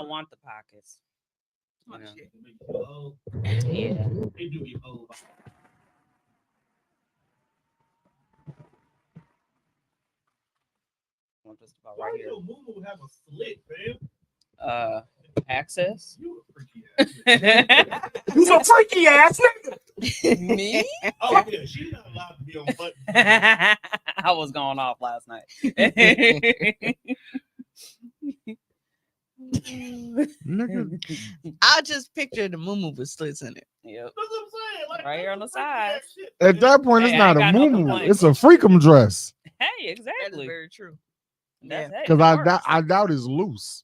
don't want the pockets. You know? Yeah. They do get old. I'm just about Why right do here. your moo have a slit, fam? Access. You a freaky ass nigga. He's a freaky ass nigga. Me? Oh yeah, she's not allowed to be on buttons. I was going off last night. Nigga, I just picture the moo with slits in it. Yep. That's what I'm saying. Like, Right here on the side. at that point, it's Hey, I not ain't a got no moo complaints. it's a freakum dress. Hey, That is exactly. very true. That's Yeah. it. Because That works. I doubt it's loose.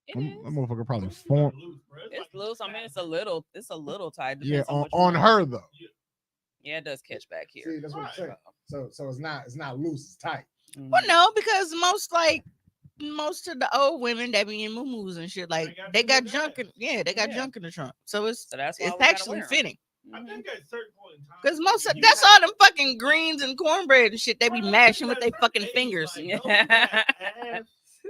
It That is. motherfucker probably form. It's loose. I mean, it's a little tight. Yeah, Depends on which one. her though. Yeah, it does catch back here. See, that's what I'm saying. So it's not loose, it's tight. Well, no, because most of the old women that be in moo and shit, like they got junk in, they got junk in the trunk. So it's that's why we it's gotta actually wear 'em. fitting. I think at a certain point in time, Because that's all them fucking greens and cornbread and shit they be mashing with their fucking fingers. Like, those that ass,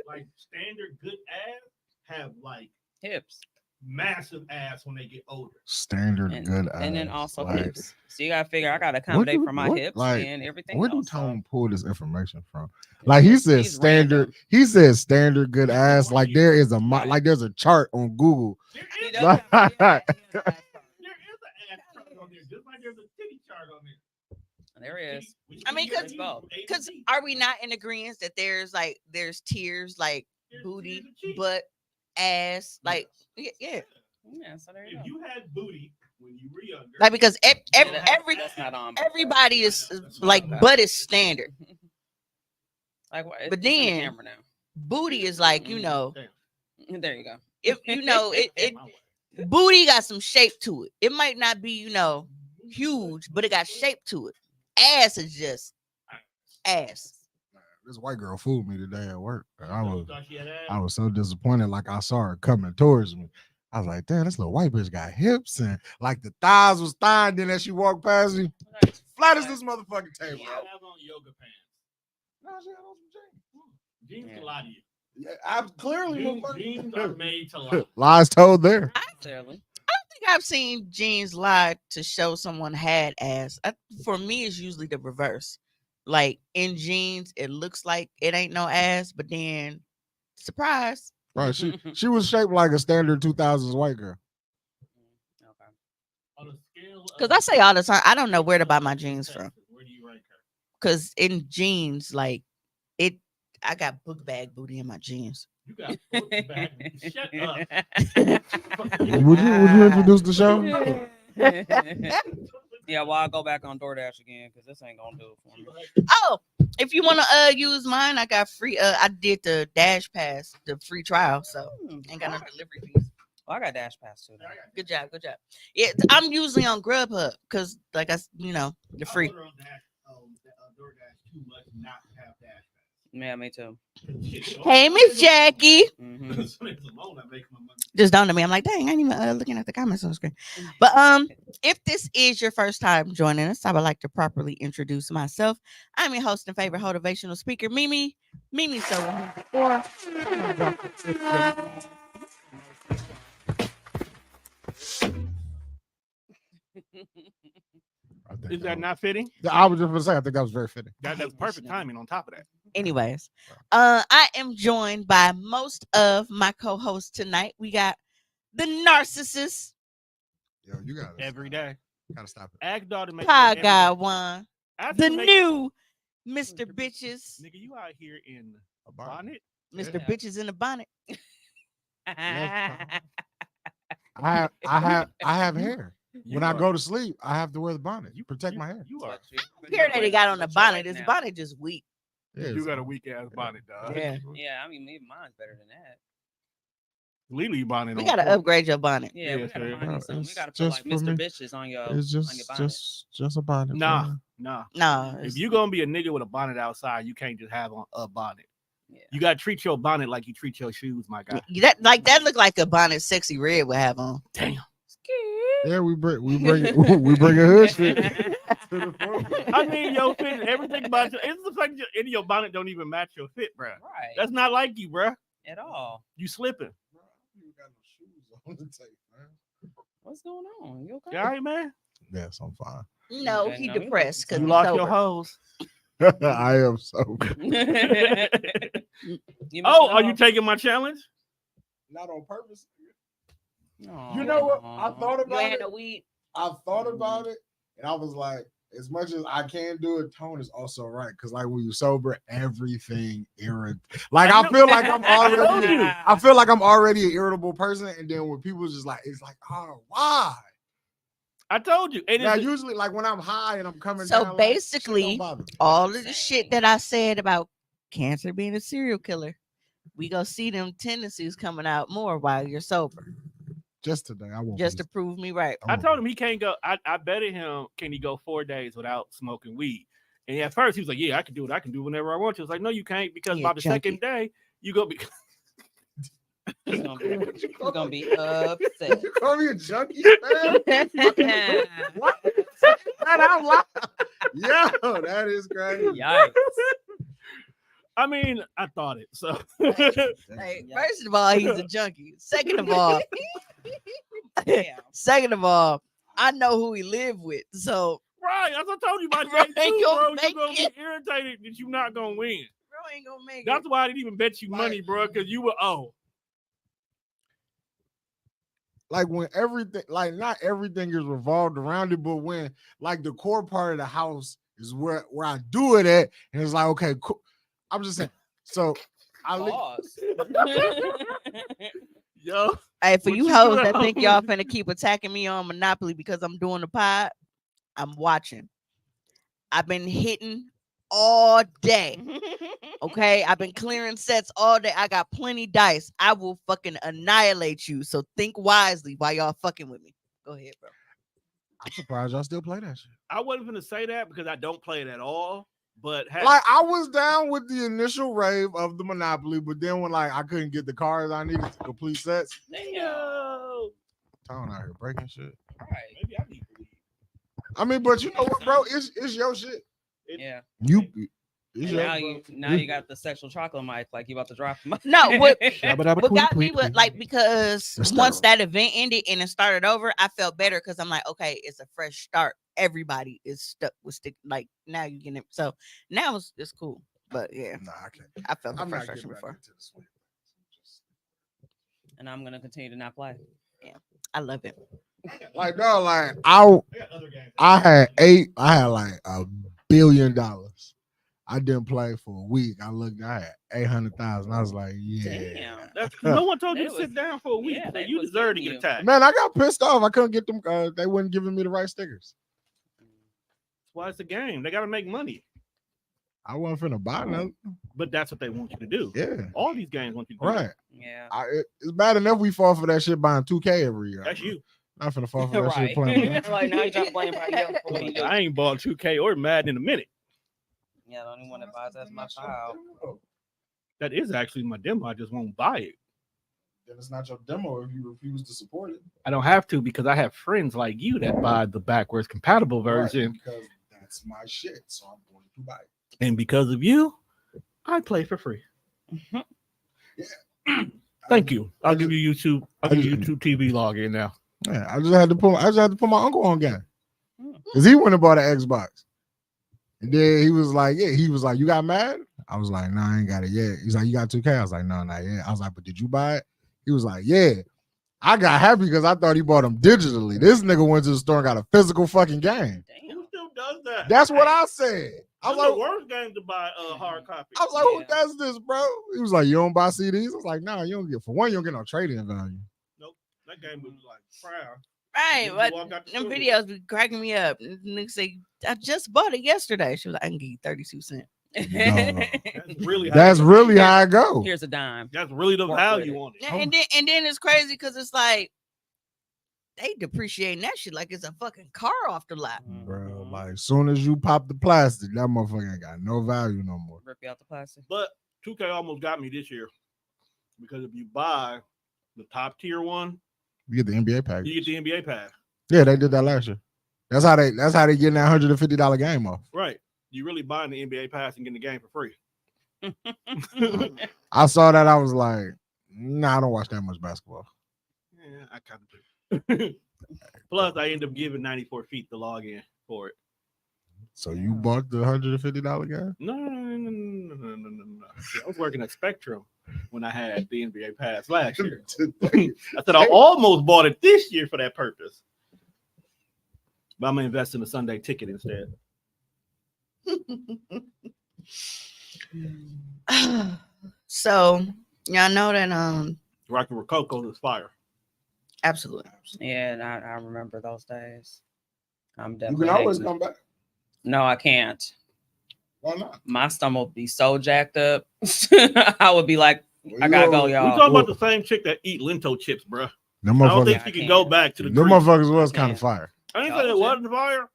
like standard good ass, have like hips, massive ass when they get older. Standard and, good and then ass, also like, hips. So you gotta figure I gotta accommodate for my hips like, and everything where do else. Tom pull this information from? Like he says He's standard. random. He says standard good ass. Like there is like there's a chart on Google. There He is, does Like, have- there is an ass chart on there, just like there's a titty chart on there. There is. I mean, Let's go. because are we not in agreement that there's tiers like booty, butt, ass, like yeah. Yeah, so there you If go. you had booty when you were younger, Like because That's not on. everybody is like butt is standard. Like, what? But It's in the then- camera now. Booty is like, you know, There you go. if you know it booty got some shape to it. It might not be, you know, huge, but it got shape to it. Ass is just ass. this white girl fooled me today at work. I was thought she had I ass. was so disappointed. Like I saw her coming towards me. I was like, damn, this little white bitch got hips and like the thighs was fine. Then as she walked past me, flat as this motherfucking table. She have on yoga pants. No, she had on some jeans. Jeans can lie to you. Yeah, I'm clearly Jeans are made to lie. lies told there. Clearly. I think I've seen jeans lie to show someone had ass. For me, it's usually the reverse. Like in jeans, it looks like it ain't no ass, but then surprise. Right, she was shaped like a standard 2000s white girl. Okay. On a scale of- Because I say all the time, I don't know where to buy my jeans from. Where do you rank her? Because in jeans, like I got book bag booty in my jeans. You got book bag. Shut up. Would you introduce the show? Yeah, well, I'll go back on DoorDash again because this ain't gonna do it for me. Oh, if you want to use mine, I got free. I did the Dash Pass, the free trial, so ain't got no delivery fees. Well, I got Dash Pass too. Good job. Yeah, I'm usually on Grubhub because, like the free. I order on DoorDash too much not to have Dash Pass. Yeah, me too. Hey, Miss Jackie. Mhm. It's alone I make my money. Just dawned on me. I'm like, dang, I ain't even looking at the comments on the screen. But if this is your first time joining us, I would like to properly introduce myself. I'm your host and favorite motivational speaker, Mimi. Mimi, so before. Is that not fitting? I was just gonna say I think that was very fitting. That's perfect timing on top of that. Anyways, I am joined by most of my co-hosts tonight. We got the narcissist, Yo, you got Every day. Gotta stop it. Ask daughter make Pie every Guy day. One, Ask the her to make- new Mr. Bitches, Nigga, you out here in A bonnet. bonnet? Mr. Yeah. Bitches in the bonnet. I have hair. When I go to sleep, I have to wear the bonnet. You protect my hair. You are. Here that he got on the bonnet. His bonnet just weak. Yeah, You got a weak ass bonnet, dog. Yeah. Yeah, I mean, maybe mine's better than that. Lily bonnet. We on gotta point. upgrade your bonnet. Yeah, we Yes, gotta sir. find you No, something. We it's gotta put just like for Mr. me. Bitches on your it's on your bonnet. just a bonnet. Nah, for me. nah. No, If you gonna be a nigga with a bonnet outside, you can't just have on a bonnet. Yeah. You gotta treat your bonnet like you treat your shoes, my guy. that looked like a bonnet Sexy Red would have on. Damn. Yeah, we bring we bring a hood shit to the forefront. I mean, your fit, everything about you. It's the fact that any of your bonnet don't even match your fit, bruh. Right. That's not like you, bruh. At all. You slipping. on the tape, man. What's going on? You okay? You all right, man? Yes, I'm fine. No, Okay, he no, he depressed because looks You he's lost your sober. hose. I am so You Oh, missing are you out? taking my challenge? not on purpose. Aw. You know what? I thought You about ain't it. no weed. I thought about it, and I was like, as much as I can do it, Tone is also right. Because like when you're sober, everything irritates. Like I I know. feel like I'm I told already. you. I feel like I'm already an irritable person, and then when people just like, it's like, oh, why? I told you. And Now it's, usually, like when I'm high and I'm coming So down, basically, like, shit don't bother me. all of the shit that I said about Cancer being a serial killer, we gonna see them tendencies coming out more while you're sober, Just today, I won't. just to prove me right. I told him he can't go. I betted him, can he go 4 days without smoking weed? And at first he was like, yeah, I can do it. I can do whenever I want to. It's like, no, you can't, because Yeah, by the junkie. second day, you go be. He's gonna be upset. You call me a junkie, man? What? That out loud. Yo, that is crazy. Yikes. I mean, I thought it. So Hey, first of all, he's a junkie. Second of all, Damn. second of all, I know who he lived with. So right, as I told you about Bro day ain't two, gonna bro, you're make gonna it. be irritated that you're not gonna win. bro ain't gonna make That's it. why I didn't even bet you Like- money, bro, because you were Like when everything, like not everything is revolved around it, but when like the core part of the house is where I do it at, and it's like, okay, cool. I'm just saying. So I Pause. yo. Hey, for What you you hoes doing, that think hoes? y'all finna keep attacking me on Monopoly because I'm doing the pod, I'm watching. I've been hitting all day. Okay, I've been clearing sets all day. I got plenty dice. I will fucking annihilate you. So think wisely while y'all fucking with me. Go ahead, bro. I'm surprised y'all still play that shit. I wasn't gonna say that because I don't play it at all. But Like I was down with the initial rave of the Monopoly, but then when like I couldn't get the cards I needed to complete sets, yo, Tone out here breaking shit. Right. maybe I need weed. I mean, but you know what, bro? It's your shit. Yeah. You. And It's now your, you got the sexual chocolate mic, like you about to drop him. No, what What got me was like because Let's once start. that event ended and it started over, I felt better because I'm like, okay, it's a fresh start. Everybody is stuck with stick. Like now you get it. So now it's cool. But yeah, Nah, I can't. I felt the I'm not frustration getting back before. into the swing. And I'm gonna continue to not play. I love it. Like no, like They got other games. I had like $1 billion. I didn't play for a week. I had 800,000. I was like, yeah. Damn. That's, no one told you They to sit was- down for a week. yeah, so they you was deserve to getting get you. attacked. Man, I got pissed off. I couldn't get them. They wasn't giving me the right stickers. That's why it's a game. They got to make money. I wasn't finna buy nothing. But that's what they want you to do. Yeah, All these games want you to do. right. Yeah. It's bad enough we fall for that shit buying 2K every year. That's you. Not finna fall for that shit Right. playing. with them. Like now you trying to play anybody else. For what you do. I ain't bought 2K or Madden in a minute. Yeah, the only one that buys that's my child. That is actually my demo. I just won't buy it. Then it's not your demo if you refuse to support it. I don't have to because I have friends like you that buy the backwards compatible version. Right, because that's my shit. So I'm going to buy it. And because of you, I play for free. Yeah. Thank you. I'll I give you YouTube. I'll give you YouTube TV login now. Yeah, I just had to put my uncle on game. Because he went and bought an Xbox. And then he was like, you got mad? I was like, no, I ain't got it yet. He's like, you got 2K? I was like, no, not yet. I was like, but did you buy it? He was like, yeah. I got happy because I thought he bought them digitally. This nigga went to the store and got a physical fucking game. Damn. Who still does that? That's what I said. I was That's the like, worst game to buy a hard copy. I was like, who Yeah. does this, bro? He was like, you don't buy CDs? I was like, no, you don't get, for one, you don't get no trading value. That game was like proud. Right, You but walk out the them store. videos be cracking me up. Niggas say, I just bought it yesterday. She was like, I can give you 32 cents. That's really how That's it really how it go. Here's a dime. That's really the Work value with on it. And then it's crazy because it's like they depreciating that shit like it's a fucking car off the lot. Bro, like as soon as you pop the plastic, that motherfucker ain't got no value no more. Rip you out the plastic. But 2K almost got me this year because if you buy the top tier one, You get the NBA package. you get the NBA pass. Yeah, they did that last year. That's how they getting that $150 game off. Right. You really buying the NBA pass and getting the game for free. I saw that. I was like, nah, I don't watch that much basketball. Yeah, I kind of do. Plus, I end up giving 94 feet the login for it. So you bought the $150 guy? No. See, I was working at Spectrum when I had the NBA Pass last year. I said I almost bought it this year for that purpose. But I'm gonna invest in a Sunday ticket instead. So y'all know that Rocking Rococo is fire. absolutely. Yeah, and I remember those days. I'm You definitely. can always hating it. come back. No, I can't. Why not? My stomach would be so jacked up. I would be like, I gotta go, We y'all. talking about the same chick that eat Lento chips, bro. Them I don't motherfuckers, think she can go back to the them grease. motherfuckers was I kind of can't. fire. I ain't saying it wasn't fire,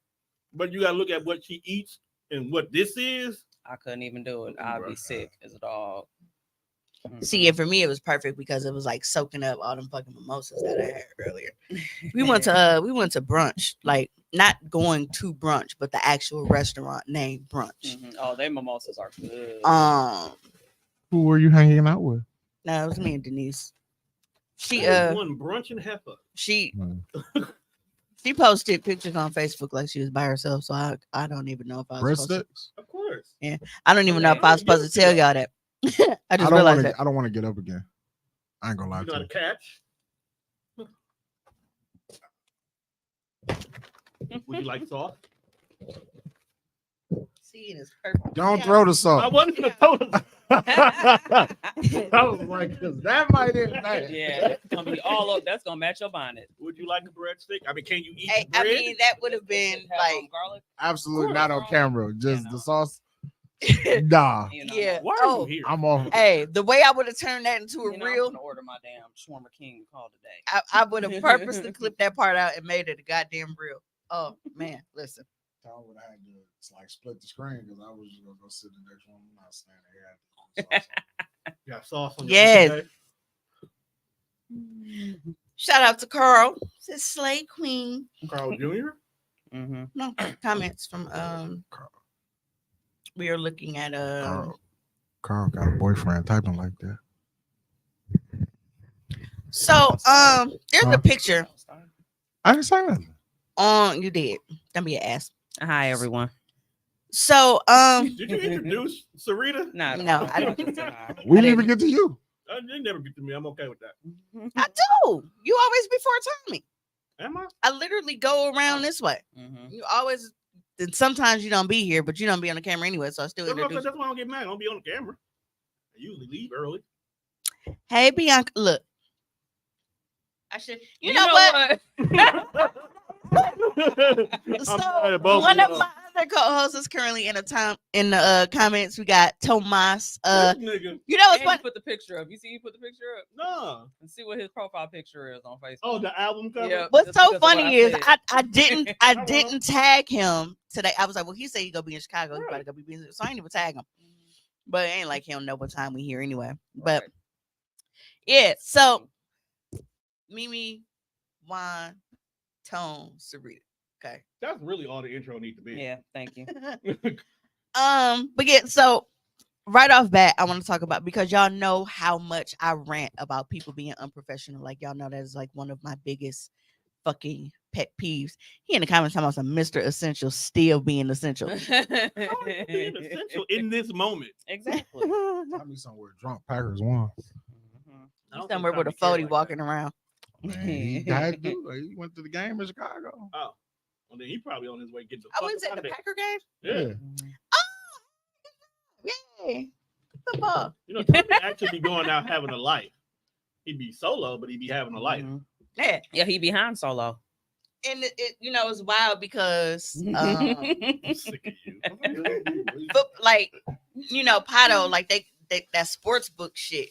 but you gotta look at what she eats and what this is. I couldn't even do it. I'd be sick as a dog. See, and for me, it was perfect because it was like soaking up all them fucking mimosas that I had earlier. We went to brunch, like not going to brunch, but the actual restaurant named Brunch. Mhm. Oh, they mimosas are good. Who were you hanging out with? No, it was me and Denise. She One brunch and heifer. she Hmm. she posted pictures on Facebook like she was by herself, so I don't even know if I was Breast supposed to, sticks? Of course. I don't even know if I was supposed to tell y'all that. I just realized that. I don't want to get up again. I ain't gonna lie You know to how you. to catch? Would you like sauce? Seeing is perfect. Don't throw the I salt. wasn't gonna throw the I was like, cause that might impact. Yeah, it's gonna be all up. That's gonna match your bonnet. Would you like a breadstick? I mean, can you eat Hey, bread? I mean, that would have been Have like, garlic. Absolutely Of not course. on camera. Just Yeah, the no. sauce. Nah, You know, yeah. Why are you Oh, here? I'm off. hey, the way I would have turned that into a I'm reel, gonna order my damn shawarma king call today. I would have purposely clipped that part out and made it a goddamn reel. Oh man, listen. I would have had to like split the screen because I was just gonna go sit in the next room. I'm not standing here. You got sauce on Yes. your Shout out to Carl, says Slay Queen. Carl Jr. Mm-hmm. No comments from we are looking at Carl got a boyfriend typing like that. so there's a picture I didn't say nothing. on you did. Don't be an ass. Hi everyone. So Did you introduce Sarita? No, I don't. We I didn't even didn't. get to you. They never get to me. I'm okay with that. I do. You always before time me. Am I? I literally go around this way. Mm-hmm. You always. And sometimes you don't be here, but you don't be on the camera anyway. So I still That's why introduce. I don't get mad. I don't be on the camera. I usually leave early. Hey Bianca, look. I should. You know what? So one of my other co-hosts is currently in the comments. We got Tomas. Nigga. You know what's And he funny? put the picture up. You see, he put the picture up. No. And see what his profile picture is on Facebook. Oh, the album cover. Yeah. What's Just because so of what funny I is said. I didn't tag him today. I was like, well, he said he gonna be in Chicago. He Right. about to go be busy, so I ain't even tag him. But it ain't like he don't know what time we here anyway. But Right. yeah, so Mimi, Juan, Tone, Sarita. Okay. That's really all the intro need to be. Yeah, thank you. But yeah, so right off bat, I want to talk about because y'all know how much I rant about people being unprofessional. Like y'all know that is like one of my biggest fucking pet peeves. He in the comments talking about some Mr. Essential still being essential. How are you being essential in this moment? Exactly. Tell me somewhere drunk Packers won. I don't Somewhere think with a Tommy 40 cared like walking that. around. Man, he had to. He went to the game in Chicago. Oh. Well, then he probably on his way getting the I fuck went out to of the there. Packer game. Yeah. Yay. Football. You know, Tommy actually be going out having a life. He'd be solo, but he'd be having a life. Mhm. Yeah. Yeah, he behind Solo. And it it's wild because I'm sick of you. but like Pato, like they that sports book shit,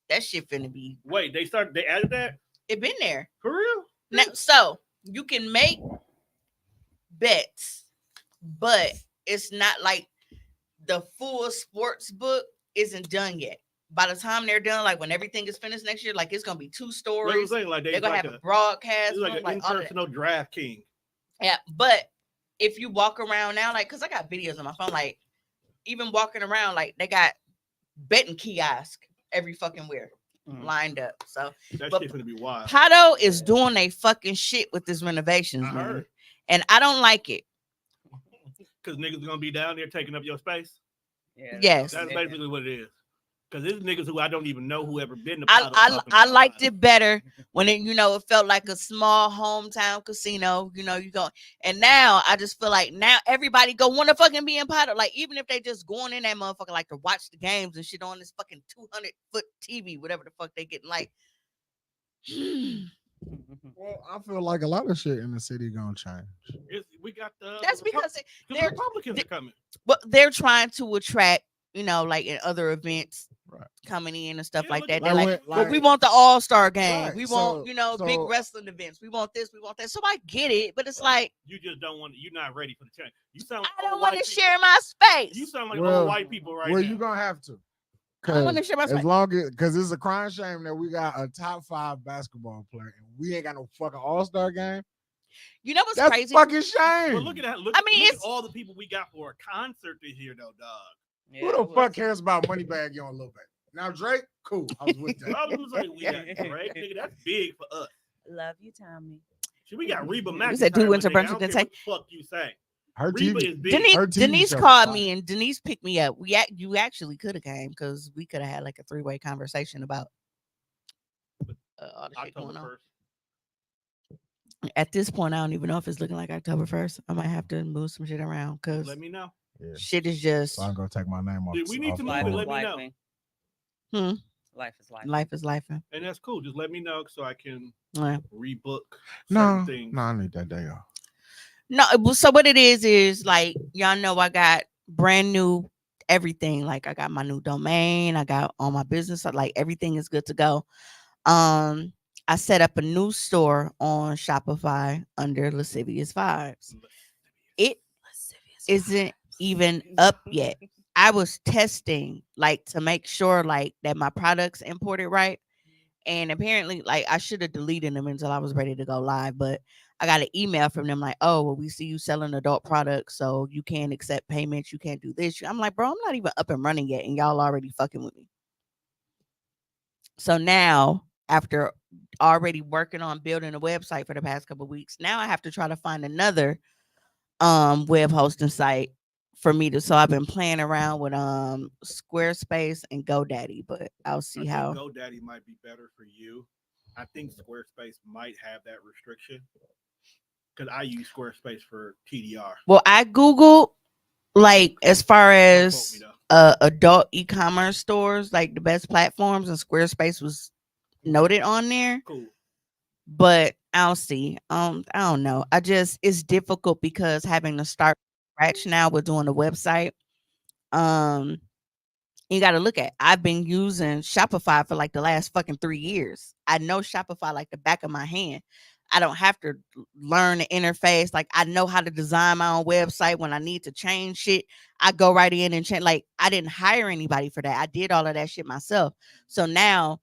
that shit finna be Wait, they added that? it been there. For real? Now, so you can make bets, but it's not like the full sports book isn't done yet. By the time they're done, like when everything is finished next year, like it's gonna be 2 What I'm stories. saying, like They're gonna have a broadcast, it's like room, an like all of that. impersonal draft king. Yeah, but if you walk around now, like, cause I got videos on my phone, like even walking around, like they got betting kiosk every fucking where. lined up. So That but shit's gonna be wild. Pato is doing a fucking shit with this renovations, I man. heard. And I don't like it. Because niggas gonna be down there taking up your space. Yeah, Yes. That's basically what it is. Because there's niggas who I don't even know who ever been to I Paddle I, talking I about liked Paddle. it better when it, it felt like a small hometown casino. You go, and now I just feel like now everybody go want to fucking be in Paddle. Like even if they just going in that motherfucker like to watch the games and shit on this fucking 200-foot TV, whatever the fuck they getting. Like, Well, I feel like a lot of shit in the city gonna change. We got the that's because the they're Republicans are coming. but they're trying to attract, like in other events Right. coming in and stuff Yeah, like look that. at They're like like, when- well, we like- want the All-Star game. Right, We so- want, big so- wrestling events. We want this. We want that. So I get it, but it's like You just don't want. You're not ready for the change. You sound. Like I don't old want white to people. share my space. You sound like Well, old white people right well, now. you gonna have to. I want to share my As space. long as, because it's a crying shame that we got a top 5 basketball player and we ain't got no fucking All-Star game. You know what's That's crazy? fucking shame. But look at that. Look, I mean, look at it's- all the people we got for a concert this year, though, dog. Yeah, Who the it fuck was. cares about Moneybag Yo and Lil Baby? Now Drake, cool. I was with that. I was like, we got Drake, nigga. That's big for us. Love you, Tommy. Shit, we got Reba McEntire. You said do nigga. Winter I Brunch don't didn't care say- what the fuck you say. Her Reba TV, is big. Denise, Her TV Denise show called fire. me and Denise picked me up. You actually could have came because we could have had like a 3-way conversation about all the shit October going on. 1st. At this point, I don't even know if it's looking like October 1st. I might have to move some shit around because Let me know. Yeah. shit is just So I'm gonna take my name off. Dude, we need off to the move it. phone. Let me know. Hmm. Life is life. life is life. And that's cool. Just let me know so I can Yeah. rebook No, certain things. no, I need that day off. No, so what it is like y'all know I got brand new everything. Like I got my new domain, I got all my business, like everything is good to go. I set up a new store on Shopify under Lascivious Vibes. It isn't even up yet. I was testing like to make sure like that my products imported right. And apparently, like I should have deleted them until I was ready to go live. But I got an email from them like, oh, well, we see you selling adult products, so you can't accept payments, you can't do this. I'm like, bro, I'm not even up and running yet, and y'all already fucking with me. So now, after already working on building a website for the past couple of weeks, now I have to try to find another web hosting site for me to. So I've been playing around with Squarespace and GoDaddy, but I'll see how. GoDaddy might be better for you. I think Squarespace might have that restriction because I use Squarespace for TDR. Well, I Googled like as far Don't as quote me, though. adult e-commerce stores, like the best platforms, and Squarespace was noted on there. Cool. But I'll see. I don't know. It's difficult because having to start from scratch now with doing a website. You got to look at. I've been using Shopify for like the last fucking 3 years. I know Shopify like the back of my hand. I don't have to learn the interface. Like I know how to design my own website. When I need to change shit, I go right in and change. Like I didn't hire anybody for that. I did all of that shit myself. So now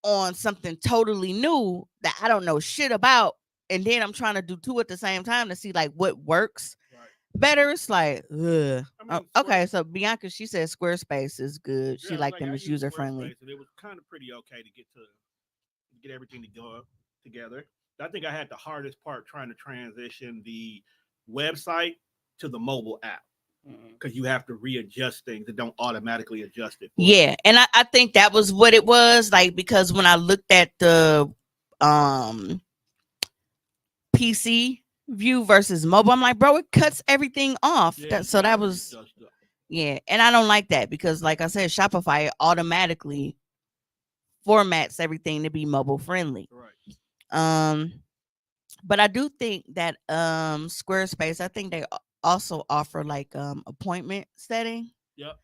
on something totally new that I don't know shit about, and then I'm trying to do two at the same time to see like what works Right. better. It's like, ugh. I mean, Okay, so Bianca, she said Squarespace is good. She Yeah, liked like, them I as use user friendly. Squarespace, and it was kind of pretty okay to get everything to go together. I think I had the hardest part trying to transition the website to the mobile app because you have to readjust things that don't automatically adjust it. for you. Yeah, and I think that was what it was like because when I looked at the PC view versus mobile, I'm like, bro, it cuts everything off. Yeah, So that it's was just the- yeah, and I don't like that because, like I said, Shopify automatically formats everything to be mobile friendly. right. But I do think that Squarespace, I think they also offer like appointment setting. Yep.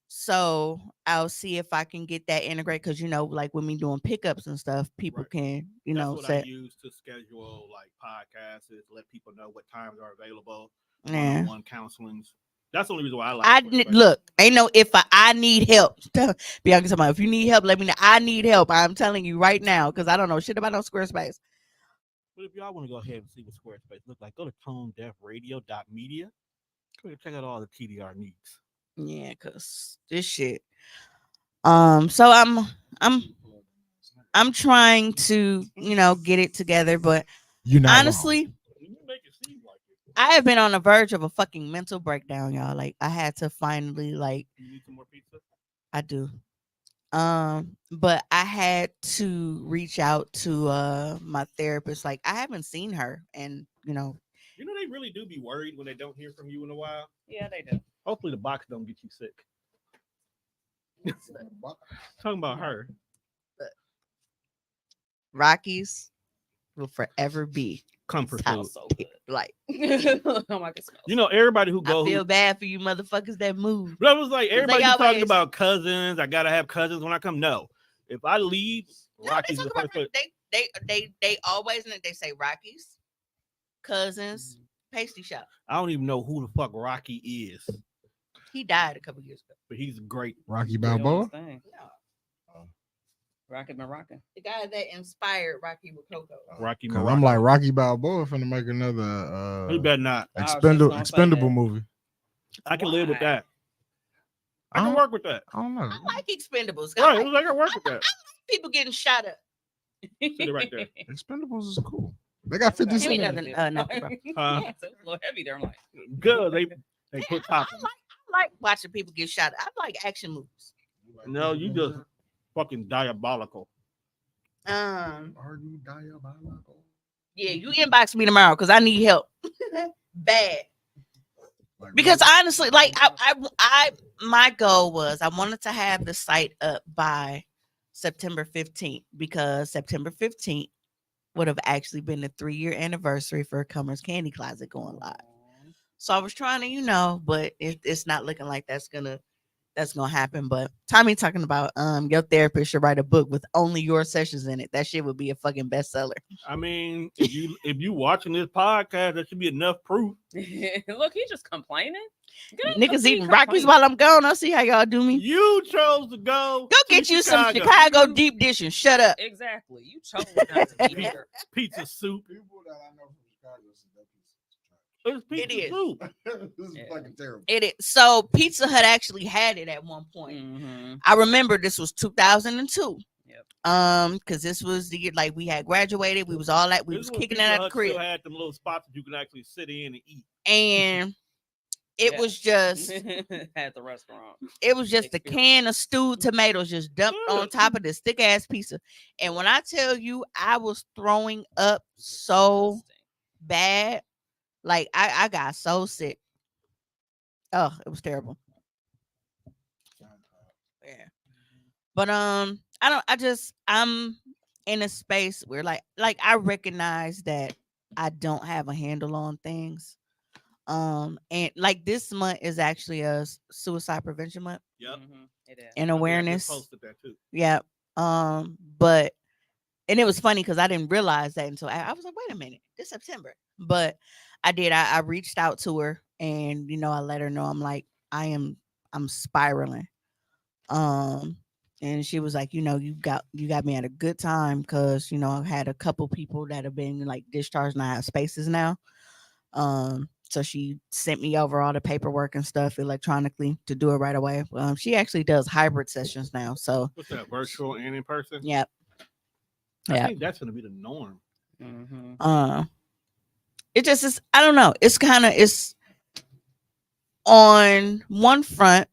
So I'll see if I can get that integrated because like when me doing pickups and stuff, people Right. can That's what set. I use to schedule like podcasts, is let people know what times are available. Yeah. One-on-one counselings. That's the only reason why I like. I Squarespace. look. Ain't no if I need help. Bianca, somebody, if you need help, let me know. I need help. I'm telling you right now because I don't know shit about no Squarespace. But if y'all want to go ahead and see what Squarespace look like, go to tonedeafradio.media. Go check out all the TDR needs. Yeah, cause this shit. So I'm I'm trying to, get it together, but You're not wrong. honestly, You make it seem like it. I have been on the verge of a fucking mental breakdown, y'all. Like I had to finally You need some more pizza? I do. But I had to reach out to my therapist. Like I haven't seen her and You know they really do be worried when they don't hear from you in a while. Yeah, they do. Hopefully the box don't get you sick. Talking about her. Rockies will forever be Comfort top. food. So good. Like Oh my God. You know, everybody who I goes. feel bad for you motherfuckers that move. But I was like, everybody be talking always- about cousins. I gotta have cousins when I come. No, if I leave, No, they Rocky's talk the about first place. they always they say Rockies, cousins, pasty shop. I don't even know who the fuck Rocky is, He died a couple years ago. but he's great. Rocky Doing Balboa. his thing. Rockin' been rocking. The guy that inspired Rocky Rococo. Rocky. Cause I'm like Rocky Balboa finna make another You better not. I was just gonna say expendable that. movie. I can live with Why? that. I can work with that. I don't know. I like Expendables. Right, I it was like like I work with that. people getting shot up. Sit it right there. Expendables is cool. They got 50 Give me Cent. in it. nothing. Nothing, bro. Huh? Yeah, so it's a little heavy there. I'm like, Good. They put I toppings. like watching people get shot up. I like action movies. No, you just fucking diabolical. Are you diabolical? Yeah, you inbox me tomorrow because I need help. Bad. Like, Because honestly, like I my goal was I wanted to have the site up by September 15th because September 15th would have actually been the 3-year anniversary for Cummer's Candy Closet going live. So I was trying to, but it's not looking like that's gonna happen. But Tommy talking about your therapist should write a book with only your sessions in it. That shit would be a fucking bestseller. I mean, if you watching this podcast, that should be enough proof. look, he's just complaining. Niggas eating Rockies while I'm gone. I'll see how y'all do me. You chose to go. Go to get you some Chicago deep dish and shut up. Exactly. You chose not to be here. Pizza soup. People that I know from Chicago said that It's pizza It is. soup. this is Yeah. fucking terrible. It is. So Pizza Hut actually had it at one point. Mm-hmm. I remember this was 2002. Yep. Because this was the year like we had graduated. We was all like we This was when kicking it Pizza out of the Hut crib, still had them little spots that you can actually sit in and eat. and it Yeah. was just At the restaurant. the can of stewed tomatoes just dumped on top of this thick ass pizza. And when I tell you, I was throwing up so bad, like I got so sick. Oh, it was terrible. Yeah. But I'm in a space where like I recognize that I don't have a handle on things. And like this month is actually a suicide prevention month Yep. Mm-hmm. It is. and I think I just awareness. posted that too. Yeah. But and it was funny because I didn't realize that until I was like, wait a minute, this September. But I did. I reached out to her and I let her know I'm like I'm spiraling. And she was like, you got me at a good time because I've had a couple people that have been like discharged and I have spaces now. So she sent me over all the paperwork and stuff electronically to do it right away. She actually does hybrid sessions now. So What's that? Virtual and in person? yep. I Yeah. think that's gonna be the norm. Mm-hmm. It just is. I don't know. It's on one front.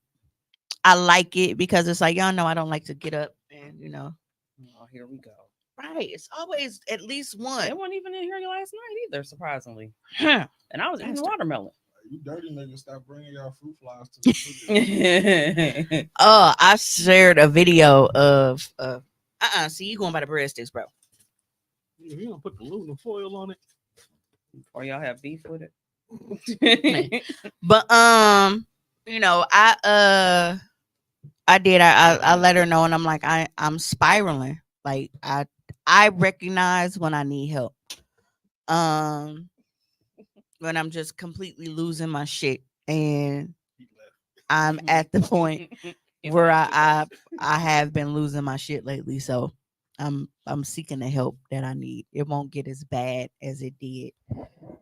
I like it because it's like y'all know I don't like to get up and Oh, here we go. right. It's always at least one. It wasn't even in here last night either, surprisingly. Huh. And I was eating Bastard. watermelon. You dirty niggas, stop bringing y'all fruit flies to the studio. I shared a video of see you going by the breadsticks, bro. You don't put the aluminum foil on it. Or y'all have beef with it. But I did. I let her know, and I'm like, I'm spiraling. Like I recognize when I need help. When I'm just completely losing my shit, and He left. I'm at the point where I have been losing my shit lately. So I'm seeking the help that I need. It won't get as bad as it did.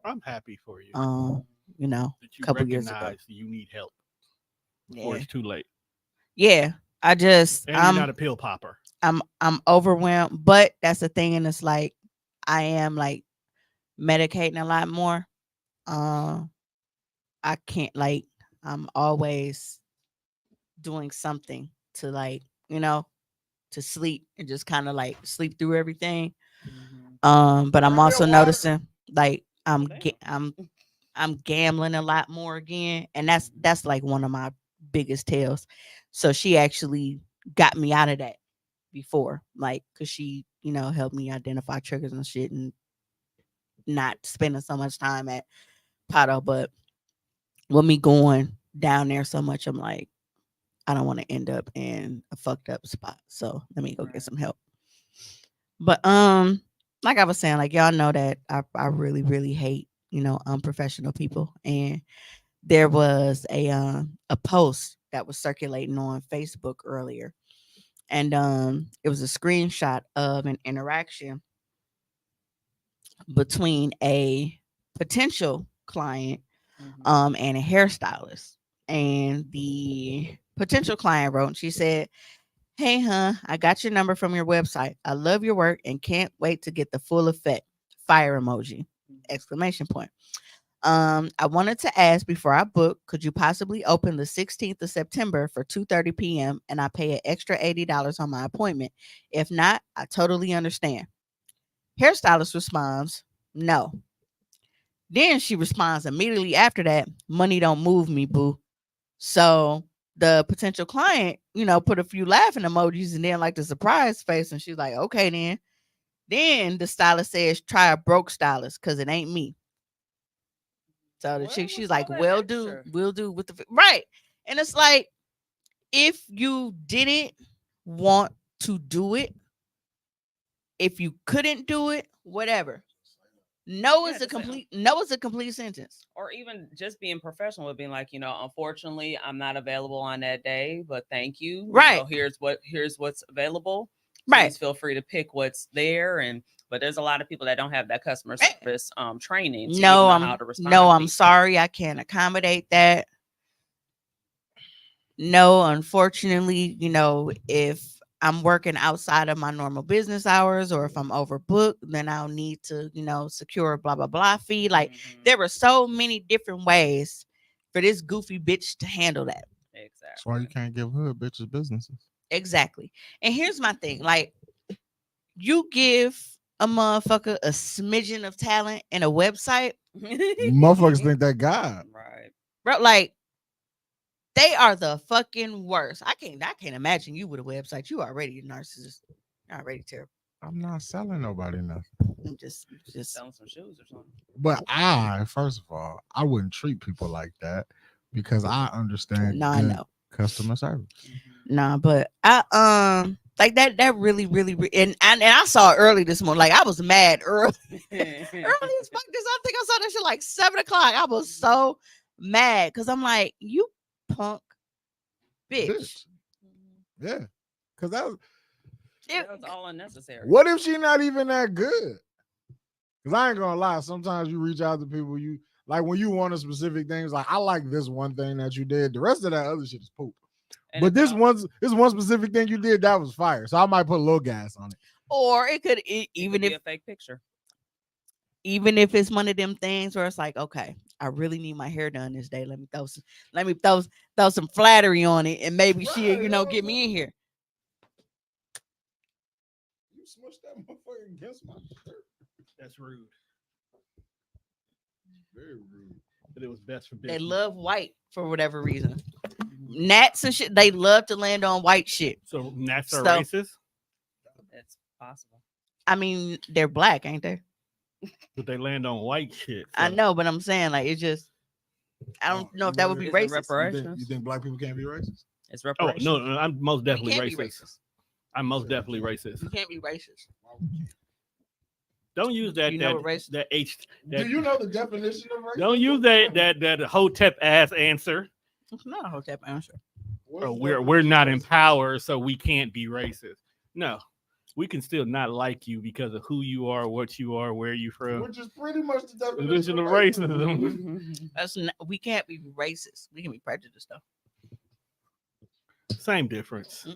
I'm happy for you. That That you couple years ago. recognize you need help before Yeah. it's too late. Yeah. I just And you're not a pill popper. I'm overwhelmed, but that's the thing, and it's like I am like medicating a lot more. I can't like I'm always doing something to like, to sleep and just kind of like sleep through everything. But I'm Bring me a also water. noticing like Damn. I'm gambling a lot more again, and that's like one of my biggest tells. So she actually got me out of that before, like, cause she helped me identify triggers and shit, and not spending so much time at Pato. But with me going down there so much, I'm like, I don't want to end up in a fucked up spot. So let me go get Right. some help. But like I was saying, like y'all know that I really, really hate, unprofessional people. And there was a post that was circulating on Facebook earlier. And it was a screenshot of an interaction between a potential client and a hairstylist. And the potential client wrote, and she said, "Hey, huh, I got your number from your website. I love your work and can't wait to get the full effect. Fire emoji, exclamation point. I wanted to ask before I book, could you possibly open the 16th of September for 2:30 p.m. and I pay an extra $80 on my appointment? If not, I totally understand." Hairstylist responds, "No." Then she responds immediately after that, "Money don't move me, boo." So the potential client, put a few laughing emojis and then like the surprise face. And she's like, "Okay, then." Then the stylist says, "Try a broke stylist because it ain't me." So the chick, she's like, "Will do, will do with the right." And it's like, if you didn't want to do it, if you couldn't do it, whatever. No is a complete sentence. Or even just being professional with being like, unfortunately, I'm not available on that day, but thank you. Right. Here's what's available. Right. Please feel free to pick what's there. But there's a lot of people that don't have that customer service training to even know how to respond. No, I'm sorry, I can't accommodate that. No, unfortunately, if I'm working outside of my normal business hours or if I'm overbooked, then I'll need to, secure a blah, blah, blah fee. Like, there were so many different ways for this goofy bitch to handle that. Exactly. That's why you can't give hood bitches businesses. Exactly. And here's my thing. Like, you give a motherfucker a smidgen of talent and a website. Motherfuckers think that God. Right. Bro, like, they are the fucking worst. I can't imagine you with a website. You already a narcissist. You're already terrible. I'm not selling nobody nothing. I'm just selling some shoes or something. But first of all, I wouldn't treat people like that because I understand I know customer service. Nah, but I like that really, really, and I saw it early this morning. Like, I was mad early. Early as fuck. I think I saw that shit like 7:00. I was so mad because I'm like, you punk bitch. Yeah. Because that was all unnecessary. What if she not even that good? Because I ain't gonna lie, sometimes you reach out to people, you like when you want a specific thing, it's like, I like this one thing that you did. The rest of that other shit is poop. And but this one specific thing you did that was fire. So I might put a little gas on it. Or it could even if be a fake picture. Even if it's one of them things where it's like, okay, I really need my hair done this day. Let me throw some flattery on it, and maybe she'll, get me in here. You smushed that motherfucker against my shirt. That's rude. Very rude. But it was best for business. They love white for whatever reason. Gnats and shit, they love to land on white shit. So gnats are racist? It's possible. I mean, they're black, ain't they? But they land on white shit. So. I know, but I'm saying, like, it's just, I don't know if that would be racist. Reparations. You think black people can't be racist? It's reparations. Oh, no, I'm most definitely racist. I'm most definitely racist. You can't be racist. Don't use that. Do you know what racist? Do you know the definition of racist? Don't use that Hotep ass answer. It's not a Hotep answer. We're not in power, so we can't be racist. No, we can still not like you because of who you are, what you are, where you from. Which is pretty much the definition of racism. We can't be racist. We can be prejudiced though. Same difference.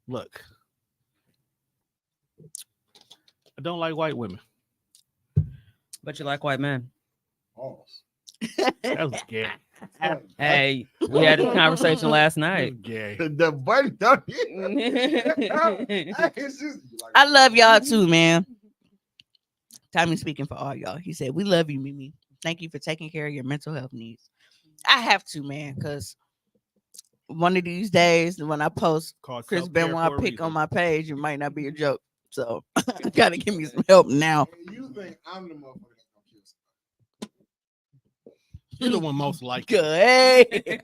Look, I don't like white women. But you like white men. That was gay. Hey, we had this conversation last night. Gay. The buddy don't it's just, I love y'all too, man. Tommy speaking for all y'all. He said, "We love you, Mimi. Thank you for taking care of your mental health needs." I have to, man, because one of these days when I post Called Chris self-care Benoit for a pick on reason. my page, it might not be a joke. So I gotta give me some help now. You think I'm the motherfucker that's gonna kill somebody? You're the one most likely. Good.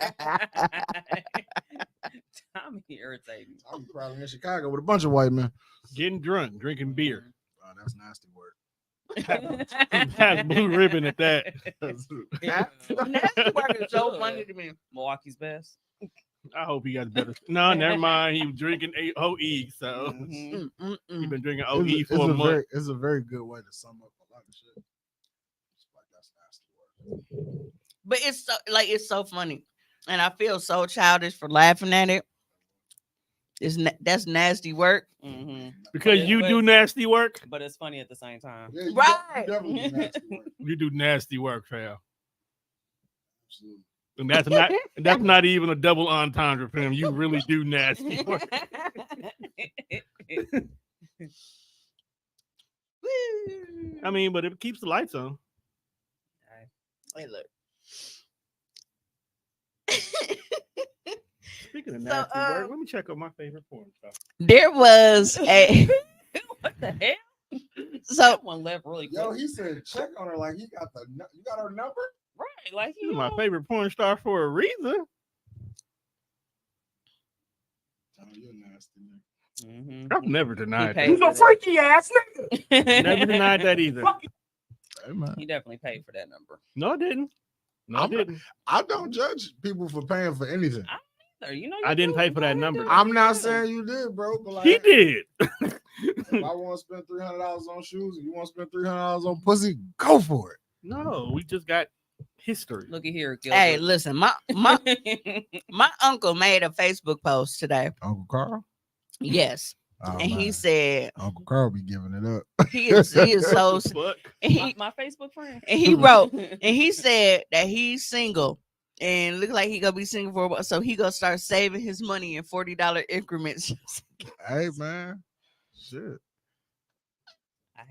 Tommy irritating. I'm probably in Chicago with a bunch of white men. Getting drunk, drinking beer. Oh, that's nasty word. Has blue ribbon at that. Nasty work is so funny to me. Milwaukee's best. I hope he got better. No, never mind. He was drinking OE, so Mhm. he been drinking OE It's for a month. it's a very good way to sum up a lot of shit. It's like, that's nasty word. But it's so funny, and I feel so childish for laughing at it. That's nasty work, Mhm. Because you do nasty work. But it's funny at the same time. Yeah, Right. definitely do nasty work. You do nasty work, fam. Absolutely. And that's not even a double entendre for him. You really do nasty work. I mean, but it keeps the lights on. Hey, look. Speaking of So, nasty work, let me check on my favorite porn stuff. There was a What the hell? so That one left really quick. Yo, he said check on her like he got you got her number? Right, like She's my favorite porn star for a reason. Oh, you're nasty, man. Mhm. I've never denied paid that. for that. freaky ass nigga. Never denied that either. Hey, man. He definitely paid for that number. No, I didn't. No, I didn't. I don't judge people for paying for anything. Or, you know, I didn't pay for that number. I'm not saying you did, bro, but like He did. if I want to spend $300 on shoes, if you want to spend $300 on pussy, go for it. No, we just got history. Look at here, Gilbert. hey, listen, my uncle made a Facebook post today. Uncle Carl? Yes, Oh, and he man. said Uncle Carl be giving it up. he is so. Fuck. And he, my Facebook friend. and he wrote and he said that he's single and look like he gonna be single for a while, so he gonna start saving his money in $40 increments. Hey, man. Shit.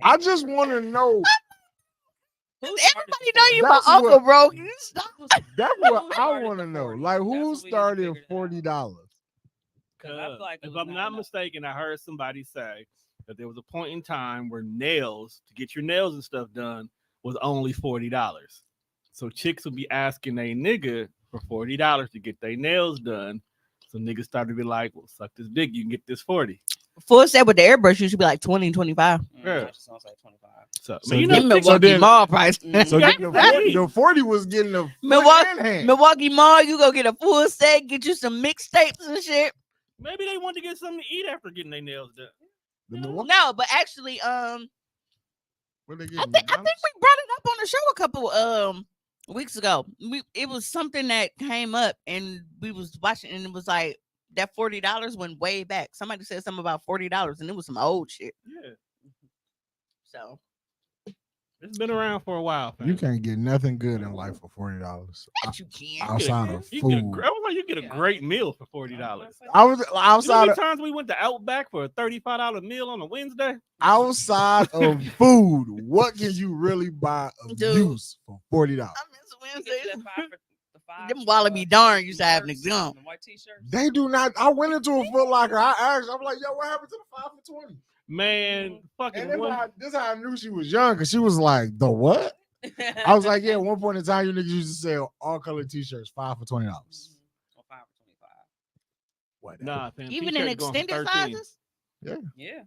I I just want to know. Everybody know you my That's uncle, what- bro. You stop. That's what I want to know. Like, who started $40? If I'm not mistaken, I heard somebody say that there was a point in time where nails, to get your nails and stuff done, was only $40. So chicks would be asking a nigga for $40 to get their nails done. So niggas started to be like, well, suck this dick, you can get this 40. Full set with the airbrush, you should be like 20, 25. Yeah. I just sounds like 25. So, So you Them know, Milwaukee then- Mall price. So Yeah, the 40 was getting a Milwaukee, Milwaukee Mall, you go get a full set, get you some mixtapes and shit. maybe they want to get something to eat after getting their nails done. No, but actually, I What they think getting? we brought it up on the show a couple weeks ago. It was something that came up and we was watching and it was like that $40 went way back. Somebody said something about $40 and it was some old shit. Yeah, So it's been around for a while. Fam. You can't get nothing good in life for $40 that you can. outside of You get a, food. I was like, you get a Yeah. great meal for $40. I was You know outside how many of times we went to Outback for a $35 meal on a Wednesday? outside of food. What can you really buy of Dude. use for $40? I miss Wednesdays. Them Them Wallaby darn used to have an exam. White t-shirts. They do not. I went into a Foot Locker. I asked. I'm like, yo, what happened to the 5 for 20? Man, fucking And then one. this how I knew she was young because she was like, the what? I was like, yeah. At one point in time, you niggas used to sell all color T-shirts 5 for $20. Or 5 for 25. What? Nah, fam, Even in t-shirt going for extended 13. sizes. Yeah.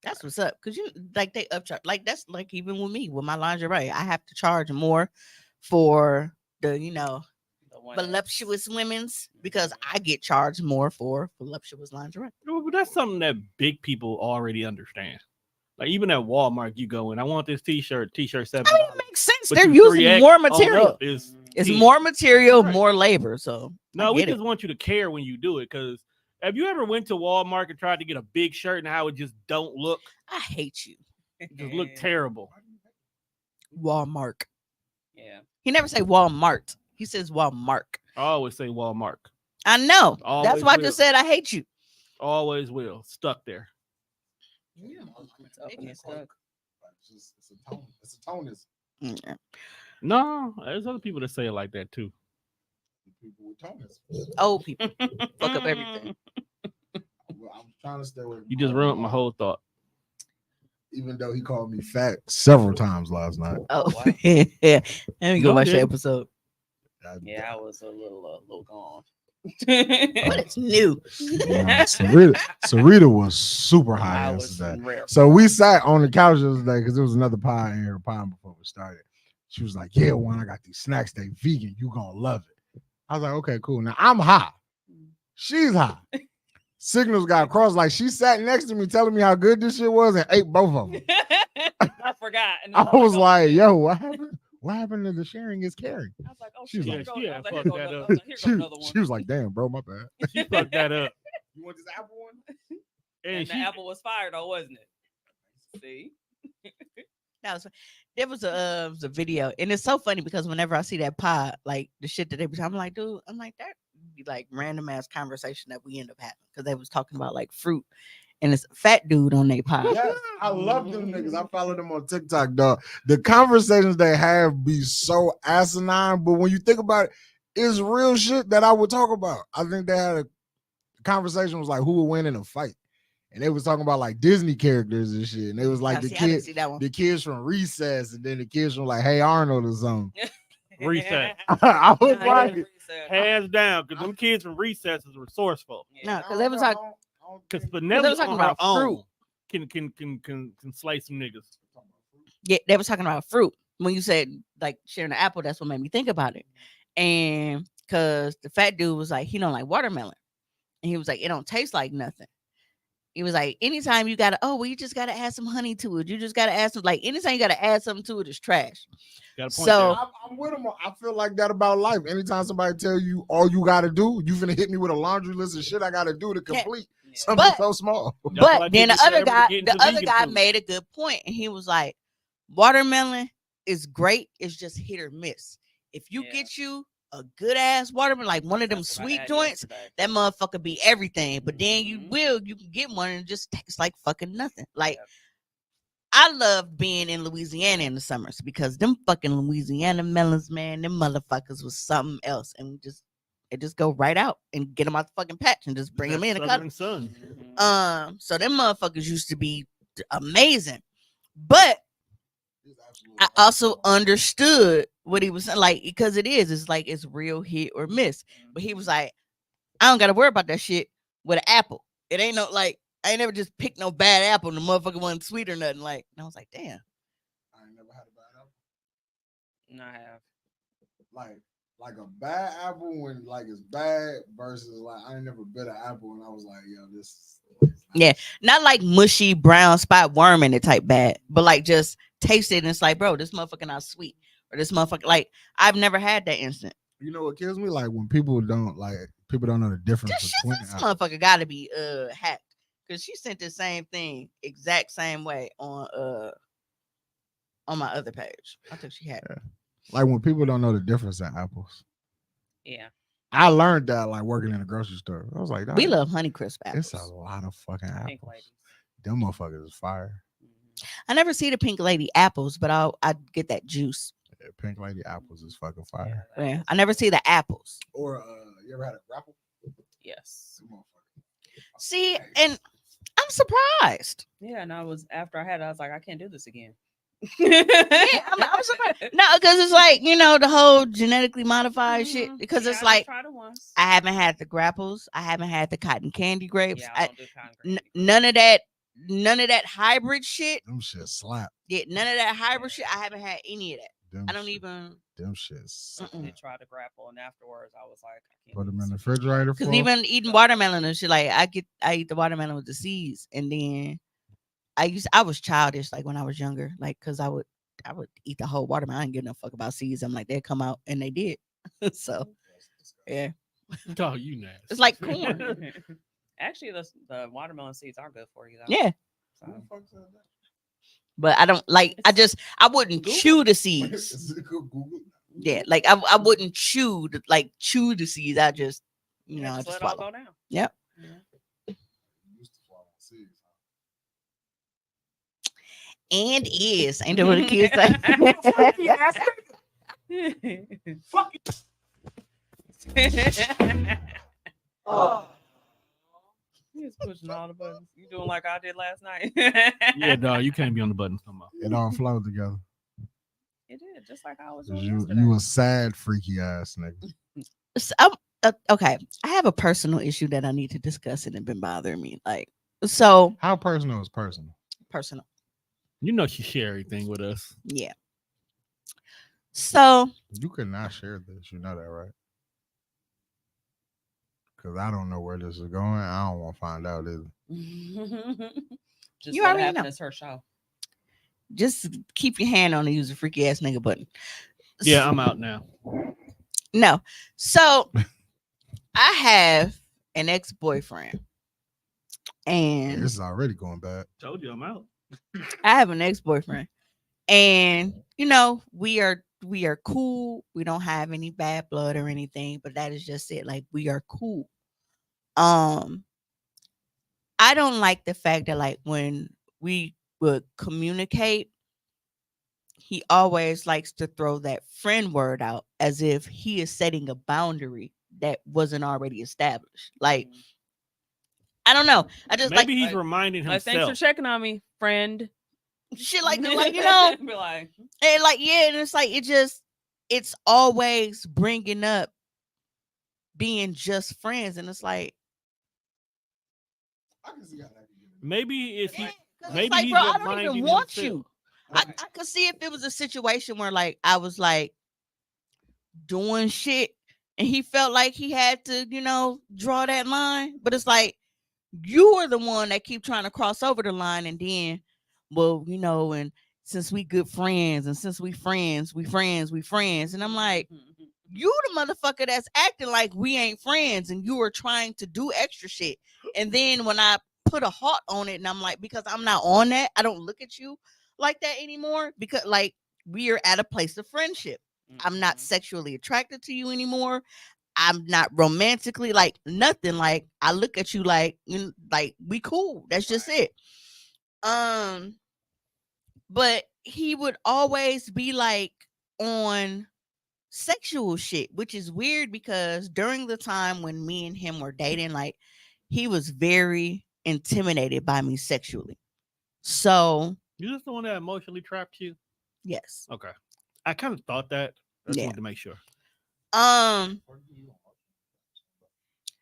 That's what's up. Cause you like they upcharge. Like that's like even with me with my lingerie, I have to charge more for the The one voluptuous women's because I get charged more for voluptuous lingerie. Well, but that's something that big people already understand. Like even at Walmart, you go in, I want this t-shirt $7. I mean, it makes sense. But They're you using 3X more on material. up is It's 10. more material, Right. more labor. So No, I we get it. just want you to care when you do it because Have you ever went to Walmart and tried to get a big shirt and how it just don't look? I hate you. It just look terrible. Walmart. Yeah. He never say Walmart. He says Walmart. I always say Walmart. I know. That's Always why I will. just said I hate you. Always will. Stuck there. Yeah. It's a tone. It's a tonus. Yeah. No, there's other people that say it like that too. People with tonus. Old people fuck up everything. I'm trying to stay away. You just ruined my whole thought. Even though he called me fat several times last night. Oh, wow. yeah. Let me go No, watch the didn't. episode. Yeah, I was a little gone. What is new? Sarita was super high I was yesterday. rare. So we sat on the couch yesterday because there was another pie in here, pie before we started. She was like, "Yeah, when I got these snacks, they vegan. You gonna love it." I was like, "Okay, cool." Now I'm high. She's high. Signals got crossed. Like she sat next to me, telling me how good this shit was, and ate both of them. I forgot. And I was oh, like, "Yo, what happened? What happened to the sharing is caring?" I was like, oh, She was shit, like, here yeah, goes- I fuck was like, that here up. goes another- here goes another one. She was like, "Damn, bro, my bad." She fucked that up. You want this apple one? And And the apple was fire though, wasn't it? See? There was a video, and it's so funny because whenever I see that pie, like the shit that they be, I'm like, dude, I'm like that be like random ass conversation that we end up having because they was talking about like fruit, and it's a fat dude on their pie. Yes, I love them niggas. I follow them on TikTok, dog. The conversations they have be so asinine, but when you think about it, it's real shit that I would talk about. I think they had a conversation was like who would win in a fight, and they was talking about like Disney characters and shit, and they was like Now, the see, I didn't kids, see that one. the kids from Recess, and then the kids from like Hey Arnold or something. Reset. I was Nah, like, yeah, reset. Hands down, because them kids from Recess is resourceful. No, Yeah. because they was like, Because they Vanelli was talking on her about own fruit. can slay some niggas. Yeah, they was talking about fruit. When you said like sharing an apple, that's what made me think about it. And because the fat dude was like, he don't like watermelon. And he was like, it don't taste like nothing. He was like, anytime you gotta, oh, well, you just gotta add some honey to it. You just gotta add some, like anytime you gotta add something to it is trash. Got a point So- there. I'm with them. I feel like that about life. Anytime somebody tell you all you gotta do, you finna hit me with a laundry list of shit I gotta do to complete Yeah. something But- so small. That's But why then the people other forever guy, get the into other vegan guy food. made a good point, and he was like, watermelon is great. It's just hit or miss. If you Yeah. get you a good ass watermelon, like one of them That's what I sweet had joints, yesterday. that motherfucker be everything. But then you Mhm. can get one and it just tastes like fucking nothing. Like Yeah. I love being in Louisiana in the summers because them fucking Louisiana melons, man, them motherfuckers was something else, and it just go right out and get them out the fucking patch and just bring them in and cut 'em. Southern Sun. Mhm. So them motherfuckers used to be amazing, but I also understood what he was saying, like because it's like it's real hit or miss. But he was like, I don't gotta worry about that shit with an apple. It ain't no like I ain't never just picked no bad apple and the motherfucker wasn't sweet or nothing. Like, and I was like, damn. I ain't never had a bad apple. No, I have. Like a bad apple when like it's bad versus like I ain't never bit an apple and I was like, yo, this is Yeah. Not like mushy brown spot worm in it type bad, but like just taste it and it's like, bro, this motherfucker not sweet. Or this motherfucker, like I've never had that instant. You know what kills me? Like when people don't know the difference This, shit, between this apples. motherfucker gotta be hacked. Cause she sent the same thing exact same way on my other page. I think she had it. Like when people don't know the difference in apples. Yeah. I learned that like working in a grocery store. I was like, We "Dog, love Honeycrisp apples. it's a lot of fucking Pink apples. ladies. Them motherfuckers is fire. Mhm. I never see the pink lady apples, but I get that juice. Yeah, Pink Lady apples is fucking fire. Yeah, Yeah, I never see the apples. Or you ever had a grapple? yes. Them motherfuckers. See, and I'm surprised. Yeah, and I was after I had it, I was like, I can't do this again. Yeah, I'm surprised. No, because it's like the whole genetically modified shit. Mhm. Because Yeah, it's I like tried it once. I haven't had the grapples. I haven't had the cotton candy grapes. Yeah, I don't do cotton candy. None of that hybrid shit. Them shit slap. Yeah, none of that hybrid shit. I haven't had any of that. Them I don't shit- even Them shit slap. I did try to grapple, and afterwards, I was like, I can't. Put do them in the this. refrigerator. because for even eating watermelon and shit, like I eat the watermelon with the seeds, and then I was childish like when I was younger, like because I would eat the whole watermelon. I didn't give no fuck about seeds. I'm like they'd come out, and they did. So yeah, Oh, you nasty. it's like corn. Actually, the watermelon seeds are good for you, though. Yeah. So. But I don't like. I wouldn't Google. chew the seeds. Yeah, like I wouldn't chew the seeds. I just I Just just let it all swallow. go down. Yep. Yeah. And is ain't that what the kids say? Fuck Oh. You just pushing all the buttons. You doing like I did last night. Yeah, dog, you can't be on the buttons no more. It all flowed together. It did, just like I was 'Cause doing you a sad, freaky ass nigga. So, okay, I have a personal issue that I need to discuss, and it's been bothering me. Like, so How personal is personal? personal. You know she share everything with us. Yeah. So You could not share this. You know that, right? Because I don't know where this is going. I don't want to find out either. Just You what already happened know. is her show. just keep your hand on the use a freaky ass nigga button. Yeah, I'm out now. No. So I have an ex-boyfriend. And This is already going bad. Told you I'm out. I have an ex-boyfriend. And we are cool. We don't have any bad blood or anything, but that is just it. Like, we are cool. I don't like the fact that, like, when we would communicate, he always likes to throw that friend word out as if he is setting a boundary that wasn't already established. Like, I don't know. I just Maybe like he's reminding Like, thanks for himself. checking on me, friend. shit like that. Like, Be like, and like, yeah, and it's like, it's always bringing up being just friends, and it's like, Maybe if he, yeah, 'cause maybe it's like, he's bro, I don't reminding even want himself. you. I could see if it was a situation where, like, I was like doing shit and he felt like he had to, draw that line. But it's like, you are the one that keep trying to cross over the line, and then, well, and since we good friends, and since we friends, and I'm like, you the motherfucker that's acting like we ain't friends, and you are trying to do extra shit. And then when I put a halt on it, and I'm like, because I'm not on that, I don't look at you like that anymore, because, like, we are at a place of friendship. I'm not sexually attracted to you anymore. I'm not romantically, like, nothing. Like, I look at you like, like, we cool. That's just it. But he would always be like on sexual shit, which is weird because during the time when me and him were dating, like, he was very intimidated by me sexually. So You just the one that emotionally trapped you? yes. Okay. I kind of thought that. I just Yeah. wanted to make sure.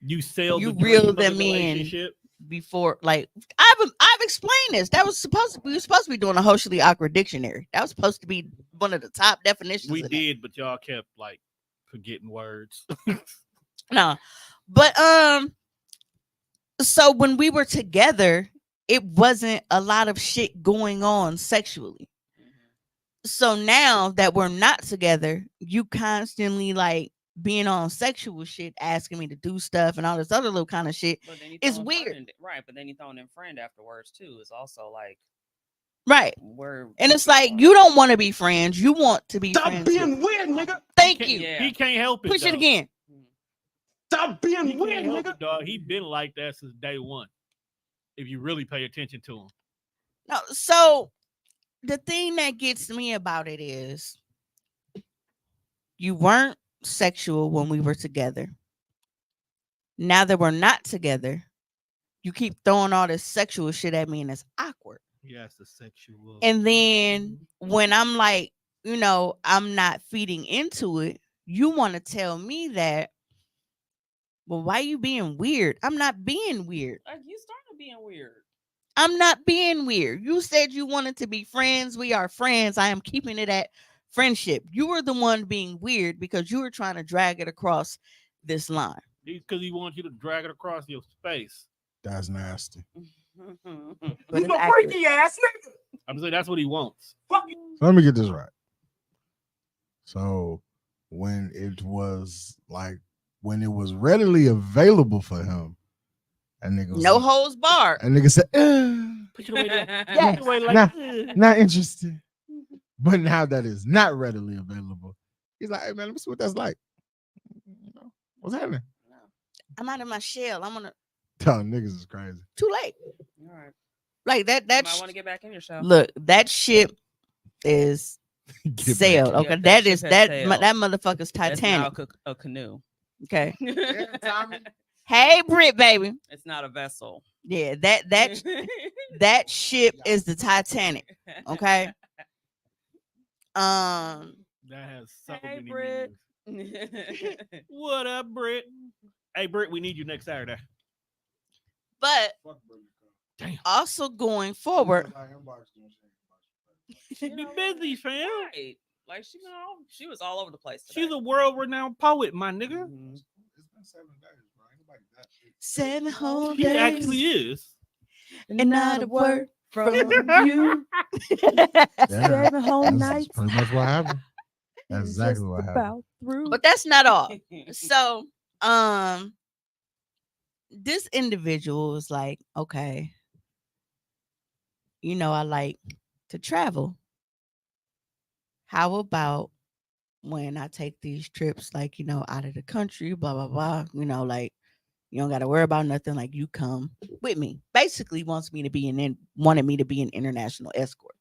You sailed You the dream reeled of the them in relationship. before, like, I've explained this. That was we were supposed to be doing a Hoecially Awkward dictionary. That was supposed to be one of the top definitions. We in did, but y'all kept like forgetting words. No, but so when we were together, it wasn't a lot of shit going on sexually. So now that we're not together, you constantly, like, being on sexual shit, asking me to do stuff and all this other little kind of shit. but then you It's throwing weird. friend- right? But then you throwing in friend afterwards too. It's also like, Right. we're And it's like, you don't want to be friends. You want to be Stop friends. being weird, nigga. Thank He you. can't- Yeah. He can't help it. Push it though. again. Stop being He weird, can't help nigga. it, dog. He been like that since day one. If you really pay attention to him. No, so the thing that gets me about it is, you weren't sexual when we were together. Now that we're not together, you keep throwing all this sexual shit at me, and it's awkward. Yes, the sexual. And then when I'm like, I'm not feeding into it, you want to tell me that, well, why you being weird? I'm not being weird. like, you started being weird. I'm not being weird. You said you wanted to be friends. We are friends. I am keeping it at friendship. You were the one being weird because you were trying to drag it across this line. Because he wants you to drag it across your space. That's nasty. But You it's the accurate. freaky ass nigga. I'm saying that's what he wants. Fuck you. So let me get this right. So when it was readily available for him, That nigga was No like, holds barred. that nigga said, Put your weight like, Yes. put your weight like, Nah. not interested. But now that is not readily available, he's like, hey man, let me see what that's like. You know, what's happening? I'm out of my shell. I'm gonna Tell niggas is crazy. too late. All right. Like that. You might want to get back in your show. Look, that ship is Get sailed. back. Okay, Yep, that that is ship has that sailed. that motherfucker's It's now Titanic. a canoe. Okay. Yeah, Tommy. Hey, Brit, baby. It's not a vessel. Yeah, that ship is the Titanic. Okay. that has so Hey, many Britt. meanings. What up, Britt? Hey, Britt, we need you next Saturday. But Damn. also going forward, She be busy, fam. Right. Like she was all over the place today. She's a world-renowned poet, my nigga. Mhm. It's been 7 days, bro. Anybody that shit. 7 whole She days actually is. and not a word from you. Yeah, 7 whole that's nights. pretty much what happened. That's It's exactly just what happened. about through. But that's not all. So, this individual was like, okay, I like to travel. How about when I take these trips, like, out of the country, blah, blah, blah, like, you don't got to worry about nothing. Like, you come with me. Basically wanted me to be an international escort.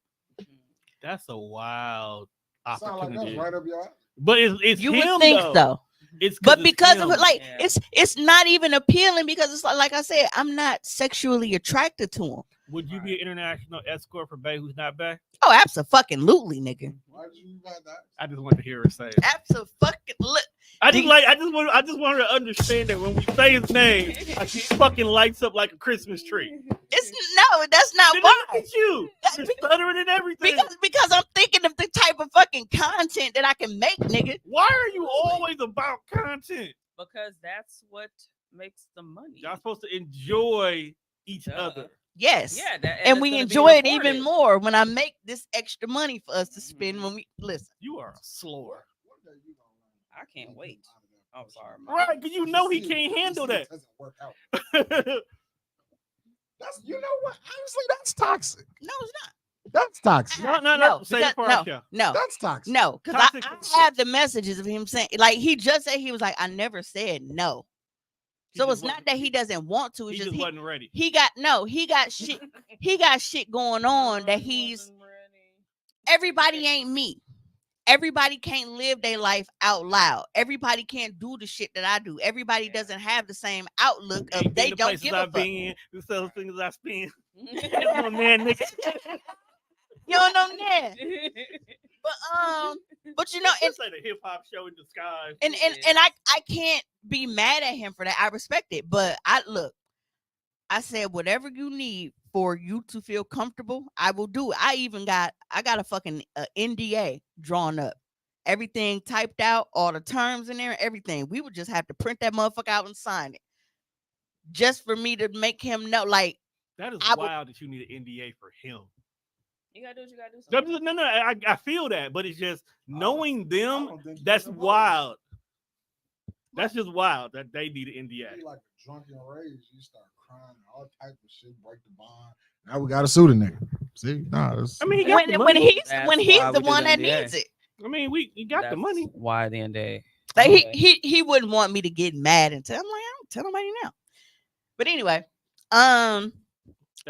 That's a wild Sound like opportunity. that's right up your alley. But it's You him, would think though. so. It's But because him. of it, like, Yeah. it's not even appealing because it's like I said, I'm not sexually attracted to him. Would you be an international escort for Bae who's not Bae? Oh, absolutely, nigga. Why'd you got that? I just wanted to hear her say it. Absolutely. I just want her to understand that when we say his name, she fucking lights up like a Christmas tree. That's not Then why. look at you. You're stuttering and everything. Because I'm thinking of the type of fucking content that I can make, nigga. Why are you always about content? Because that's what makes the money. Y'all supposed to enjoy each Duh. other. Yes. Yeah, And it's we gonna be enjoy it even recorded. more when I make this extra money for us to spend when we listen. You are a slower. I can't wait. Oh, sorry. Right, because you know he can't handle that. Doesn't work out. That's you know what? Honestly, that's toxic. No, it's not. That's toxic. No. Say it for our show. No. That's toxic. No, because Toxic. I have the messages of him saying, like, he just said, he was like, I never said no. He So just it's not wasn't- that he doesn't want to. It's He just just wasn't ready. he got shit. He got shit going on that everybody ain't me. Everybody can't live their life out loud. Everybody can't do the shit that I do. Everybody doesn't have the same outlook of Ain't they been to don't places give a I've fuck. been, the same things I spend. Come on, man, nigga. You don't know that. But and It's like a hip hop show in disguise. and I can't be mad at him for that. I respect it. But I said whatever you need for you to feel comfortable, I will do it. I got a fucking NDA drawn up. Everything typed out, all the terms in there, everything. We would just have to print that motherfucker out and sign it. Just for me to make him know, like, That is wild that you need an NDA for him. You gotta do what you gotta do. No, I feel that, but it's just knowing I them, don't think that's you can wild. That's just wild that they need an NDA. Be like a drunken rage. You start crying, all type of shit, break the bond. Now we got a suit in there. See, I mean, he got the when money. he's That's when he's why the we do one the that NDA. needs it. I mean, he got the money. Why the NDA? Like he wouldn't want me to get mad and tell him, like, I don't tell nobody now. But anyway,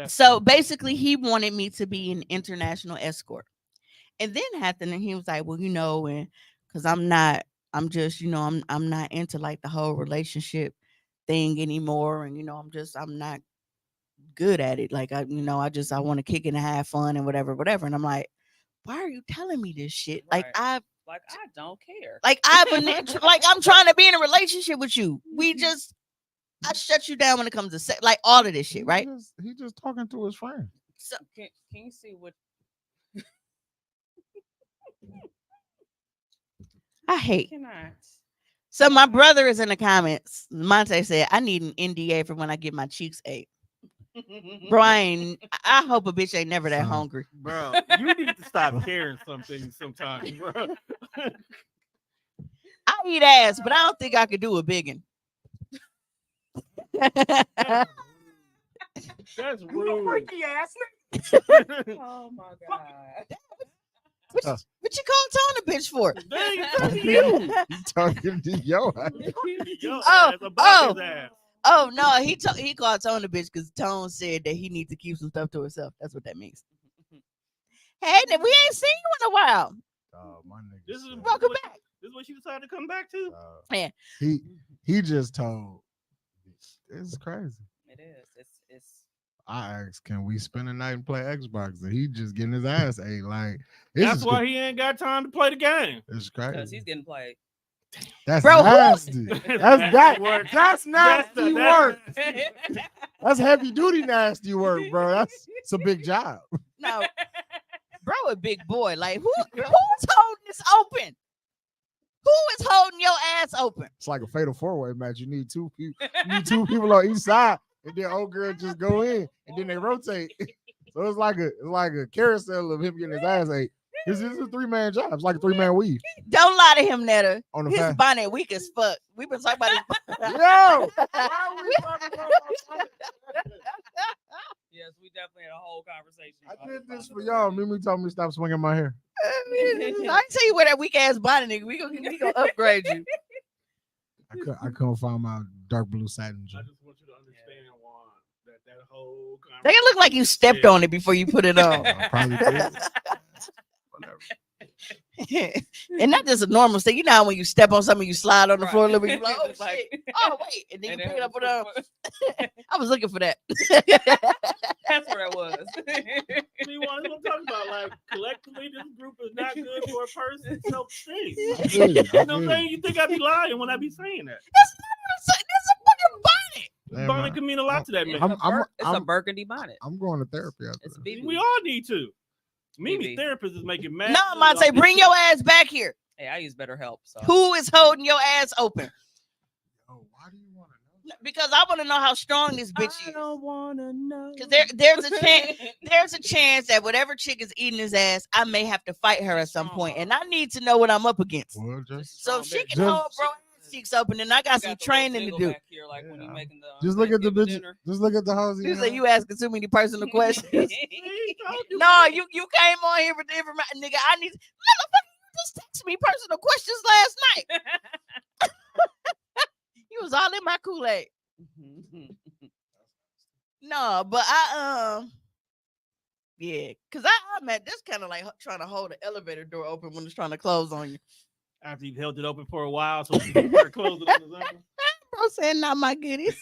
so basically he wanted me to be an international escort. And then happened, and he was like, well, and because I'm not into like the whole relationship thing anymore. And I'm not good at it. Like I want to kick it and have fun and whatever. And I'm like, why are you telling me this shit? Right. I don't care. like I'm trying to be in a relationship with you. I shut you down when it comes to sex, like all of this shit, right? He just talking to his friend. So can you see what? I hate. Cannot. So my brother is in the comments. Monte said, I need an NDA for when I get my cheeks ate. Bro, I hope a bitch ain't never that hungry. Bro, you need to stop sharing something sometimes, bro. I eat ass, but I don't think I could do a big one. That's You rude. freaky ass Oh my god. What you call Tone a bitch for? Dang, it's talking to you. He talking to yo. Your Oh, ass about his ass. Oh no, he called Tone a bitch because Tone said that he needs to keep some stuff to himself. That's what that means. Hey, we ain't seen you in a while. Oh, my nigga. This is said- Welcome what, back. This is what she decided to come back to. Yeah. He just told. It's crazy. It is. It's I asked, can we spend a night and play Xbox? And he just getting his ass ate. Like, That's why he ain't got time to play the game. It's because crazy. he's getting played. That's Bro, nasty. That's work. That's nasty work. That's That's heavy duty nasty work, bro. That's it's a big job. No, bro, a big boy. Like who's holding this open? Who is holding your ass open? It's like a fatal four-way match. You need two people. You need two people on each side, and then old girl just go in, and then they rotate. So it's like a carousel of him getting his ass ate. This is a 3-man job. It's like a 3-man weave Don't lie to him, Netta. on the His fast. bonnet weak as fuck. We've been talking about his Yo, why are we talking about yes, we definitely had a whole conversation. I about did the this for bonnet y'all. already. Mimi told me to stop swinging my hair. I tell you where that weak ass bonnet nigga. We gonna upgrade you. I couldn't find my dark blue satin. I just want you to understand, Juan, that whole They look like you stepped on it before you put it on. I probably did. Whatever. And not just a normal thing. You know how when you step on something, you slide on the floor a little bit. You like, oh It's like- shit. Oh wait, and then you And pick then it up with a. it I was looking for that. That's where it was. See, Juan, that's what I'm talking about. Like, collectively, this group is not good for a person's self-esteem. I feel you. I You know what feel I'm you. saying? You think I'd be lying when I be saying that? That's a fucking bonnet. Damn, Bonnet man. can mean a lot to that It's, man. a, I'm- burgundy bonnet. I'm going to therapy after It's a this. BB. We all need to. Mimi BB. therapist is making mad. No, Monte, bring your ass back here. Hey, I use better help. So Who is holding your ass open? Yo, why do you want to know? Because I want to know how strong this bitch I is. don't wanna know. Because there's a chance. There's a chance that whatever chick is eating his ass, I may have to fight her at some point, and I need to know what I'm up against. Well, just So if she can Just- hold bro ass cheeks open, and I got some training to do. Back here, like when you Yeah. making the Just look at the Thanksgiving bitch. dinner. Just look at the hoes. You say you asking too many personal questions. No, No, you came on here with the information, nigga. I need motherfucker. You just text me personal questions last night. You was all in my Kool-Aid. No, but yeah, cause I'm at this kind of like trying to hold the elevator door open when it's trying to close on you. after you've held it open for a while, so you can start closing on his own. Bro saying not my goodies.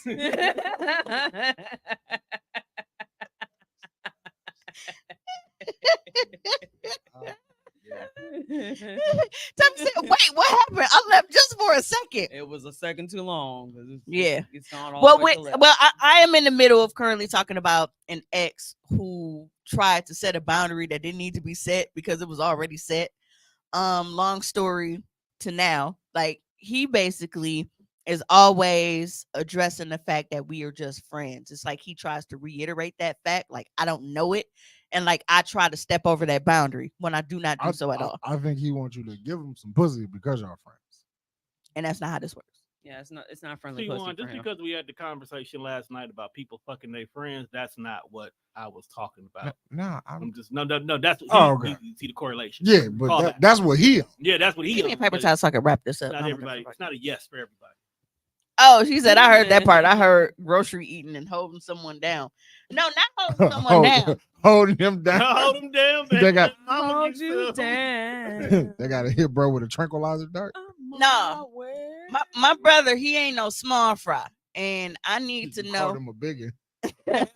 Tom said, "Wait, what happened? I left just for a second." It was a second too long. 'Cause Yeah. it's gone all Well, the way to left. I am in the middle of currently talking about an ex who tried to set a boundary that didn't need to be set because it was already set. Long story to now, like he basically is always addressing the fact that we are just friends. It's like he tries to reiterate that fact, like I don't know it, and like I try to step over that boundary when I do not do so at all, I think he wants you to give him some pussy because y'all friends. and that's not how this works. Yeah, it's not friendly See, pussy Juan, for just him. because we had the conversation last night about people fucking their friends, that's not what I was talking about. Nah, I'm just no. That's what Oh, okay. you see the correlation. yeah, but Call that. that's what he. Yeah, that's what he. Give me a is, paper but towel so I can wrap this up. Not Oh, everybody. It's not a yes for everybody. Oh, she said, I heard that part. I heard grocery eating and holding someone down. No, not holding someone down. Holding him down. Hold him down, They baby. got- Mama Hold gets you some. down. They got to hit bro with a tranquilizer dart. No. My brother, he ain't no small fry. And I need to You know. called him a biggin. That's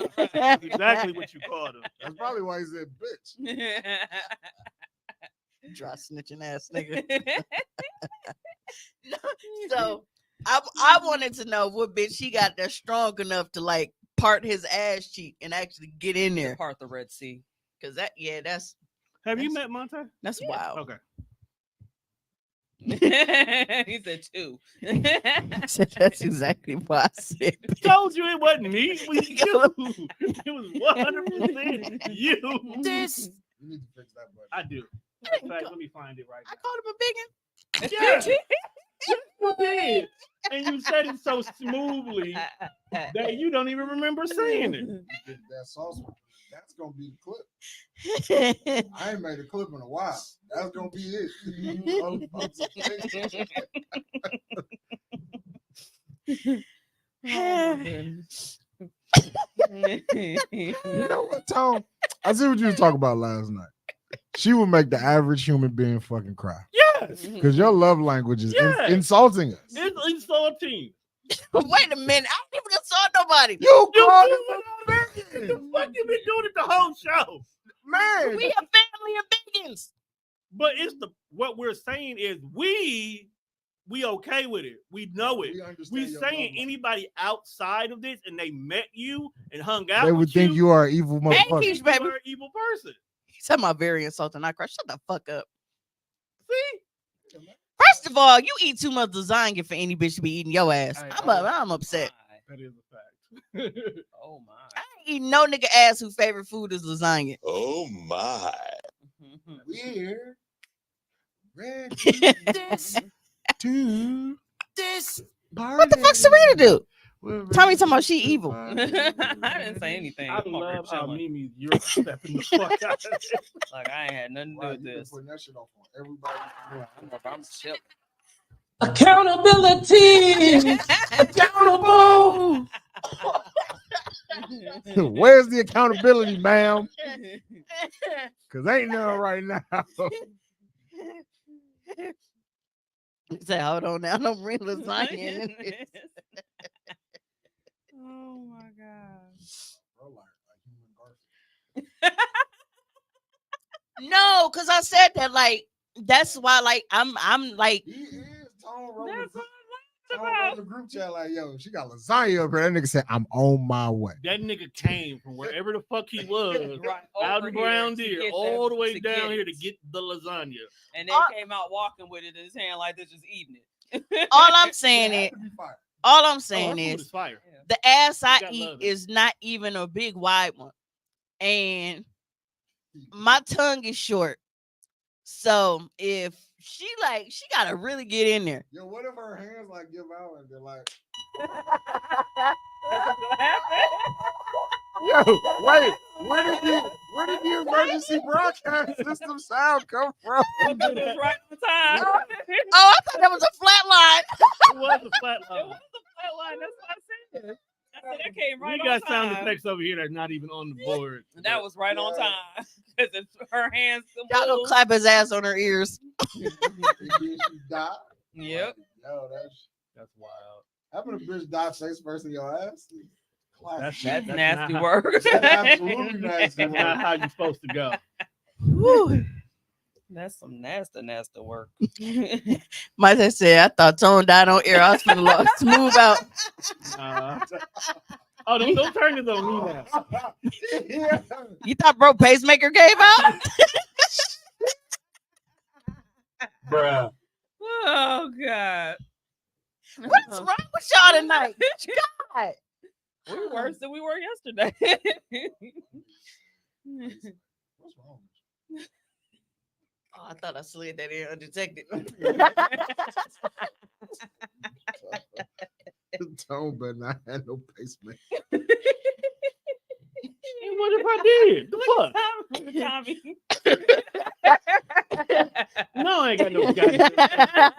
exactly what you called him. That's probably why he said bitch. Dry snitching ass nigga. So I wanted to know what bitch he got that's strong enough to like part his ass cheek and actually get in there. Part the Red Sea. Cause that's Have you That's- met Monte? that's wild. Okay. He said two. That's exactly why I said Told you it wasn't me. It was you. It was 100% you. this. You need to fix that button. I do. I In fact, let me find it right I now. called him a biggin. Yeah. You did. And you said it so smoothly that you don't even remember saying it. That sauce, that's gonna be the clip. I ain't made a clip in a while. That's gonna be it. You know what, Tom? I see what you were talking about last night. She would make the average human being fucking cry. Yes. Because your love language is insulting us. It's insulting. Wait a minute. I didn't even insult nobody. You You called doing it it already. The fuck you been doing it the whole show? man. We a family of biggins. But it's what we're saying is we okay with it. We know it. We saying anybody outside of this and they met you and hung out They with would think you are an evil Hey, motherfucker. Keish, you baby. are an evil person. He's talking about very insulting. I cry. Shut the fuck up. See? First of all, you eat too much lasagna for any bitch to be eating your ass. Hey, I'm upset. That is a fact. Oh my. I ain't eating no nigga ass whose favorite food is lasagna. Oh my. We're ready This. to What the fuck Serena do? Tommy talking about she evil. I didn't say anything. I I'm over here love how chilling. Mimi's you're stepping the fuck out of this. Like I ain't had nothing to do Right, with you been this. putting that shit off on everybody. I'm chilling. Accountability. Accountable. Where's the accountability, ma'am? Because ain't none right now. Say, hold on now, no real lasagna in this. Oh my god. No, because I said that like that's why like I'm like He is Tone rolling. That's what Tone rolling the group chat like, yo, she got lasagna up here. That nigga said, I'm on my way. That nigga came from wherever the fuck he was, Right, out over in here Brown to Deer, get all that- the way to down get here it. to get the lasagna. And then came out walking with it in his hand like this, just eating it. all I'm saying is all I'm Oh, saying her food is fire. the ass I gotta eat love it. is not even a big wide one. And my tongue is short. So if she gotta really get in there. Yo, what if her hands like give out and they're like, yo, wait, where did the emergency broadcast system sound come from? It was right on time. Oh, I thought that was a flat line. It was a flat It line. was a flat line. That's what I said. I said that came right We on got time. sound effects over here that's not even on the board. That was right on time. Because her hands. Y'all gonna clap his ass on her ears. She die? Yep. Yo, That's wild. having a bitch die face first in your ass. That's That's not nasty how- work. That's absolutely nasty. That's not how you're supposed to go. Whew. That's some nasty work. Mike said, I thought Tone died on air. I was finna smooth out. Oh, don't turn this on me now. Yeah. You thought bro pacemaker gave out? Bruh. Oh God. What's wrong with y'all tonight? God. We're worse than we were yesterday. What's wrong? Oh, I thought I slid that in undetected. Tone better not have no pacemaker. And what if I did? The fuck? Tommy. No, I ain't got no goddamn.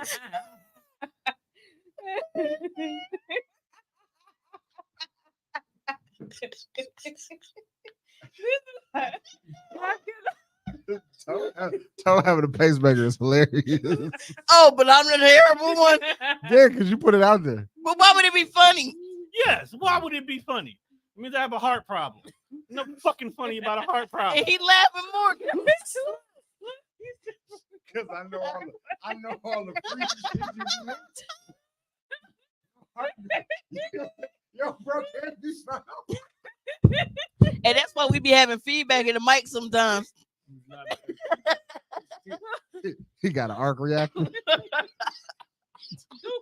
Tone having a pacemaker is hilarious. Oh, but I'm the terrible one. Yeah, because you put it out there. But why would it be funny? Yes. Why would it be funny? It means I have a heart problem. No fucking funny about a heart problem. And he laughing more. Because I know all the freaky shit you do. Yo, bro, can't be found. And that's why we be having feedback in the mic sometimes. He got an arc reactor. Who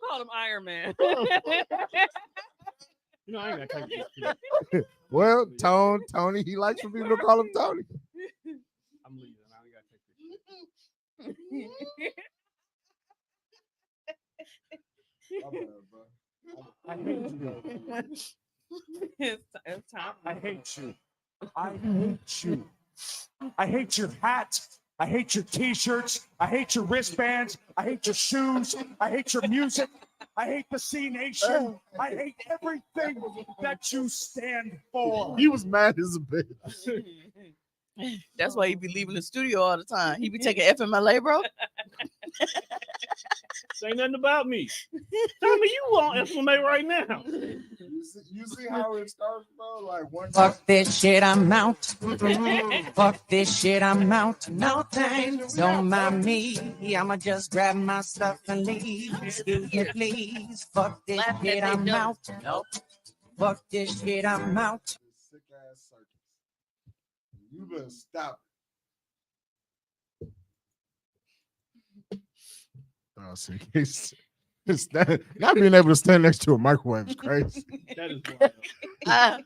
called him Iron Man? You know, I ain't got time for this shit. Well, Tony, he likes for people to call him Tony. I'm leaving. I ain't got to take this shit. I hate you. It's time. I hate you. I hate you. I hate your hat. I hate your t-shirts. I hate your wristbands. I hate your shoes. I hate your music. I hate the C Nation. I hate everything that you stand for. He was mad as a bitch. That's why he be leaving the studio all the time. He be taking FMLA, bro. Say nothing about me. Tell me you want FMA right now. You see how it starts, bro? Like one Fuck this shit, I'm out. Fuck this shit, I'm out. No thanks, don't mind me. I'ma just grab my stuff and leave. Excuse me, please. Fuck this shit, I'm out. Nope. Fuck this shit, I'm out. sick ass circus. You better stop it. Oh, see, not being able to stand next to a microwave is crazy. That is wild.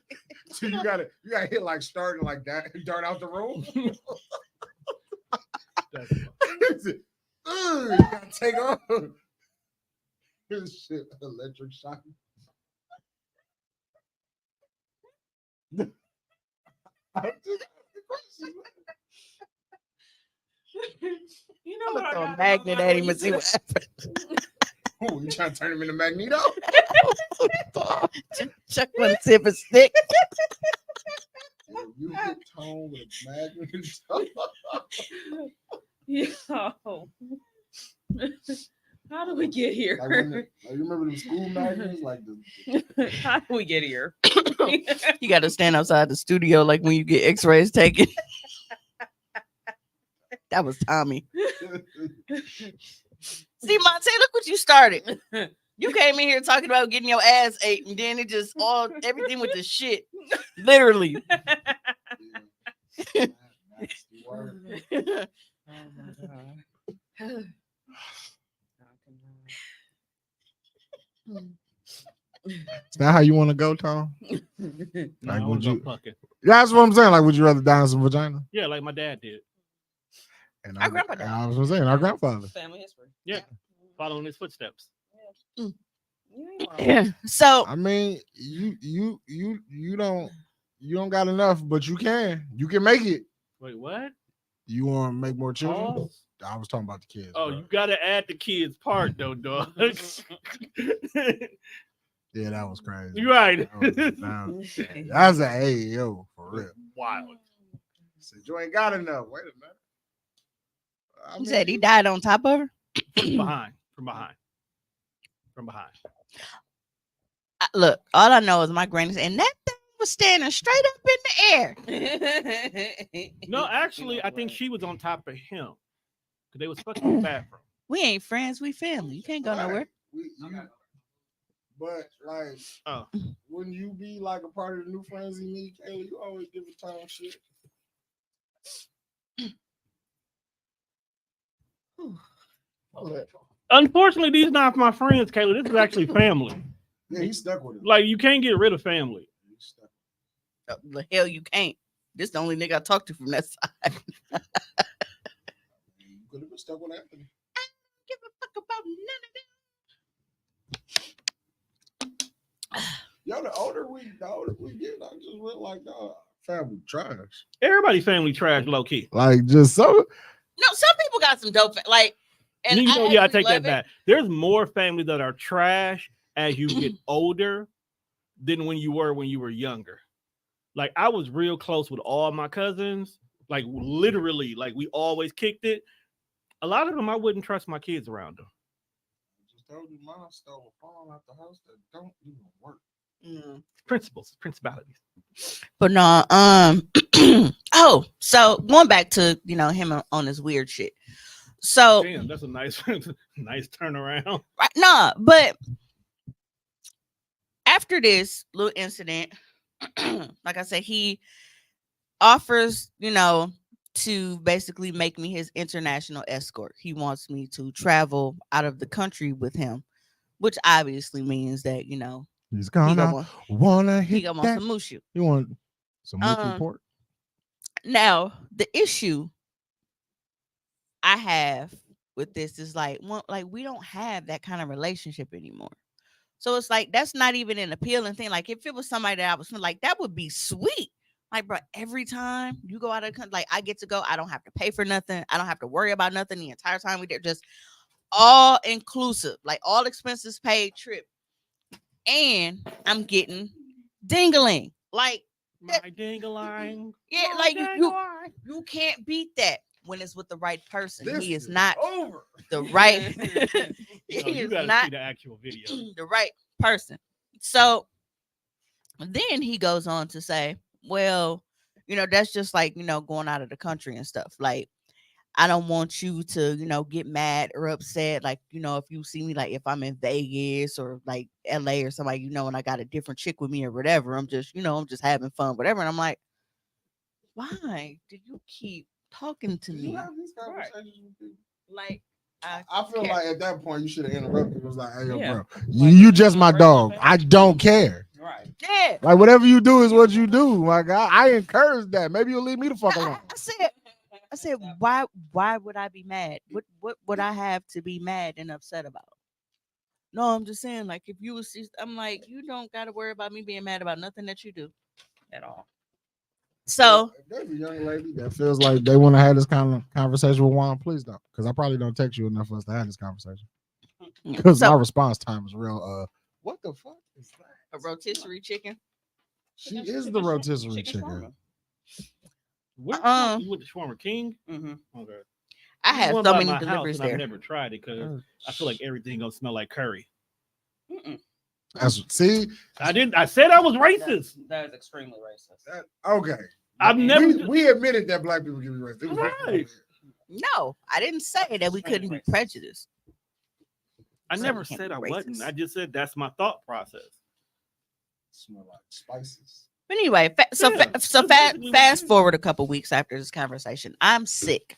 So you gotta hit like start and like that and dart out the room. That's wild. You gotta take off. This shit, electric shock. You know I'm what? gonna I throw a got magnet at him and see what happens. Oh, you trying to turn him into Magneto? Chuck want to see if it stick. You hit Tone with a magnet. Yo. How do we get here? You remember the school magnets? Like How do we get here? You got to stand outside the studio like when you get X-rays taken. That was Tommy. See, Monte, look what you started. You came in here talking about getting your ass ate, and then it just everything with the shit. Literally. Is that how you want to go, Tom? Like, would you? Fucking. Yeah, that's what I'm saying. Like, would you rather die in some vagina? Yeah, like my dad did. And Our grandpa did. I was saying, our grandfather. Family history. Yeah, following his footsteps. Yeah. Yeah. So I mean, you don't got enough, but you can make it. Wait, what? You want to make more children? Oh. I was talking about the kids. Oh, bro. you gotta add the kids part though, dog. Yeah, that was crazy. You're right. That's an AEO for real. Wild. Said you ain't got enough. Wait a minute. he said he died on top of her. From behind. Look, all I know is my granny said, and that thing was standing straight up in the air. No, actually, I think she was on top of him because they was fucking in the bathroom. We ain't friends, we family. You can't go nowhere. But like, when you be like a part of the new friends you meet, Kayla, you always give a time shit. Unfortunately, these not my friends, Kayla. This is actually family. Yeah, he's stuck with it. Like, you can't get rid of family. The hell you can't. This the only nigga I talked to from that side. You could have been stuck with Anthony. I don't give a fuck about none of them. Yo, the older we get, I just went like, family trash. Everybody family trash, low key. Like, just so. No, some people got some dope. Like, and I take that back. There's more family that are trash as you get older than when you were younger. Like, I was real close with all my cousins. Like, literally, like, we always kicked it. A lot of them, I wouldn't trust my kids around them. I just told you, mom stole a phone out the house that don't even work. Principalities. But no, oh, so going back to him on his weird shit. So damn, that's a nice turnaround. Right, nah, but after this little incident, like I said, he offers, to basically make me his international escort. He wants me to travel out of the country with him, which obviously means that, he's gonna wanna hit he gonna want some mushu. You want some mushu pork? Now, the issue I have with this is like, like we don't have that kind of relationship anymore. So it's like that's not even an appealing thing. Like if it was somebody that I was like, that would be sweet. Like, bro, every time you go out of the country, like I get to go, I don't have to pay for nothing. I don't have to worry about nothing the entire time we did. Just all inclusive, like all expenses paid trip, and I'm getting dingling. Like my dingaling. yeah, My like dingaling. you can't beat that when it's with the right person. This He is not over. the right. No, he you is gotta not see the actual video. the right person. So then he goes on to say, well, that's just like, going out of the country and stuff. Like, I don't want you to, get mad or upset. Like, if you see me, like if I'm in Vegas or like LA or somebody, and I got a different chick with me or whatever, I'm just, I'm just having fun, whatever. And I'm like, why do you keep talking to me? Like, I feel care. like at that point you should have interrupted. It was like, hey, yo, Yeah. bro, you just my dog. I don't care. Right. Yeah. Like whatever you do is what you do. My God, I encourage that. Maybe you'll leave me the fuck alone. I said, why would I be mad? What would I have to be mad and upset about? No, I'm just saying, like, if you was, I'm like, you don't got to worry about me being mad about nothing that you do At all. So If there's a young lady that feels like they want to have this kind of conversation with Juan, please don't, because I probably don't text you enough for us to have this conversation. Because my response time is real. What the fuck is that? A rotisserie chicken. She is the rotisserie chicken. You went to Shawarma King? Mm-hmm. Okay. I have One so by many my deliveries house, and there. I've never tried it because I feel like everything gonna smell like curry. See, I said I was racist. That is extremely racist. Okay. I've never. We admitted that black people can be racist. It was Right. No, I didn't say that we couldn't be prejudiced. I So never we can't said be I racist. wasn't. I just said that's my thought process. Smell like spices. But anyway, fast forward a couple weeks after this conversation, I'm sick.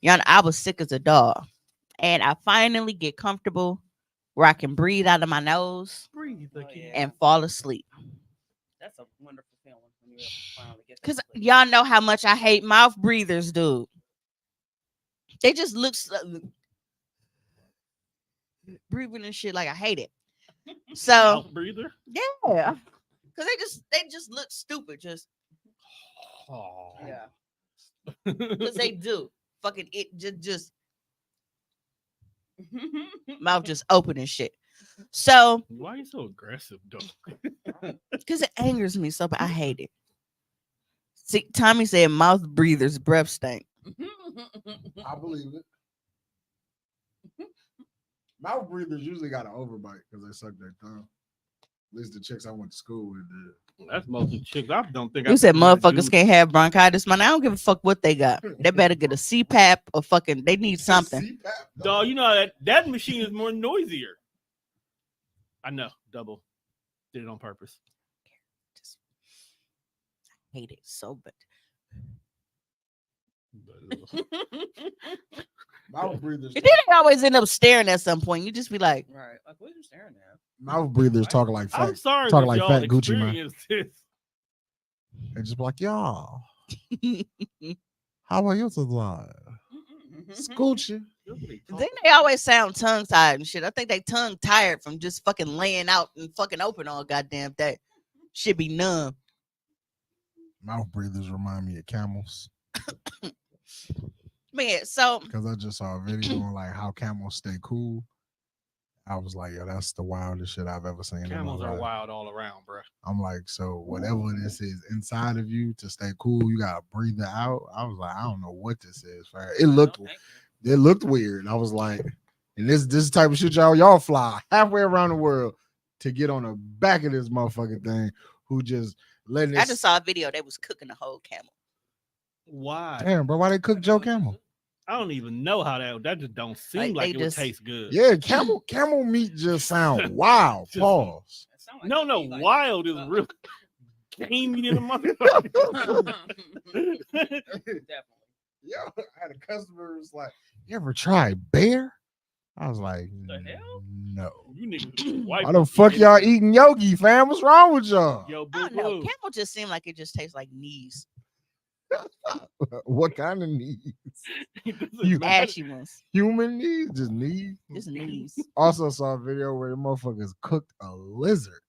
I was sick as a dog, and I finally get comfortable where I can breathe out of my nose and fall asleep. That's a wonderful feeling when you finally get. Because y'all know how much I hate mouth breathers, dude. They just look breathing and shit like I hate it. So Mouth breather. yeah, because they just look stupid. Just Yeah. because they do fucking it just mouth just open and shit. So Why are you so aggressive, dog? because it angers me so bad, I hate it. See, Tommy said mouth breathers breath stink. I believe it. Mouth breathers usually got an overbite because they suck their thumb. At least the chicks I went to school with did. That's mostly chicks. I don't think. You said motherfuckers can't have bronchitis, man. I don't give a fuck what they got. They better get a CPAP or fucking. They need something. CPAP, Dog, you know that machine is more noisier. I know. Double. Did it on purpose. Just hate it so bad. Mouth breathers. And then they always end up staring at some point. You just be like, Right. Like, what are you staring at? Mouth breathers talking like I'm fat. sorry Talking that like y'all fat Gucci man. experienced this. They just be like, y'all. How are you today? Scoochie. then they always sound tongue tied and shit. I think they tongue tired from just fucking laying out and fucking open all goddamn day. Should be numb. Mouth breathers remind me of camels. Man, so Because I just saw a video on like how camels stay cool. I was like, yo, that's the wildest shit I've ever seen. Camels are wild all around, bro. I'm like, so whatever this is inside of you to stay cool, you gotta breathe it out. I was like, I don't know what this is. It looked weird. I was like, and this type of shit y'all fly halfway around the world to get on the back of this motherfucking thing. Who just letting I just saw a video. They was cooking a whole camel. Why? Damn, bro, why they cook Joe Camel? I don't even know how that just don't seem like it would taste good. Yeah, camel meat just sound wild. Pause. Like No, wild is real gamey in the motherfucker. Definitely. Yo, I had a customer who was like, you ever tried bear? I was like, The hell? No. You niggas white. Why the fuck y'all eating yogi, fam? What's wrong with y'all? Yo, I boo don't know. boo. Camel just seemed like it just tastes like knees. What kind of needs? Ashy ones. Human needs, just needs. Just knees. Also saw a video where the motherfuckers cooked a lizard.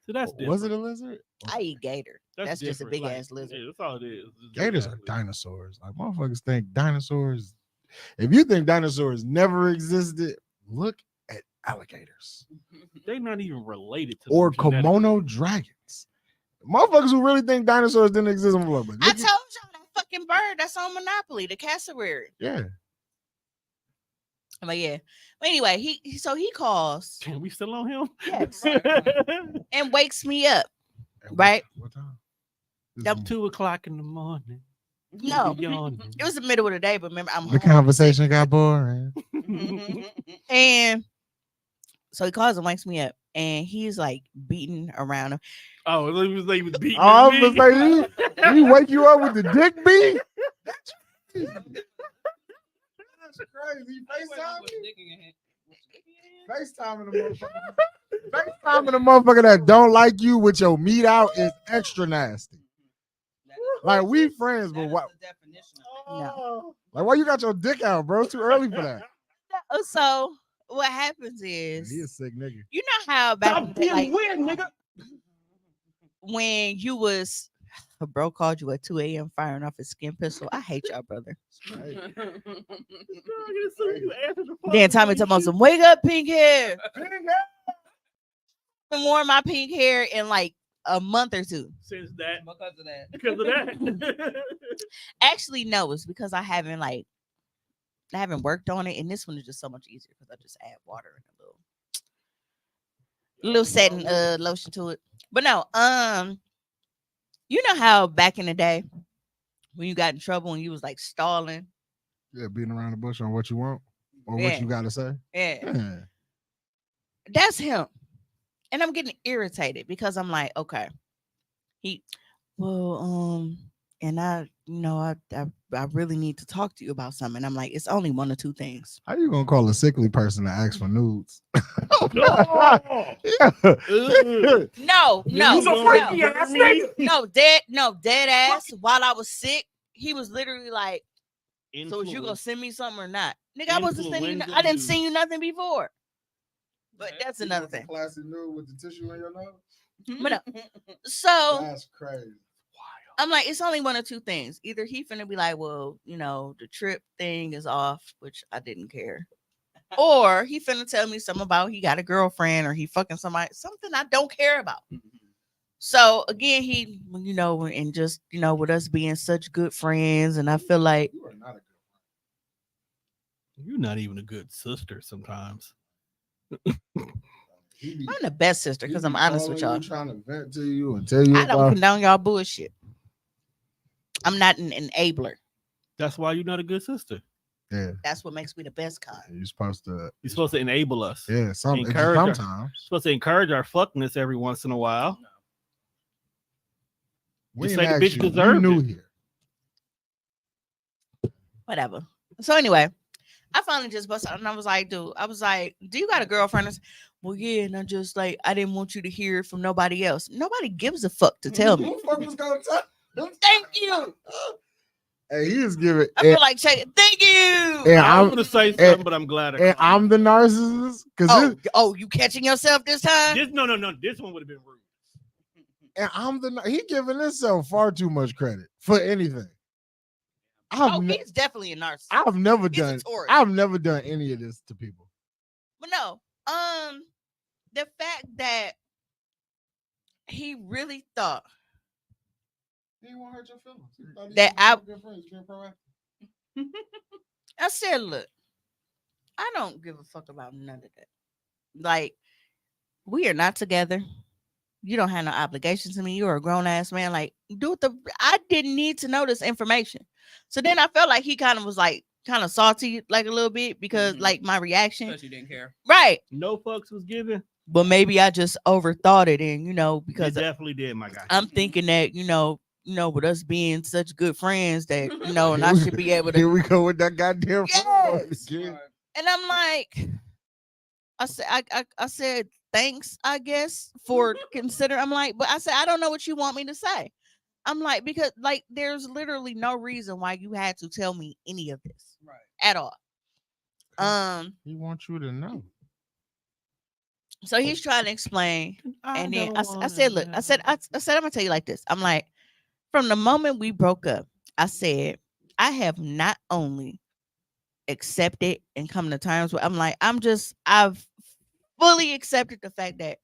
So that's Was it different. a lizard? I eat gator. That's just a different. big Like, ass lizard. Yeah, that's all it is. It's Gators are exactly- dinosaurs. Like motherfuckers think dinosaurs. If you think dinosaurs never existed, look at alligators They're not even related to or them genetically. kimono dragons. Motherfuckers who really think dinosaurs didn't exist on the floor. But I look told y'all that fucking bird that's on Monopoly, the cassowary. yeah. But yeah. But anyway, he calls Can we still on him? Yes. and wakes me up. Right? What time? Yep. 2:00 in the morning. No. Yawning. It was the middle of the day, but remember, I'm The home. conversation got boring. And so he calls and wakes me up, and he's like beating around him. Oh, he was beating. I his was meat. like, he wake you up with the dick beat? That's crazy. FaceTiming the motherfucker. FaceTiming the motherfucker that don't like you with your meat out is extra nasty. Like we friends, but what? No. Like why you got your dick out, bro? It's too early for that. So what happens is, He a sick nigga. you know how back in the day, like, weird, nigga. when you was a bro called you at 2 a.m. firing off his skin pistol. I hate y'all, brother. Then Tommy talking about some wake up pink hair. Been wearing my pink hair in like a month or two. Since that, Because of that. because of that. Actually, no, it's because I haven't worked on it, and this one is just so much easier because I just add water and a little setting lotion to it. But no, you know how back in the day when you got in trouble and you was like stalling, Yeah, beating around the bush on what you want or Yeah. what you gotta say. yeah, Yeah. that's him. And I'm getting irritated because I'm like, okay, and I really need to talk to you about something. And I'm like, it's only one or two things. How you gonna call a sickly person to ask for nudes? No. Yeah. No, You's a freaky ass nigga. dead ass. While I was sick, he was literally like, so is you gonna Influence. send me something or not? Nigga, I wasn't sending you. Influenza I didn't news. send you nothing before. But that's another thing. Classic nude with the tissue in your nose. But no. So That's crazy. I'm like, it's only one or two things. Either he finna be like, well, the trip thing is off, which I didn't care. Or he finna tell me something about he got a girlfriend or he fucking somebody, something I don't care about. So again, he, and just, with us being such good friends, and I feel like You are not a good You're not even a good sister sometimes. friend. I'm the best sister because I'm honest with y'all. Trying to vent to you and tell you I don't about condone y'all bullshit. I'm not an enabler. That's why you're not a good sister. yeah. That's what makes me the best kind. You're supposed to You're supposed to enable us. yeah, Encourage her. sometimes. Supposed to encourage our fuckness every once in a while. We Just ain't say the asked bitch you. deserved You knew it. here. Whatever. So anyway, I finally just busted out and I was like, do you got a girlfriend? I said, well, yeah, and I just like, I didn't want you to hear it from nobody else. Nobody gives a fuck to tell me. Who the fuck was gonna tell him? Thank you. Hey, he is giving. I feel like thank you. And I was I'm gonna say something, but I'm glad. and I'm the narcissist because You catching yourself this time? No. This one would have been rude. and I'm he giving himself far too much credit for anything. He's definitely a narcissist. I've never He's a done. Taurus. I've never done any of this to people. But no, the fact that he really thought He didn't want to hurt your feelings. He thought he That was I- good friends, being proactive. I said, look, I don't give a fuck about none of that. Like, we are not together. You don't have no obligation to me. You're a grown ass man. Like, I didn't need to know this information. So then I felt like he kind of was like kind of salty, like a little bit because like my reaction. Because you didn't care. Right. No fucks was given. But maybe I just overthought it. And, You because definitely did, my guy. I'm thinking that, with us being such good friends that, and I should be able to. Here we go with that goddamn. phone Yes. again. And I'm like, I said, thanks, I guess, for consider. I'm like, but I said, I don't know what you want me to say. I'm like, because like there's literally no reason why you had to tell me any of this. Right. At all. He wants you to know. So he's trying to explain, and then I don't said, look, wanna I said, I'm gonna tell you like this. I'm like, from the moment we broke up, I said, I have not only accepted and come to terms with. I'm like, I've fully accepted the fact that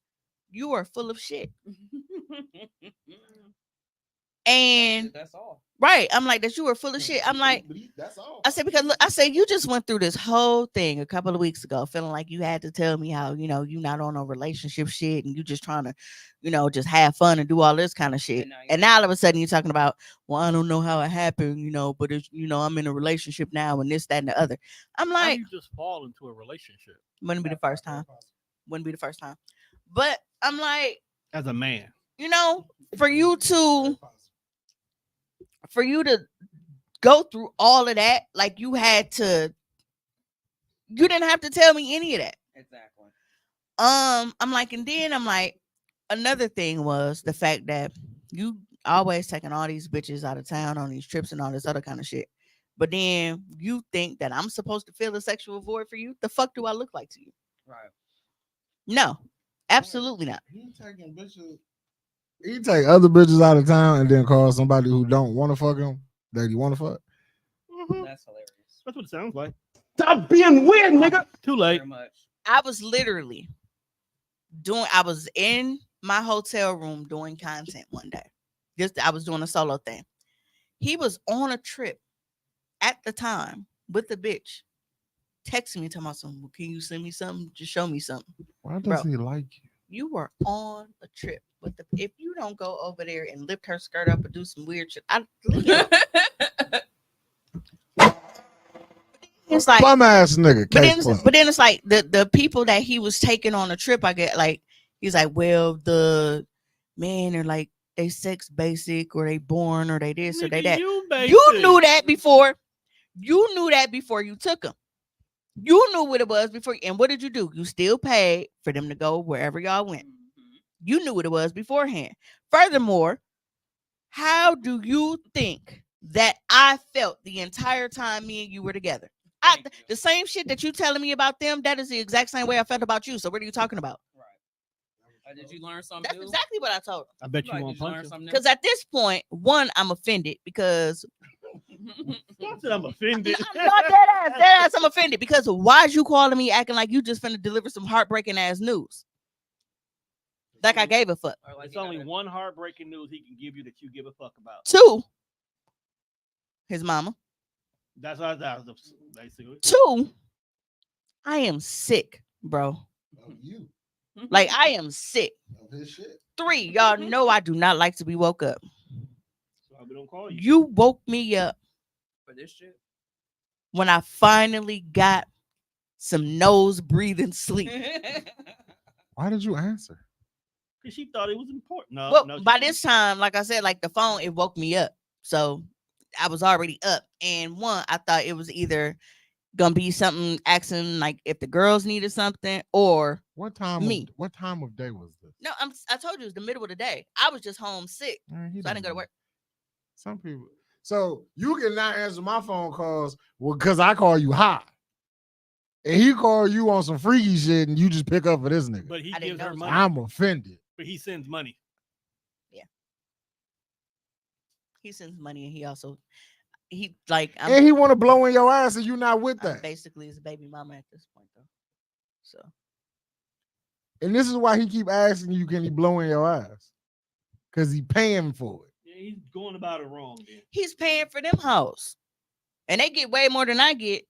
you are full of shit, and That's all. right. I'm like that you were full of shit. I'm like, That's all. I said, because look, I said, you just went through this whole thing a couple of weeks ago, feeling like you had to tell me how, you know, you're not on a relationship shit and you just trying to, you know, just have fun and do all this kind of shit. And now all of a sudden you're talking about, well, I don't know how it happened, you know, but it's, you know, I'm in a relationship now and this, that, and the other. I'm How do like, you just fall into a relationship wouldn't be the first time. Wouldn't be the first time. But I'm like, as a man? you know, for you to go through all of that, like you didn't have to tell me any of that. Exactly. I'm like, and then I'm like, another thing was the fact that you always taking all these bitches out of town on these trips and all this other kind of shit. But then you think that I'm supposed to fill a sexual void for you? The fuck do I look like to you? Right. No, absolutely not. He taking bitches. He take other bitches out of town and then call somebody who don't want to fuck him that he want to fuck. That's hilarious. That's what it sounds like. Stop being weird, nigga. Too late. Very much. I was literally I was in my hotel room doing content one day. I was doing a solo thing. He was on a trip at the time with the bitch, texting me, telling me something. Well, can you send me something? Just show me something. Why does he like you? You were on a trip with if you don't go over there and lift her skirt up and do some weird shit, it's like Bum ass nigga. But then it's like the people that he was taking on a trip, I get like he's like, well, the men are like they sex basic or they born or they this or they that. You knew that before. You knew that before you took them. You knew what it was before. And what did you do? You still paid for them to go wherever y'all went. You knew what it was beforehand. Furthermore, how do you think that I felt the entire time me and you were together? The same shit that you telling me about them, that is the exact same way I felt about you. So what are you talking about? Right. Did you learn something? That's exactly what I told him. I bet you won't punch him. Because at this point, one, I'm offended because I'm offended. Dead ass, I'm offended because why's you calling me acting like you just finna deliver some heartbreaking ass news? Like I gave a fuck. Like it's only one heartbreaking news he can give you that you give a fuck about. Two, his mama. That's what I was basically. Two, I am sick, bro. Of you. Like I am sick. Of his shit. Three, y'all know I do not like to be woke up. So we don't call you. You woke me up for this shit when I finally got some nose breathing sleep. Why did you answer? Because she thought it was important. By this time, like I said, like the phone, it woke me up. So I was already up. And one, I thought it was either gonna be something asking like if the girls needed something or what time me. What time of day was this? No, I told you it was the middle of the day. I was just home sick. So I didn't go to work. Some people. So you cannot answer my phone calls because I call you hot. And he call you on some freaky shit and you just pick up for this nigga. But he gives her money. I'm offended. But he sends money. Yeah. He sends money and he and he want to blow in your ass and you not with that. Basically his baby mama at this point though. So. And this is why he keep asking you, can he blow in your ass? Because he paying for it. Yeah, he's going about it wrong, man. He's paying for them hoes. And they get way more than I get.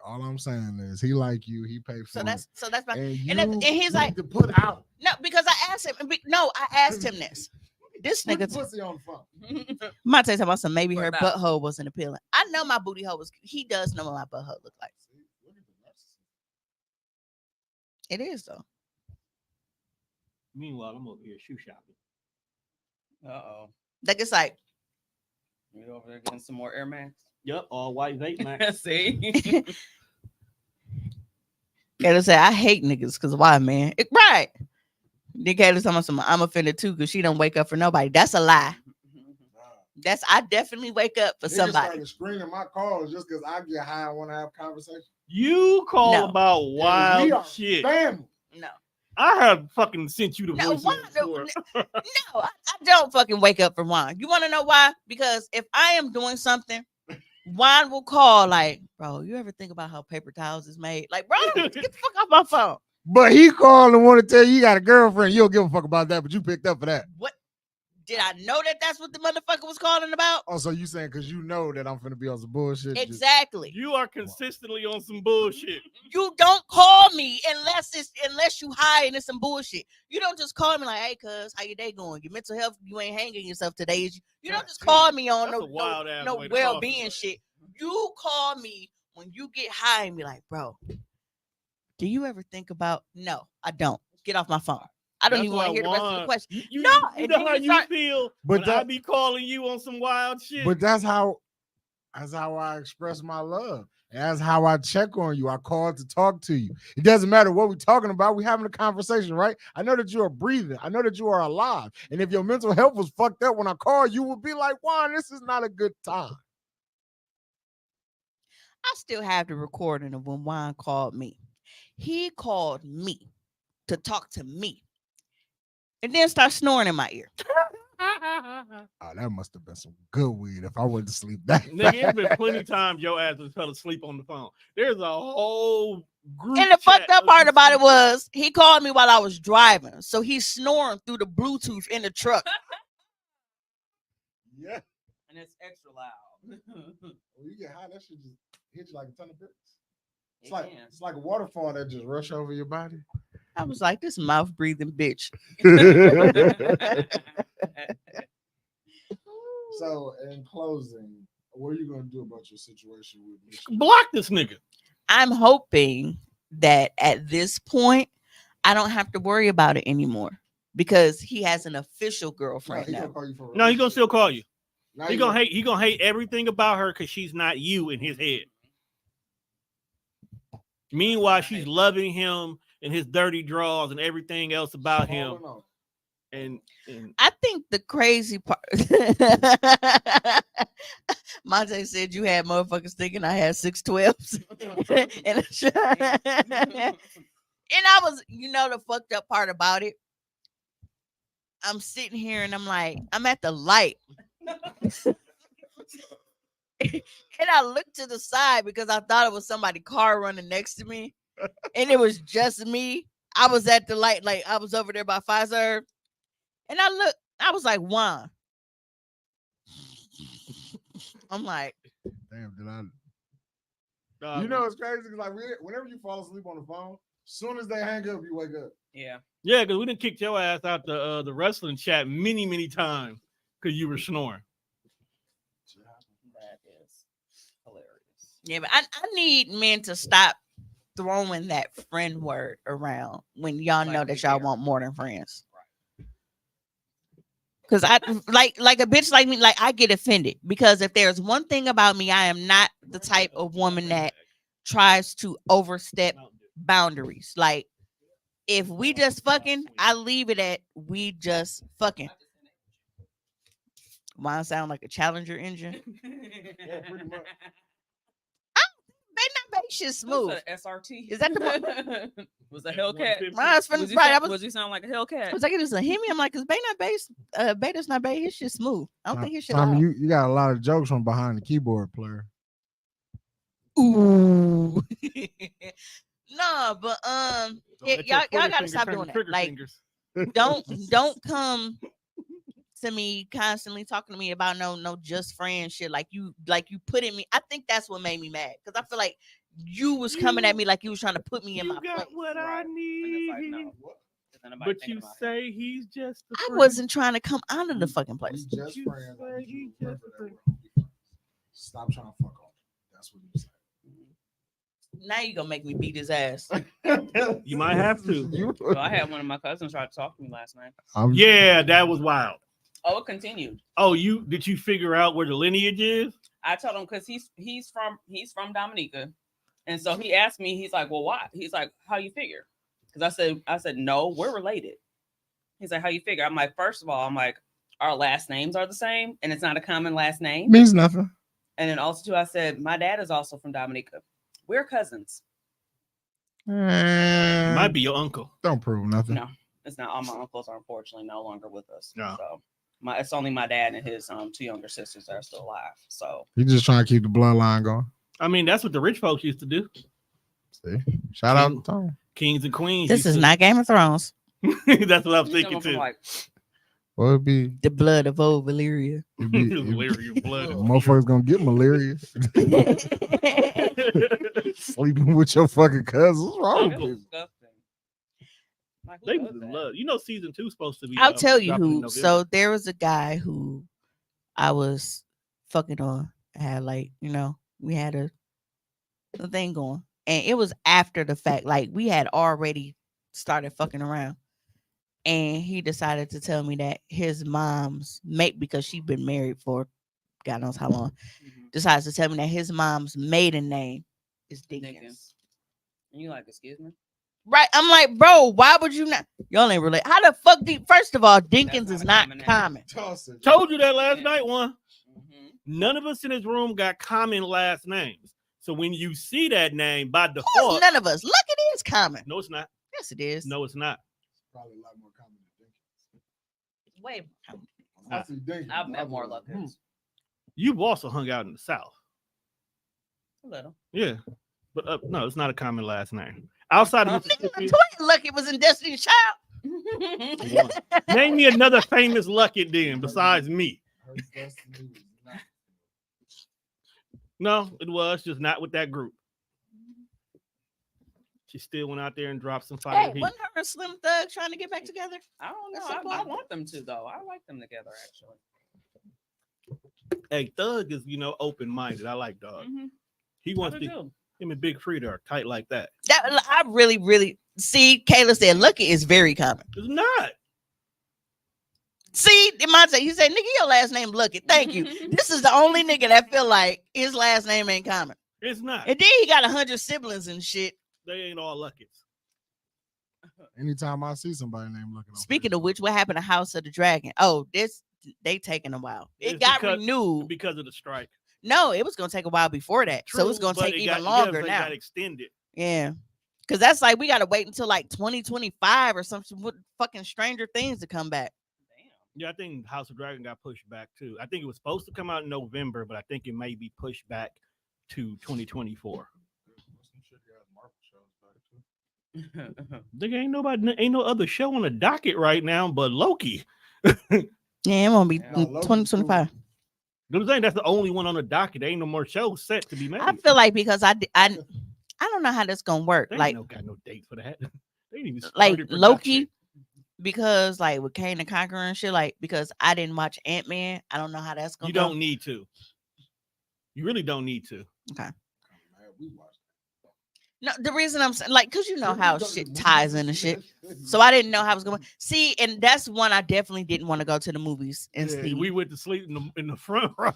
All I'm saying is he like you, he pay for it. So that's my and he's like to put out. No, because I asked him. No, I asked him this. This nigga pussy on the phone. Might tell you about some maybe her butthole wasn't appealing. I know my booty hole was. He does know what my butthole look like. It is though. Meanwhile, I'm over here shoe shopping. Like it's like you over there getting some more Air Max. Yep, all white vape max. See. Kayla said, I hate niggas because why, man? Right. Then Kayla talking about I'm offended too because she don't wake up for nobody. That's a lie. I definitely wake up for Niggas somebody. started screening my calls just because I get high and want to have conversation. You call No. about We wild are shit. family. No. I have fucking sent you the No, voice. no, I don't fucking wake up for Juan. You want to know why? Because if I am doing something, Juan will call like, bro, you ever think about how paper towels is made? Like, bro, get the fuck off my phone. But he called and want to tell you got a girlfriend. You don't give a fuck about that, but you picked up for that. What? Did I know that that's what the motherfucker was calling about? Oh, so you saying because you know that I'm finna be on some bullshit? Exactly. You are consistently on some bullshit. You don't call me unless you high and it's some bullshit. You don't just call me like, hey, cuz, how your day going? Your mental health, you ain't hanging yourself today. Is you don't just call me on That's a wild-ass no way to well-being talk. shit. You call me when you get high and be like, bro, do you ever think about? No, I don't. Get off my phone. I don't That's even want to hear the rest of the Juan- question. You No, know and how then you feel But when I be calling you on some wild shit. But that's how I express my love. That's how I check on you. I call to talk to you. It doesn't matter what we're talking about. We're having a conversation, right? I know that you are breathing. I know that you are alive. And if your mental health was fucked up when I call, you would be like, Juan, this is not a good time. I still have the recording of when Juan called me. He called me to talk to me and then start snoring in my ear. Oh, that must have been some good weed if I went to sleep that Nigga, it's been plenty of times your ass was fell asleep on the phone. There's a whole group. And the fucked up chat part of about it people. was he called me while I was driving. So he's snoring through the Bluetooth in the truck. Yeah. And it's extra loud. When you get high, that shit just hits you like a ton of bricks. It can. It's like a waterfall that just rush over your body. I was like, this mouth breathing bitch. So, in closing, what are you going to do about your situation with Michigan? Block this nigga. I'm hoping that at this point, I don't have to worry about it anymore because he has an official girlfriend now. No, he gonna still call you. Now He gonna hate everything about her because she's not you in his head. Meanwhile, she's loving him and his dirty draws and everything else about him. And I think the crazy part. Monte said you had motherfuckers thinking I had 612s. And I was, the fucked up part about it. I'm sitting here and I'm like, I'm at the light. And I looked to the side because I thought it was somebody's car running next to me. And it was just me. I was at the light, like I was over there by Pfizer. And I was like, Juan. I'm like, damn, did I? You know it's crazy because like whenever you fall asleep on the phone, soon as they hang up, you wake up. Yeah. Yeah, because we didn't kick your ass out the wrestling chat many times because you were snoring. That is hilarious. yeah, but I need men to stop throwing that friend word around when y'all know that y'all want more than friends. Because I like a bitch like me, like I get offended because if there's one thing about me, I am not the type of woman that tries to overstep boundaries. Like if we just fucking, I leave it at we just fucking. Mine sound like a Challenger engine. Yeah, pretty much. They not make shit smooth. SRT. Is that the one? Was a Hellcat? Mine's Was right. he sound like a Hellcat? I was like, it was a Hemi. I'm like, cause Bay not bass. Beta's not bass. His shit smooth. I don't think his shit. Tommy, you got a lot of jokes from behind the keyboard player. Ooh. No, but y'all gotta stop doing that. Like, don't come to me constantly talking to me about no just friend shit. Like you put in me. I think that's what made me mad because I feel like you was coming at me like you was trying to put me in my place. What I need. Like, no. But you say he's just a I friend. wasn't trying to come out of the fucking place. We just friends. Stop trying to fuck on. That's what you say. Now you gonna make me beat his ass. You might have to. So I had one of my cousins try to talk to me last night. Yeah, that was wild. Oh, it continued. Oh, did you figure out where the lineage is? I told him because he's from Dominica, and so he asked me. He's like, "Well, why?" He's like, "How you figure?" Because I said, "No, we're related." He's like, "How you figure?" I'm like, first of all, I'm like, our last names are the same, and it's not a common last name. Means nothing. And then also too, I said my dad is also from Dominica. We're cousins. Might be your uncle. Don't prove nothing. No, it's not. All my uncles are unfortunately no longer with us. No. So it's only my dad and his 2 younger sisters that are still alive. So You just trying to keep the bloodline going. I mean, that's what the rich folks used to do. See, shout out to Tom. Kings and queens. This is not Game of Thrones. That's what I'm you thinking coming from too. like Well, it'd be, The blood of old Valyria. Malaria blood. motherfuckers gonna get malaria. Sleeping with your fucking cousins. What's wrong with that's you? disgusting. Like, who They does that? love. You know, season 2 is supposed to be. I'll tell you dropping in who. November. So there was a guy who I was fucking on. I had we had a thing going. And it was after the fact. Like we had already started fucking around. And he decided to tell me that his mom's mate, because she'd been married for God knows how long, decides to tell me that his mom's maiden name is Dinkins. Dinkins. And you like, excuse me? Right? I'm like, bro, why would you not? Y'all ain't relate. How the fuck first of all, Dinkins is not not a common. Told you that last night, one. Mm-hmm. None of us in this room got common last names. So when you see that name by Of course, default, none of us. Look, it is common. no, it's not. Yes, it is. No, it's not. Probably a lot more common than Wait. Dinkins. I've met more Luckers. You've also hung out in the South. A little. Yeah. But no, it's not a common last name. Outside of Mississippi, Look, it was in Destiny's Child. name me another famous Luckett then besides me. No, it was just not with that group. She still went out there and dropped some fire. Hey, wasn't her and Slim Thug trying to get back together? I don't know. At some I point. want them to though. I like them together actually. Hey, Thug is open-minded. I like Thug. He I wants do to. too. Him and Big Frida are tight like that. I really see. Kayla said, "Look, it is very common." It's not. See, Demonte, you said, "Nigga, your last name Lucky." Thank you. This is the only nigga that feel like his last name ain't common. It's not. And then he got 100 siblings and shit. They ain't all Luckets. Anytime I see somebody named Lucky. Speaking of which, what happened to House of the Dragon? Oh, they taking a while. It It's got because- renewed. Because of the strike. No, it was gonna take a while before that. So it's True, gonna but take it even got- longer it now. got extended. Yeah. Because that's like we gotta wait until like 2025 or something with fucking Stranger Things to come back. Yeah, I think House of Dragon got pushed back too. I think it was supposed to come out in November, but I think it may be pushed back to 2024. There ain't no other show on the docket right now but Loki. Yeah, it won't be Yeah. in 2025. I'm saying that's the only one on the docket. There ain't no more shows set to be made. I feel like because I don't know how that's gonna work. They ain't Like got no date for that. They ain't even like started Loki, production. because like with Kane the Conqueror and shit, like because I didn't watch Ant-Man, I don't know how that's gonna You go. don't need to. You really don't need to. No, the reason I'm saying, like, because you know how shit ties into shit. So I didn't know how it was going to see. And that's one I definitely didn't want to go to the movies and Yeah, see. we went to sleep in the front row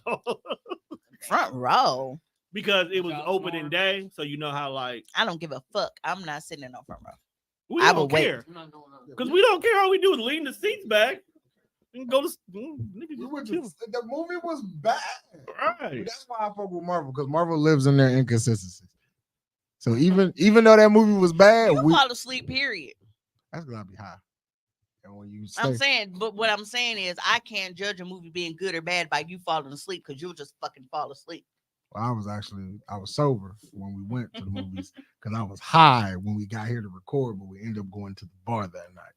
Front row. because it was Y'all opening smart. day. So you know how like I don't give a fuck. I'm not sitting in no front row. we I don't will wait. care because we don't care. All we do is lean the seats back and go to The movie was bad. right. That's why I fuck with Marvel, because Marvel lives in their inconsistencies. So even though that movie was bad, You fall asleep, period. that's gonna be high. And when you I'm stay, saying, but what I'm saying is I can't judge a movie being good or bad by you falling asleep because you'll just fucking fall asleep. well, I was sober when we went to the movies because I was high when we got here to record, but we ended up going to the bar that night.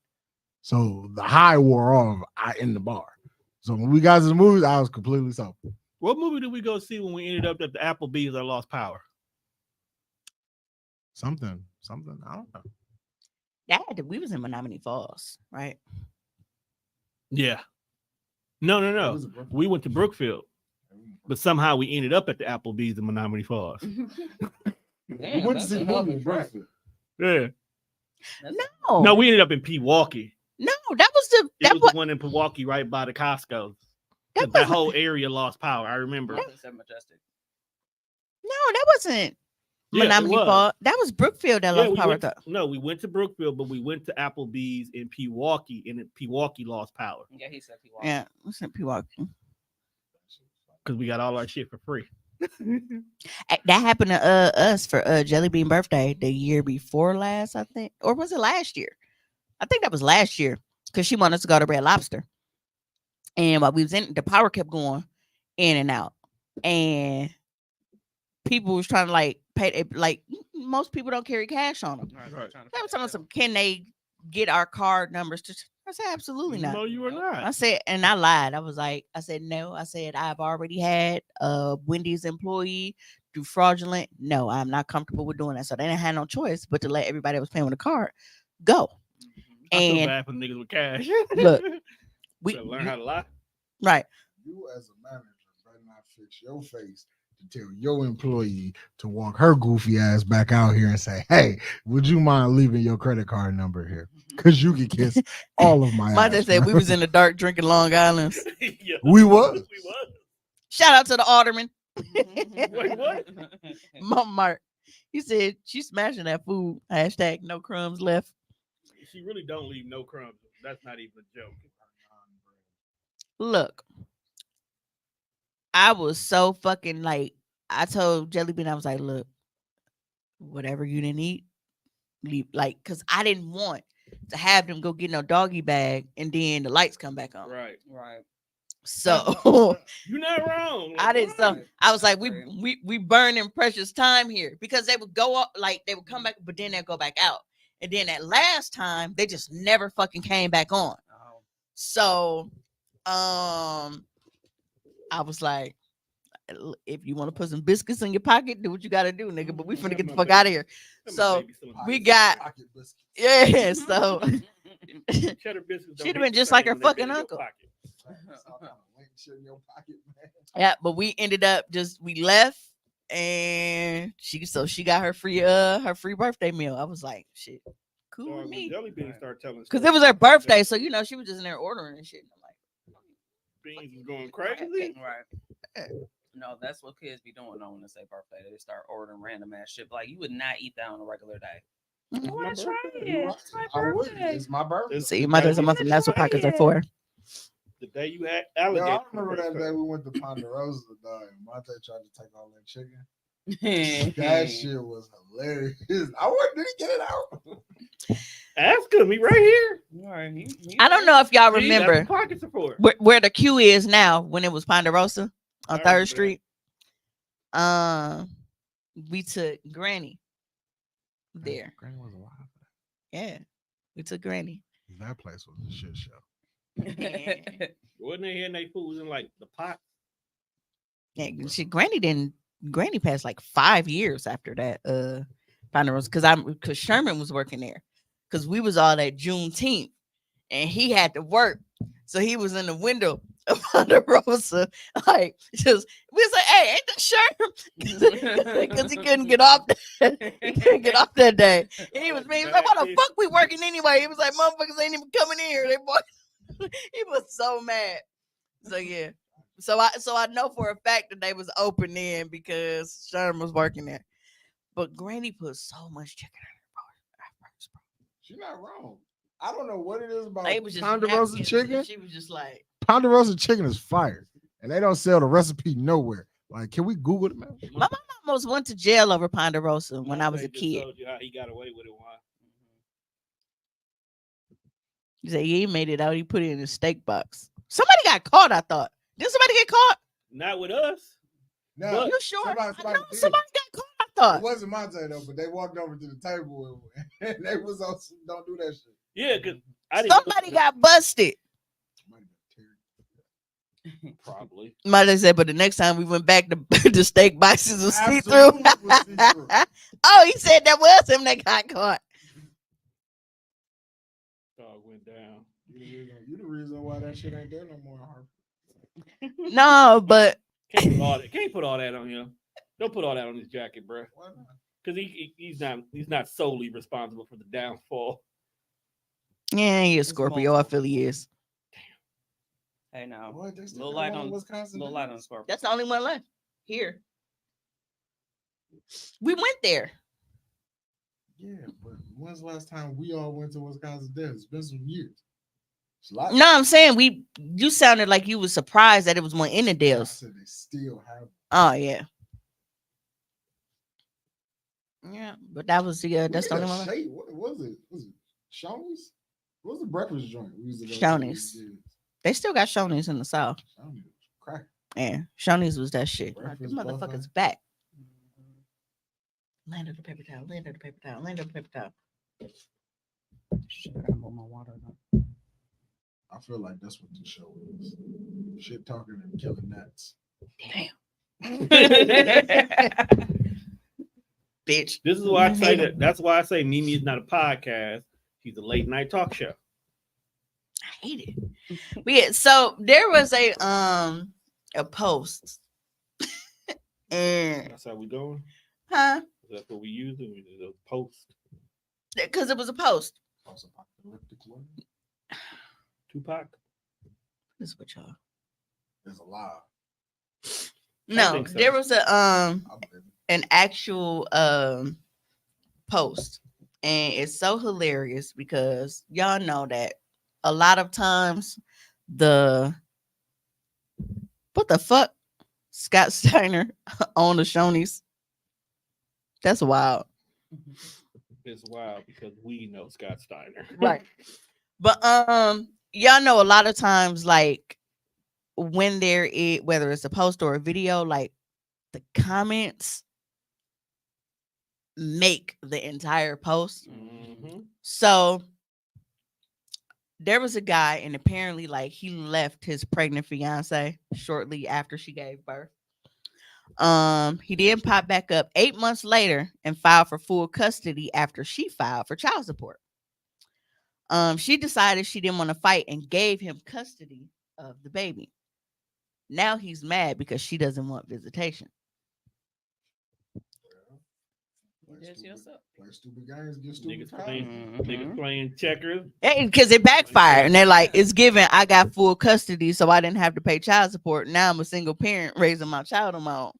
So the high wore off in the bar. So when we got to the movies, I was completely sober. What movie did we go see when we ended up at the Applebee's that lost power? Something. I don't know. We was in Menominee Falls, right? Yeah. No. We went to Brookfield, but somehow we ended up at the Applebee's in Menominee Falls. Damn, Went to that's see a- the movie in Brookfield. Yeah. No, No, we ended up in Pewaukee. no, that was the It that was was the one in Pewaukee right by the Costco. that That was whole area lost power. I remember. That's Majestic. no, that wasn't Menominee Park. That was Brookfield that lost power. No, we went to Brookfield, but we went to Applebee's in Pewaukee, and Pewaukee lost power. Yeah, he said Pewaukee. Yeah, we said Pewaukee. Because we got all our shit for free. That happened to us for Jelly Bean birthday the year before last, I think. Or was it last year? I think that was last year. Because she wanted us to go to Red Lobster. And while we was in, the power kept going in and out. And people was trying to like pay, like most people don't carry cash on them. Right. They were telling some, can they get our card numbers? I said, absolutely not. No, you were not. I said, and I lied. I said, no. I said, I've already had a Wendy's employee do fraudulent. No, I'm not comfortable with doing that. So they didn't have no choice but to let everybody that was paying with a card go. I feel And bad for niggas with cash. look, we learn how to lie. Right. You as a manager better not fix your face to tell your employee to walk her goofy ass back out here and say, hey, would you mind leaving your credit card number here? Because you can kiss all of my My dad said we was in the dark drinking Long Island's. Yeah, we was. Shout out to the alderman. Wait, what? Mom Mark. He said she's smashing that food. # no crumbs left. She really don't leave no crumbs. That's not even a joke. Look, I was so fucking like, I told Jelly Bean, I was like, look, whatever you didn't eat, leave. Like, because I didn't want to have them go get no doggy bag and then the lights come back on. Right. So you're not wrong. I didn't. So I was like, we burning precious time here, because they would go up, like they would come back, but then they'd go back out. And then that last time, they just never fucking came back on. So, I was like, if you want to put some biscuits in your pocket, do what you got to do, nigga. But we finna get the fuck out of here. So we got, yeah. So she'd have been just like her fucking uncle. Yeah, but we ended up we left, and she got her free birthday meal. I was like, shit, cool with me. Because it was her birthday, so you know she was just in there ordering and shit. I'm like, Beans is going crazy. Right. No, that's what kids be doing on when it's their birthday. They start ordering random ass shit. Like, you would not eat that on a regular day. I want to try it. It's my birthday. It's my birthday. See, mother's a month, and that's what pockets are for. The day you had alligator. I remember that day we went to Ponderosa, dog, and Monte tried to take all that chicken. That shit was hilarious. Did he get it out? Ask him. He right here. I don't know if y'all remember pockets are for. Where the queue is now when it was Ponderosa on 3rd Street. We took Granny there. Granny was alive. Yeah, we took Granny. That place was a shit show. Wasn't they hitting their foods in like the pot? Yeah, Granny passed like 5 years after that. Ponderosa, because Sherman was working there, because we was all at Juneteenth, and he had to work, so he was in the window of Ponderosa, like just we was like, hey, ain't that Sherman? Because he couldn't get off. He couldn't get off that day. And he was like, "Why the fuck we working anyway?" He was like, "Motherfuckers ain't even coming in here." He was so mad. So yeah. So I know for a fact that they was open then because Sherman was working there. But Granny put so much chicken in her burgers, bro. She's not wrong. I don't know what it is about Ponderosa chicken. She was just like, Ponderosa chicken is fire, and they don't sell the recipe nowhere. Like, can we Google it, man? My mom almost went to jail over Ponderosa when I was a kid. Told you how he got away with it. Why? He said he made it out. He put it in a steak box. Somebody got caught, I thought. Did somebody get caught? Not with us. No, you sure? Somebody somebody got caught, I thought. It wasn't Monte though, but they walked over to the table and they was on some, don't do that shit. Yeah, because somebody got busted. Probably. Mother said, but the next time we went back, the steak boxes was see through. Oh, he said that was him that got caught. Dog went down. You the reason why that shit ain't there no more, Harper. No, but can't put all that on him. Don't put all that on his jacket, bro. Because he's not solely responsible for the downfall. Yeah, he is Scorpio. I feel he is. Hey, now, what? Little light on Scorpio. That's the only one left here. We went there. Yeah, but when's the last time we all went to Wisconsin Dells? It's been some years. It's a lot. No, I'm saying you sounded like you was surprised that it was one in the I Dells. said they still have. Oh yeah. Yeah, but that was that's the only one. What was it? Was it Shoney's? What was the breakfast joint? We used to go to? Shoney's. They still got Shoney's in the South. Shoney's was crack. Yeah, Shoney's was that shit. Like, the Breakfast motherfuckers buffet. back. Land of the paper towel. Land of the paper towel. Land of the paper towel. Shit, I gotta put my water down. I feel like that's what the show is. Shit talking and killing nuts. Bitch. This is why I say that. That's why I say Mimi is not a podcast. She's a late night talk show. I hate it. But yeah, so there was a post. And That's how we going. huh? That's what we use. We use a post. Because it was a post. Post-apocalyptic world. Tupac. This is what y'all. There's a lot. No, think so. there was a I believe it. an actual post, and it's so hilarious because y'all know that a lot of times what the fuck Scott Steiner on the Shoney's. That's wild. It's wild because we know Scott Steiner. Right. But y'all know a lot of times, like when there is, whether it's a post or a video, like the comments make the entire post. Mm-hmm. So there was a guy, and apparently, like, he left his pregnant fiance shortly after she gave birth. He then popped back up 8 months later and filed for full custody after she filed for child support. She decided she didn't want to fight and gave him custody of the baby. Now he's mad because she doesn't want visitation. Play stupid games, get stupid Niggas playing checkers. Because it backfired, and they're like, it's given. I got full custody, so I didn't have to pay child support. Now I'm a single parent raising my child on my own.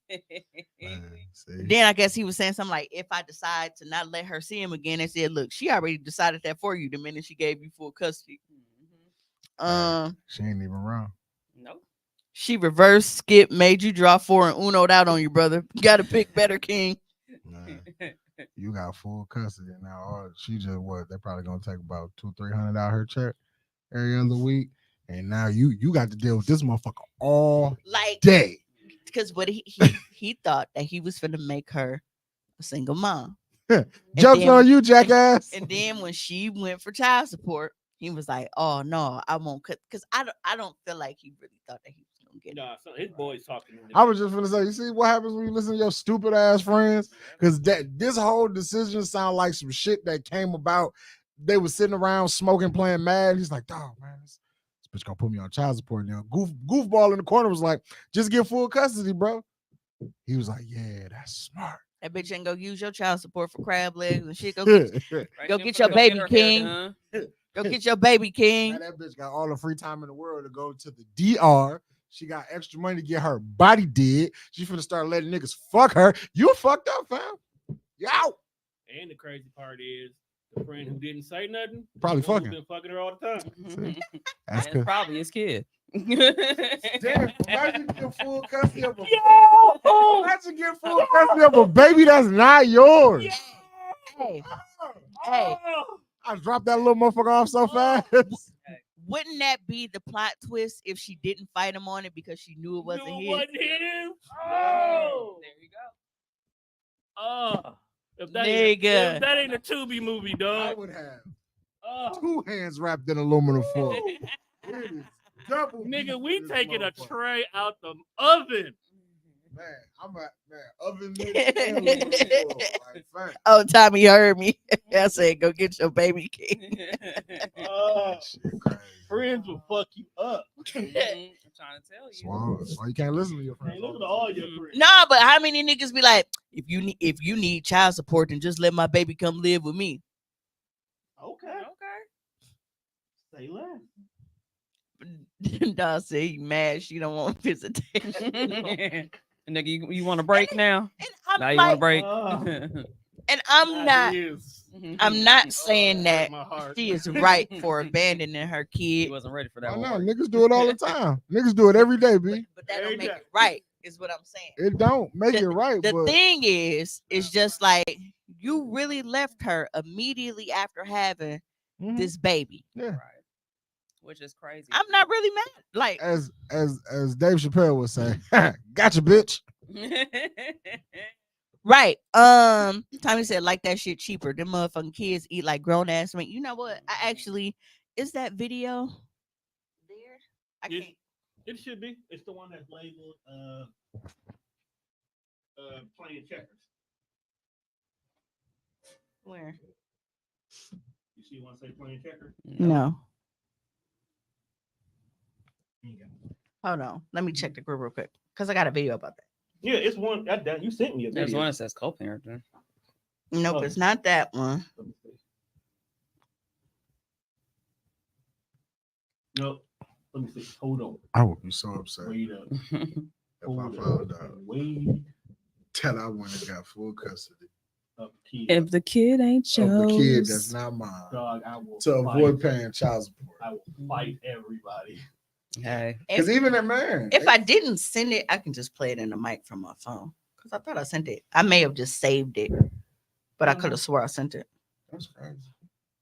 Then I guess he was saying something like, if I decide to not let her see him again, they said, look, she already decided that for you the minute she gave you full custody. She ain't even wrong. Nope. She reversed, skip, made you draw 4 and uno'd out on you, brother. Got to pick better, king. Nah, you got full custody now. All she just what? They're probably gonna take about $200-300 out her check every other week, and now you got to deal with this motherfucker all Like, day. because what he thought that he was finna make her a single mom. Jokes then- on you, jackass. And then when she went for child support, he was like, "Oh no, I won't." Because I don't feel like he really thought that he was gonna get it. Nah, so his boys talking. I was just gonna say, you see what happens when you listen to your stupid ass friends? Because this whole decision sound like some shit that came about. They were sitting around smoking, playing mad. He's like, "Dog, man, this bitch gonna put me on child support now." Goofball in the corner was like, "Just get full custody, bro." He was like, "Yeah, that's smart." That bitch ain't gonna use your child support for crab legs and shit. Go Now get, Right, Go then get for your her baby hair king. done. go get your baby king. that bitch got all the free time in the world to go to the DR. She got extra money to get her body did. She finna start letting niggas fuck her. You fucked up, fam. You out. And the crazy part is the friend who didn't say nothing Probably the one fucking. who's been fucking her all the time. That's That's good. probably his kid. Damn, imagine getting full custody of a imagine getting full custody of a baby that's not yours. Hey, I dropped that little motherfucker off so fast. wouldn't that be the plot twist if she didn't fight him on it because she knew it wasn't his? him. Oh, There you go. oh. If that, Nigga. if that ain't a Tubi movie, I dog. would have Oh. 2 hands wrapped in aluminum foil. It is double Nigga, beef we in this taking a motherfucker. tray out the oven. Man, I'm at oven mitts and aluminum foil. Like, fam. Oh, Tommy heard me. I said, go get your baby king. Oh, Shit crazy. friends will fuck you up. I'm trying to tell you. That's why you can't listen to your friends. Hey, listen to all your friends. Nah, but how many niggas be like, if you need child support, then just let my baby come live with me. Okay. Okay. Say less. Dawg said he mad she don't want visitation. Nigga, you want a break now? And Now you like, want a break? and I'm not. I'm not saying that My heart. she is right for abandoning her He kid, wasn't ready for that I one. know niggas do it all the time. Niggas do it every day, B. but that don't Every make day. it right. Is what I'm saying. It don't make it right, The but thing is just like you really left her immediately after having Mhm. this baby. yeah. Right. Which is crazy. I'm not really mad. Like, As Dave Chappelle would say, gotcha, bitch. right. Tommy said like that shit cheaper. Them motherfucking kids eat like grown ass meat. You know what? I actually is that video there? I Yes. can't. It should be. It's the one that's labeled playing checkers. Where? You see one say playing checkers? No. Hold on. Let me check the group real quick. Because I got a video about that. Yeah, it's one that you sent me a There's video. one that says co-parenting. Nope, Oh. it's not that one. Let me see. Nope. Let me see. Hold on. I would be so upset Wait up. if I Hold found up. out Wait that I went and got full custody up, kid. If the kid ain't of yours, the kid that's not mine Dog, I will to fight. avoid paying child support. I will fight everybody. hey, Because even that man, If I didn't send it, I can just play it in the mic from my phone. Because I thought I sent it. I may have just saved it. But I could have swore I sent it. that's crazy.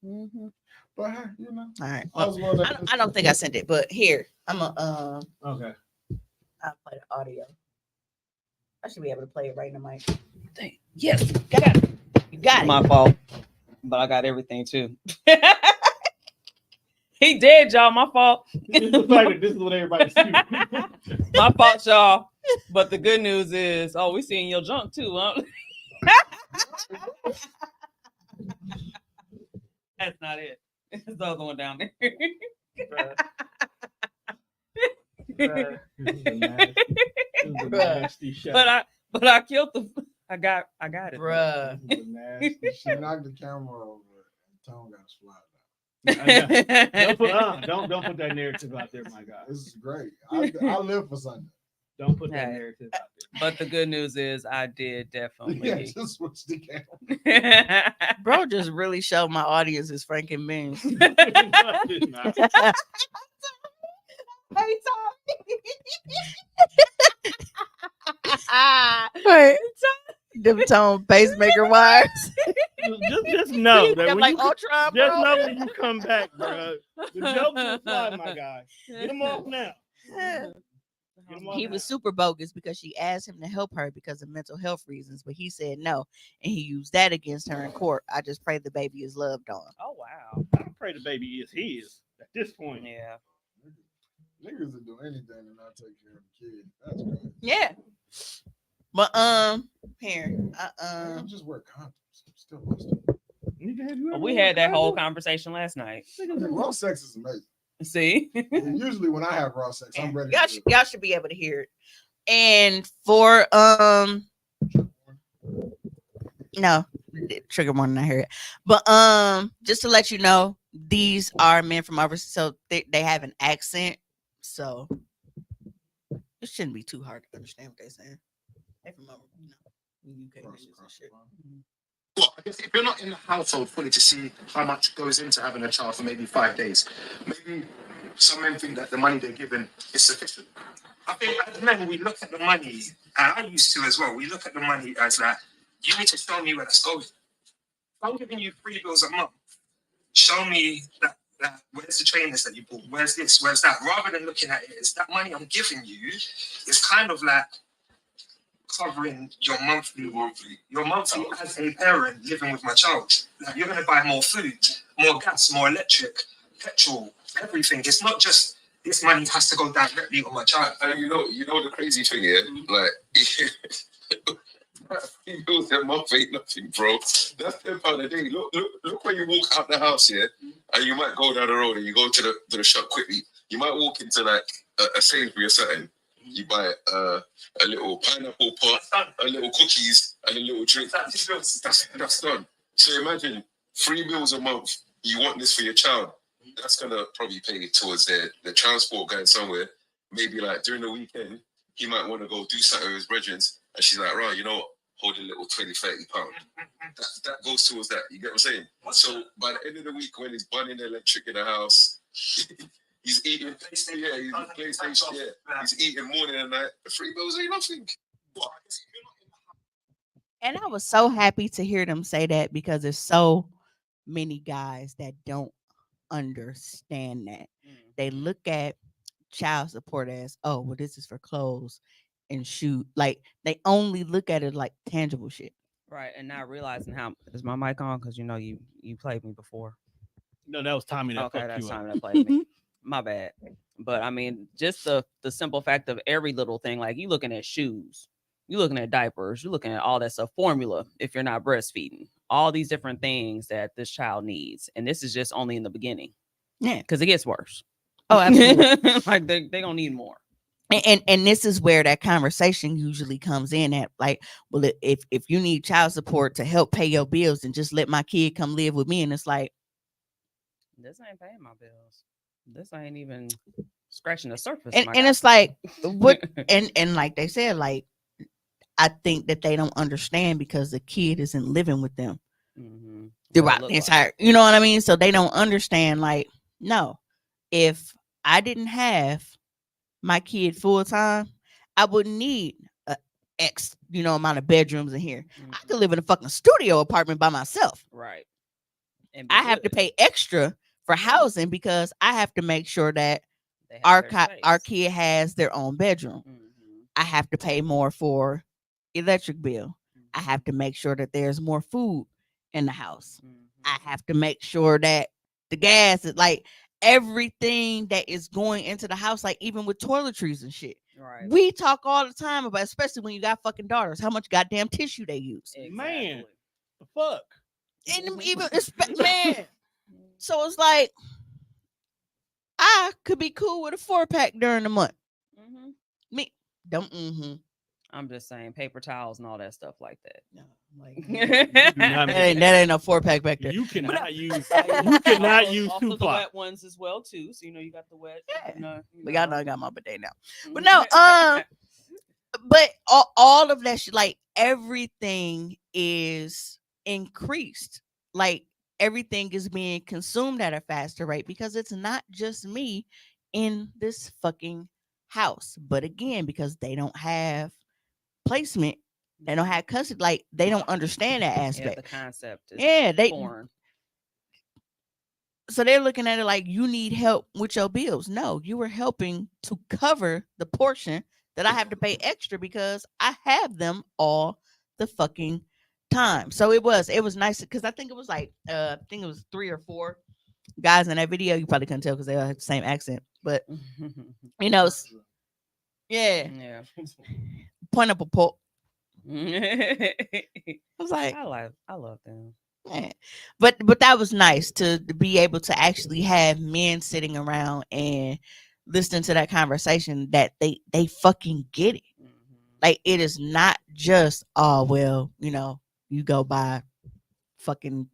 mm-hmm. But hey, you know, All right. Oswald, I don't think I sent it, but here. I'm a Okay. I'll play the audio. I should be able to play it right in the mic. Yes, Got it. You got it. my fault, but I got everything too. He did, y'all. My fault. This is the fact that this is what everybody sees. My fault, y'all. But the good news is, we seeing your junk too, huh? That's not it. It's the other one down there. This is a nasty shot. But I killed the. I got it. Bruh. This is a nasty she shot. knocked the camera over and Tone got slide Don't put that narrative out there, my guy. This is great. I live for Sunday. Don't put that Hey. narrative out But the good news is, I did Yeah, definitely. just switch the camera. Bro just really showed my audience his Franken beans. there. Nah. Wait. Them Tone pacemaker wires. Just know that Got when like you Ultron, just bro. know when you come back, bro. The jokes will fly, my guy. Get them off now. Get 'em off He now. was super bogus because she asked him to help her because of mental health reasons, but he said no, and he used that against her in court. I just pray the baby is loved on. Oh wow. I pray the baby is his at this point. Yeah. Niggas will do anything to not take care of the kid. That's crazy. Yeah. But here, I just wear condoms. I'm still busted. Nigga, have you ever We worn had that a whole condom? conversation last night. Raw sex is amazing. See? And usually when I have raw sex, I'm ready. y'all should be able to hear it. And for no trigger warning, I hear it. But just to let you know, these are men from overseas, so they have an accent, so it shouldn't be too hard to understand what they're saying. They from over, UK and shit. Well, I guess if you're not in the household fully to see how much goes into having a child for maybe 5 days, maybe some men think that the money they're given is sufficient. I think as men, we look at the money, and I used to as well, we look at the money as like, you need to show me where that's going. If I'm giving you 3 bills a month, show me that where's the trainers that you bought, where's this, where's that, rather than looking at it as that money I'm giving you is kind of like covering your monthly as a parent living with my child. Like, you're going to buy more food, more gas, more electric, petrol, everything. It's not just this money has to go directly on my child. And you know the crazy thing here, like $3 a month ain't nothing, bro. That's £10 a day. Look when you walk out the house here, and you might go down the road and you go to the shop quickly. You might walk into like a Sainsbury or something. You buy a little pineapple pot, a little cookies, and a little drink. That's done. So imagine 3 meals a month. You want this for your child. That's gonna probably pay towards the transport going somewhere. Maybe like during the weekend, he might want to go do something with his brethren. And she's like, right, you know, holding little 20, 30 pound. That goes towards that. You get what I'm saying? So by the end of the week, when he's burning electric in the house, he's eating PlayStation. Yeah, he's PlayStation. Yeah, he's eating morning and night. The 3 bills ain't nothing. And I was so happy to hear them say that because there's so many guys that don't understand that. They look at child support as, oh, well, this is for clothes and shoes. Like they only look at it like tangible shit. Right, and not realizing how is my mic on because you know you played me before. No, that was Tommy. That Okay, fucked that's you up. time that played me. My bad. But I mean, just the simple fact of every little thing, like you looking at shoes, you looking at diapers, you looking at all that stuff, formula if you're not breastfeeding, all these different things that this child needs, and this is just only in the beginning. Yeah, because it gets worse. Oh, absolutely. Like they gonna need more. And this is where that conversation usually comes in at, like, well, if you need child support to help pay your bills, then just let my kid come live with me. And it's like, this ain't paying my bills. This ain't even scratching the surface. and it's like, what? and like they said, like, I think that they don't understand because the kid isn't living with them throughout the entire, you know what I mean? So they don't understand, like, no, if I didn't have my kid full time, I wouldn't need a X, amount of bedrooms in here. I could live in a fucking studio apartment by myself. Right. And I have to pay extra for housing because I have to make sure that our kid has their own bedroom. I have to pay more for electric bill. I have to make sure that there's more food in the house. I have to make sure that the gas is like everything that is going into the house, like even with toiletries and shit. Right. We talk all the time about, especially when you got fucking daughters, how much goddamn tissue they use. Exactly. Man, the fuck. And even man. So it's like I could be cool with a 4-pack during the month. Me don't. I'm just saying paper towels and all that stuff like that. No, like that ain't no 4-pack back there. You cannot use. You cannot use also 2 the ply. wet ones as well too. So you got the wet. Yeah. You But y'all know I got my bidet now. But no, but all of that shit, like everything is increased. Like everything is being consumed at a faster rate because it's not just me in this fucking house. But again, because they don't have placement, they don't have custody, like they don't understand that aspect. The concept is foreign. So they're looking at it like you need help with your bills. No, you were helping to cover the portion that I have to pay extra because I have them all the fucking time. So it was nice because I think it was like I think it was 3 or 4 guys in that video. You probably couldn't tell because they all had the same accent, but yeah. Pineapple pork. I was like, I love them. Yeah. But that was nice to be able to actually have men sitting around and listening to that conversation that they fucking get it. Like it is not just, oh well, you go buy fucking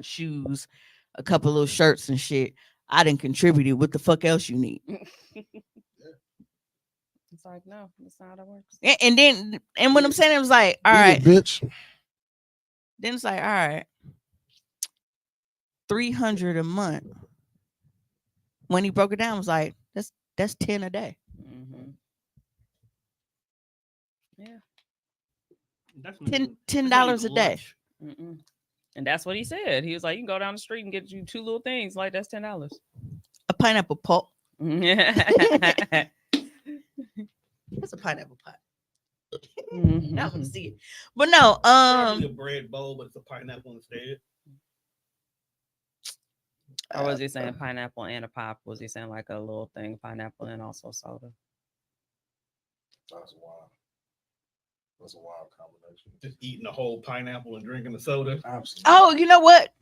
shoes, a couple little shirts and shit. I didn't contribute. What the fuck else you need? It's like, no, that's not how that works. And when I'm saying it was like, all right, bitch. Then it's like, all right, $300 a month. When he broke it down, it was like, that's 10 a day. Yeah, That's $10 a day. And that's what he said. He was like, you can go down the street and get you 2 little things. Like that's $10. A pineapple pulp. That's a pineapple pie. I want to see it. But no, probably a bread bowl, but it's a pineapple instead. Or was he saying pineapple and a pop? Was he saying like a little thing, pineapple and also soda? That's wild. That's a wild combination. Just eating a whole pineapple and drinking the soda. Absolutely. Oh, you know what?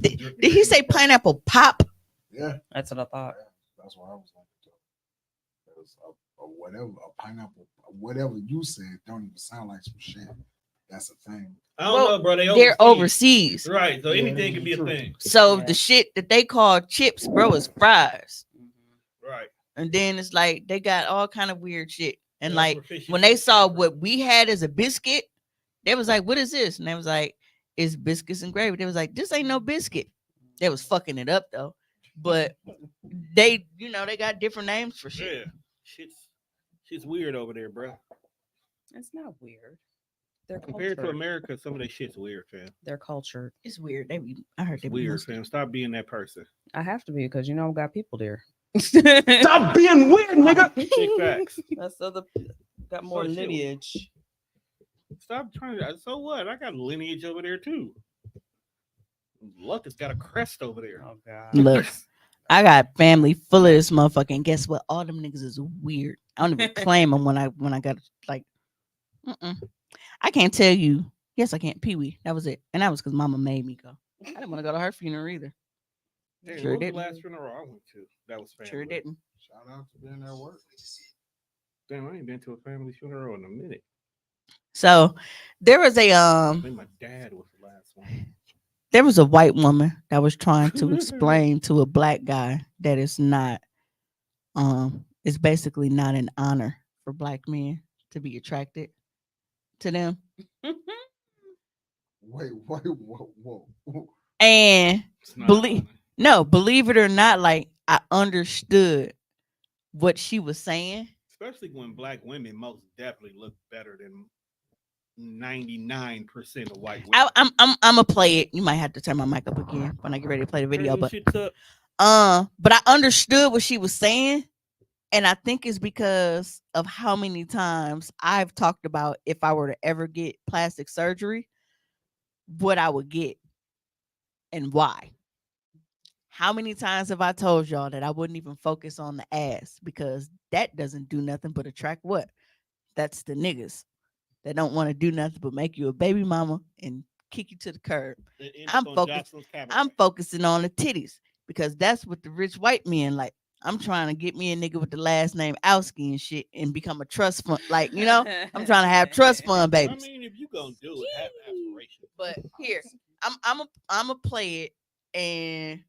Did he say pineapple pop? Yeah. That's what I thought. Yeah, that's what I was like. Whatever, a pineapple, whatever you said, don't even sound like some shit. That's a thing. I don't know, bro. They're overseas. Right. So anything can be a thing. So the shit that they call chips, bro, is fries. Right. And then it's like they got all kind of weird shit. And like when they saw what we had as a biscuit, They was like, "What is this?" And they was like, "It's biscuits and gravy." They was like, "This ain't no biscuit." They was fucking it up though, but they, they got different names for shit. Yeah, shit's weird over there, bro. It's not weird. They're Compared to cultured. America, some of that shit's weird, fam. They're cultured. It's weird. I heard It's they be weird, Muslim. fam. Stop being that person. I have to be because I've got people there. Stop being weird, nigga. Big facts. That's other got more So shit. lineage. Stop trying to. So what? I got lineage over there too. Luck has got a crest over there. Oh God. Look, I got family full of this motherfucker. And guess what? All them niggas is weird. I don't even claim them when I got like. I can't tell you. Yes, I can't. Pee Wee. That was it, and that was because Mama made me go. I didn't want to go to her funeral either. Hey, Sure what was didn't. the last funeral I went to? That was family. Sure didn't. Shout out to being at work. Damn, I ain't been to a family funeral in a minute. So there was a I think my dad was the last one. there was a white woman that was trying to explain to a black guy that it's basically not an honor for black men to be attracted to them. Wait, whoa. And It's not believe funny. no, believe it or not, like I understood what she was saying. Especially when black women most definitely look better than 99% of white women. I'm gonna play it. You might have to turn my mic up again when I get ready to play the video, Turn them but shits up. but I understood what she was saying, and I think it's because of how many times I've talked about if I were to ever get plastic surgery, what I would get and why. How many times have I told y'all that I wouldn't even focus on the ass because that doesn't do nothing but attract what? That's the niggas that don't want to do nothing but make you a baby mama and kick you to the curb. It ends I'm up on focused. Jocelyn's Cabaret. I'm focusing on the titties because that's what the rich white men like. I'm trying to get me a nigga with the last name Owski and shit and become a trust fund. Like, I'm trying to have trust fund I babies. mean, if you gonna do it, have aspirations. But here, I'm a play it and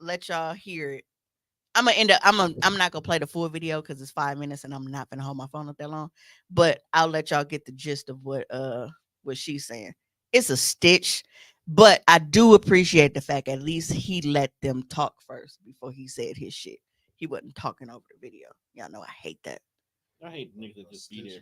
let y'all hear it. I'm gonna end up. I'm not gonna play the full video because it's 5 minutes and I'm not gonna hold my phone up that long. But I'll let y'all get the gist of what she's saying. It's a stitch, but I do appreciate the fact at least he let them talk first before he said his shit. He wasn't talking over the video. Y'all know I hate that. I hate niggas that just be there.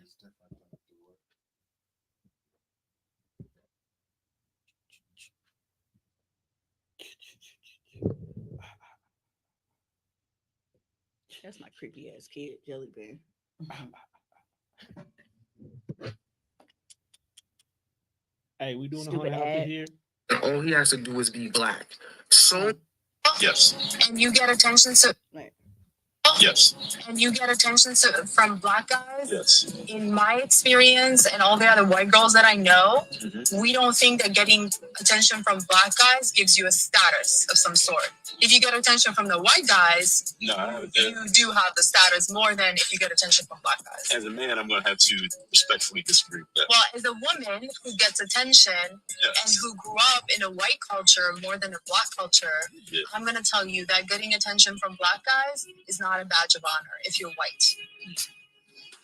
That's my creepy ass kid, Jelly Bean. Hey, we doing Stupid a haunted house ad. here? All he has to do is be black. So yes, And you get attention to Right. yes, and you get attention to from black guys. yes. In my experience and all the other white girls that I know, we don't think that getting attention from black guys gives you a status of some sort. If you get attention from the white guys, No, you do have the status more than if you get attention from black guys. as a man, I'm gonna have to respectfully disagree with that. Well, as a woman who gets attention and who grew up in a white culture more than a black culture, Yeah. I'm going to tell you that getting attention from black guys is not a badge of honor if you're white.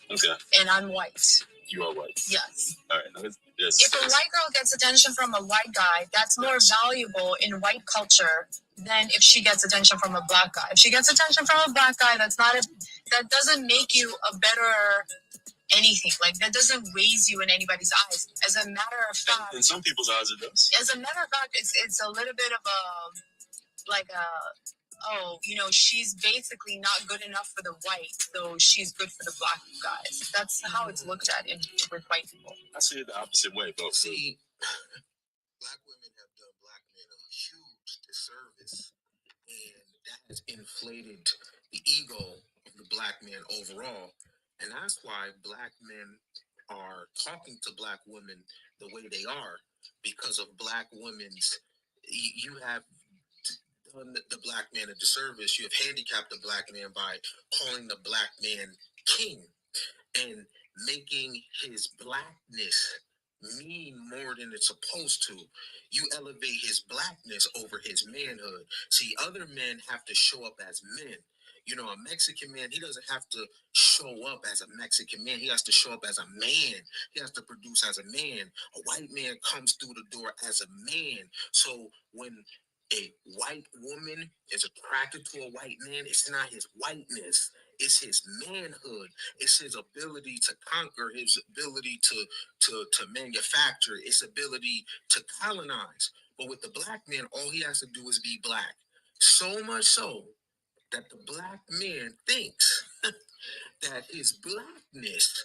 Okay, And I'm white. you are white. Yes. All right, no, yes. If a white girl gets attention from a white guy, that's more valuable in white culture than if she gets attention from a black guy. If she gets attention from a black guy, that doesn't make you a better anything. Like, that doesn't raise you in anybody's eyes. As a matter of fact, In some people's eyes, it does. as a matter of fact, it's a little bit of she's basically not good enough for the white, so she's good for the black guys. That's how it's looked at with white people. I see it the opposite way, though. See, black women have done black men a huge disservice, and that has inflated the ego of the black man overall, and that's why black men are talking to black women the way they are because of black women's. You have done the black man a disservice. You have handicapped the black man by calling the black man king and making his blackness mean more than it's supposed to. You elevate his blackness over his manhood. See, other men have to show up as men. You know, a Mexican man, he doesn't have to show up as a Mexican man. He has to show up as a man. He has to produce as a man. A white man comes through the door as a man. So when a white woman is attracted to a white man, it's not his whiteness. It's his manhood. It's his ability to conquer, his ability to manufacture, his ability to colonize. But with the black man, all he has to do is be black. So much so that the black man thinks that his blackness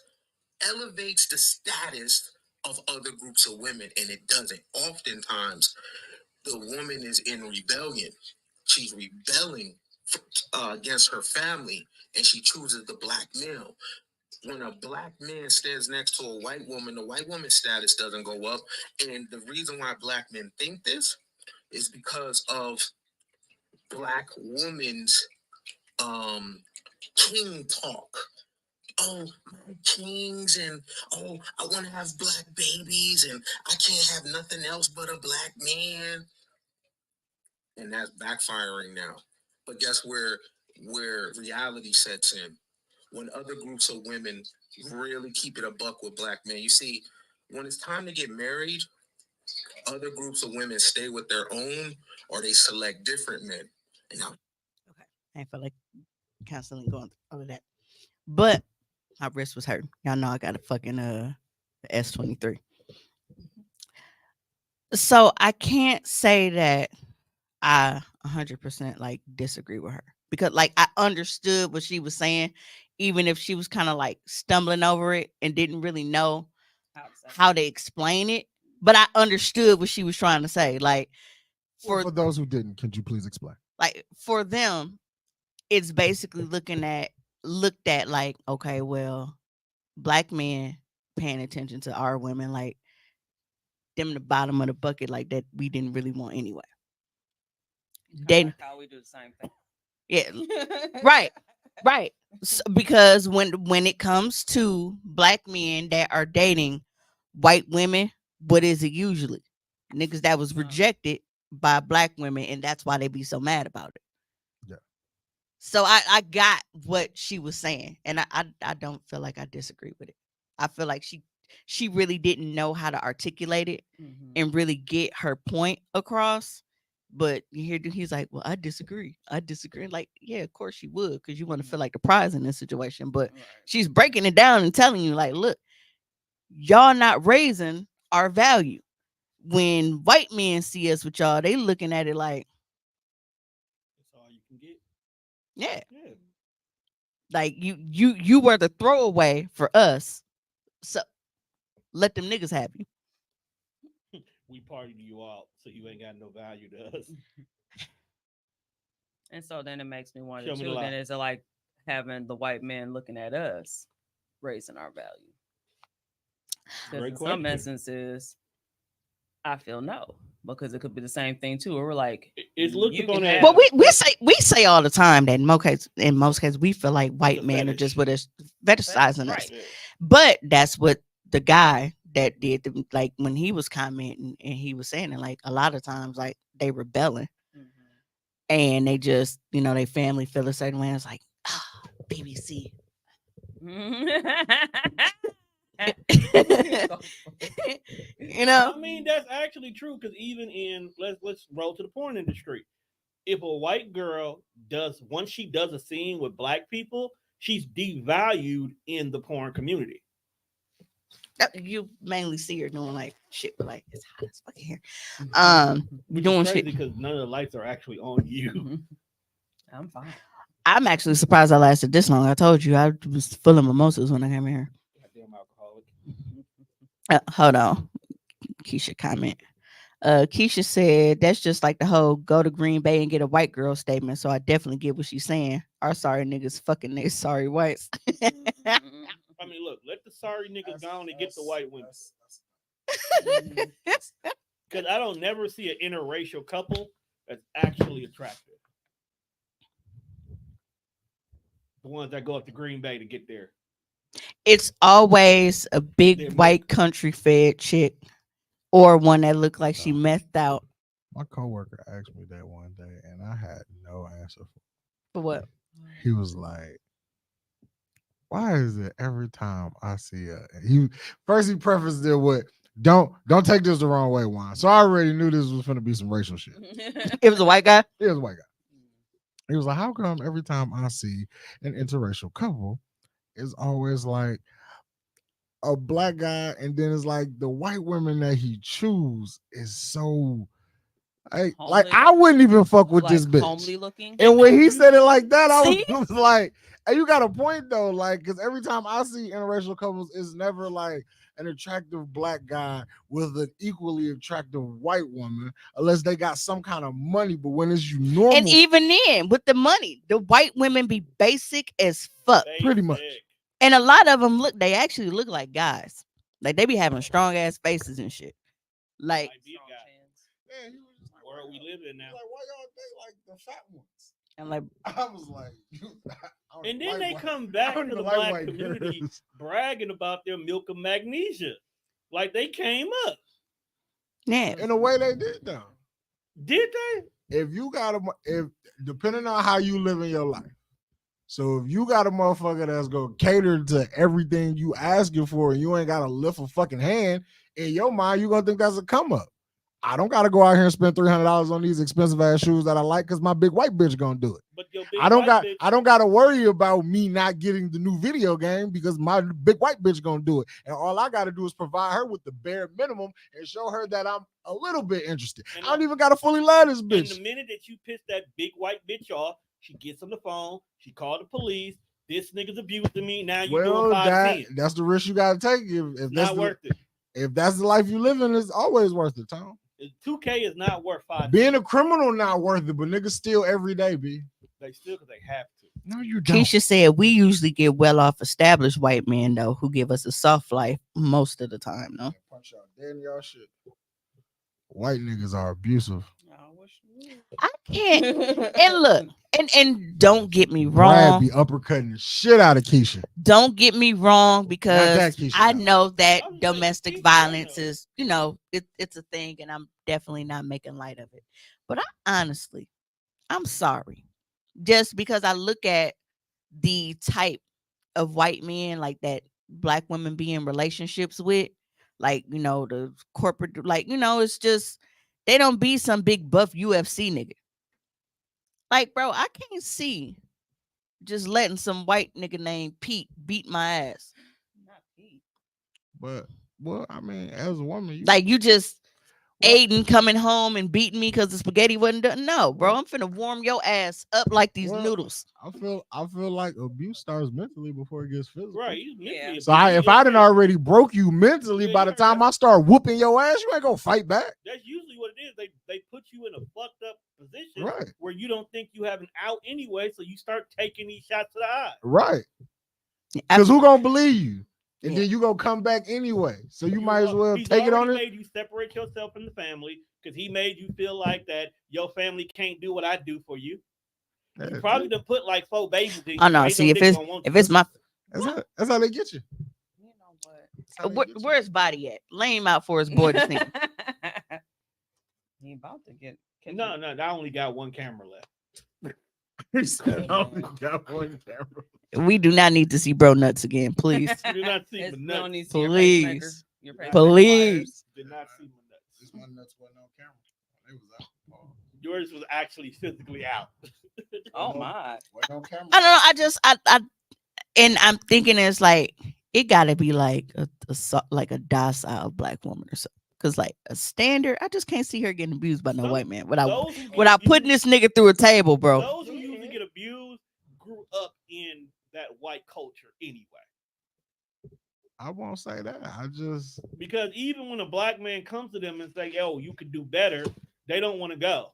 elevates the status of other groups of women, and it doesn't. Oftentimes, the woman is in rebellion. She's rebelling against her family, and she chooses the black male. When a black man stands next to a white woman, the white woman's status doesn't go up. And the reason why black men think this is because of black women's king talk. Oh, my kings, and oh, I want to have black babies, and I can't have nothing else but a black man. And that's backfiring now. But guess where reality sets in? When other groups of women really keep it a buck with black men. You see, when it's time to get married, other groups of women stay with their own or they select different men. And now, Okay. I feel like constantly going through all of that. But my wrist was hurting. Y'all know I got a fucking S23. So I can't say that I 100% like disagree with her, because like I understood what she was saying, even if she was kind of like stumbling over it and didn't really know how to explain it. But I understood what she was trying to say. Like For those who didn't, could you please explain? like for them, it's basically looked at like, okay, well, black men paying attention to our women, like them the bottom of the bucket, like that we didn't really want anyway. They Like how we do the same thing. yeah, right. So, because when it comes to black men that are dating white women, what is it usually? Niggas that was rejected by black women, and that's why they be so mad about it. Yeah. So I got what she was saying, and I don't feel like I disagree with it. I feel like she really didn't know how to articulate it and really get her point across. But you hear he's like, well, I disagree. Like, yeah, of course you would, because you want to feel like the prize in this situation. But she's breaking it down and telling you, like, look, y'all not raising our value. When white men see us with y'all, they looking at it like, That's all you can get. yeah, Yeah. like you were the throwaway for us. So let them niggas have you. We partied you out, so you ain't got no value to us. And so then it makes me wonder Show me the too. lie. Then is it like having the white men looking at us, raising our value? Because Great in some question. instances, I feel no, because it could be the same thing too. Or we're like, It's looked you upon can as have- Well, we say all the time that in most cases we feel like white a men are fetish. just with us fetishizing us. Right. Yeah. But that's what the guy that did like when he was commenting and he was saying it, like a lot of times like they rebelling and they just, they family feel a certain way. And it's like, BBC. I mean, that's actually true because even in let's roll to the porn industry. If a white girl once she does a scene with black people, she's devalued in the porn community. You mainly see her doing like shit, but like it's hot as fucking here. Which Doing is crazy shit. because none of the lights are actually on you. I'm fine. I'm actually surprised I lasted this long. I told you I was full of mimosas when I came here. Goddamn alcoholic. Hold on. Keisha comment. Keisha said that's just like the whole go to Green Bay and get a white girl statement. So I definitely get what she's saying. Our sorry niggas fucking niggas sorry whites. I mean, look, let the sorry niggas go on and get the white women. Because I don't never see an interracial couple that's actually attractive. The ones that go up to Green Bay to get there. It's always a big They're white country fed chick or one that looked like she methed out. My coworker asked me that one day, and I had no answer For what? He was like, why is it every time I see he prefaced it with don't take this the wrong way, Juan. So I already knew this was gonna be some racial shit. It was a white guy. He was a white guy. He was like, how come every time I see an interracial couple, it's always like a black guy, and then it's like the white women that he choose is so like I wouldn't even fuck with this bitch. Homely looking. And when he said it like that, I See? was like, hey, you got a point though. Like, because every time I see interracial couples, it's never like an attractive black guy with an equally attractive white woman, unless they got some kind of money. But when it's you normal, And even then, with the money, the white women be basic as fuck. pretty much. And a lot of them they actually look like guys. Like they be having strong ass faces and shit. Like, Yeah, he was just like, world we live in now. Like, why y'all think like the fat ones? and like, I was like, And then they come back to the black community bragging about their milk of magnesia. Like they came up. yeah. In a way they did though. Did they? If you got if depending on how you live in your life. So if you got a motherfucker that's gonna cater to everything you asking for and you ain't gotta lift a fucking hand, in your mind, you gonna think that's a come up. I don't gotta go out here and spend $300 on these expensive ass shoes that I like because my big white bitch gonna do it. But your big I don't bitch, gotta worry about me not getting the new video game because my big white bitch gonna do it. And all I gotta do is provide her with the bare minimum and show her that I'm a little bit interested. I don't even gotta fully love this bitch. And the minute that you piss that big white bitch off, she gets on the phone, she called the police. This nigga's abusing me. Now you doing 5 that's the risk you gotta take. If that's not worth it. If that's the life you live in, it's always worth it, Tom. 2K is not worth 5. Being a criminal not worth it, but niggas steal every day, B. They steal because they have to. No, you don't. Keisha said we usually get well off established white men though, who give us a soft life most of the time. No, punch y'all dead in y'all shit. White niggas are abusive. I can't. And look, and don't get me Brad wrong. be uppercutting the shit out of Keisha. Don't get me wrong, because Keisha, I no. know that I was like, domestic Keisha, violence no. is, it's a thing, and I'm definitely not making light of it. But I'm sorry. Just because I look at the type of white men like that black women be in relationships with, like, the corporate, like, it's just, they don't be some big buff UFC nigga. Like, bro, I can't see just letting some white nigga named Pete beat my ass. Not Pete. But well, I mean, as a woman, Like, you just Aiden coming home and beating me because the spaghetti wasn't done. No, bro, I'm finna warm your ass up like these noodles. I feel like abuse starts mentally before it gets physical. Right. You mentally So if I didn't already broke you mentally, by the time I start whooping your ass, you ain't gonna fight back. That's usually what it is. They put you in a fucked up position Right. where you don't think you have an out anyway, so you start taking these shots to the eye. Right. Because who gonna believe you? And then you gonna come back anyway. So you might as well take it on it. He made you separate yourself from the family because he made you feel like that your family can't do what I do for you. You probably done put like 4 babies in. Oh no, see, if it's my, that's how they get you. You know what? where's Body at? Lay him out for his boy to see. He about to get. No, I only got 1 camera left. He said, I only got 1 camera. We do not need to see bro nuts again, please. You do not see It's- my we don't nuts. need to see your Please. pacemaker. Your pacemaker Please. wires. Did not see my nuts. This one nuts wasn't on camera. It was out. Yours was actually physically out. Oh my! Wasn't on camera. I don't know. I just and I'm thinking it's like it got to be like a docile black woman or something. Cause like a standard, I just can't see her getting abused by no white man without putting this nigga through a table, bro. Those who usually get abused grew up in that white culture anyway. I won't say that. I just Because even when a black man comes to them and say, "Yo, you could do better," they don't want to go.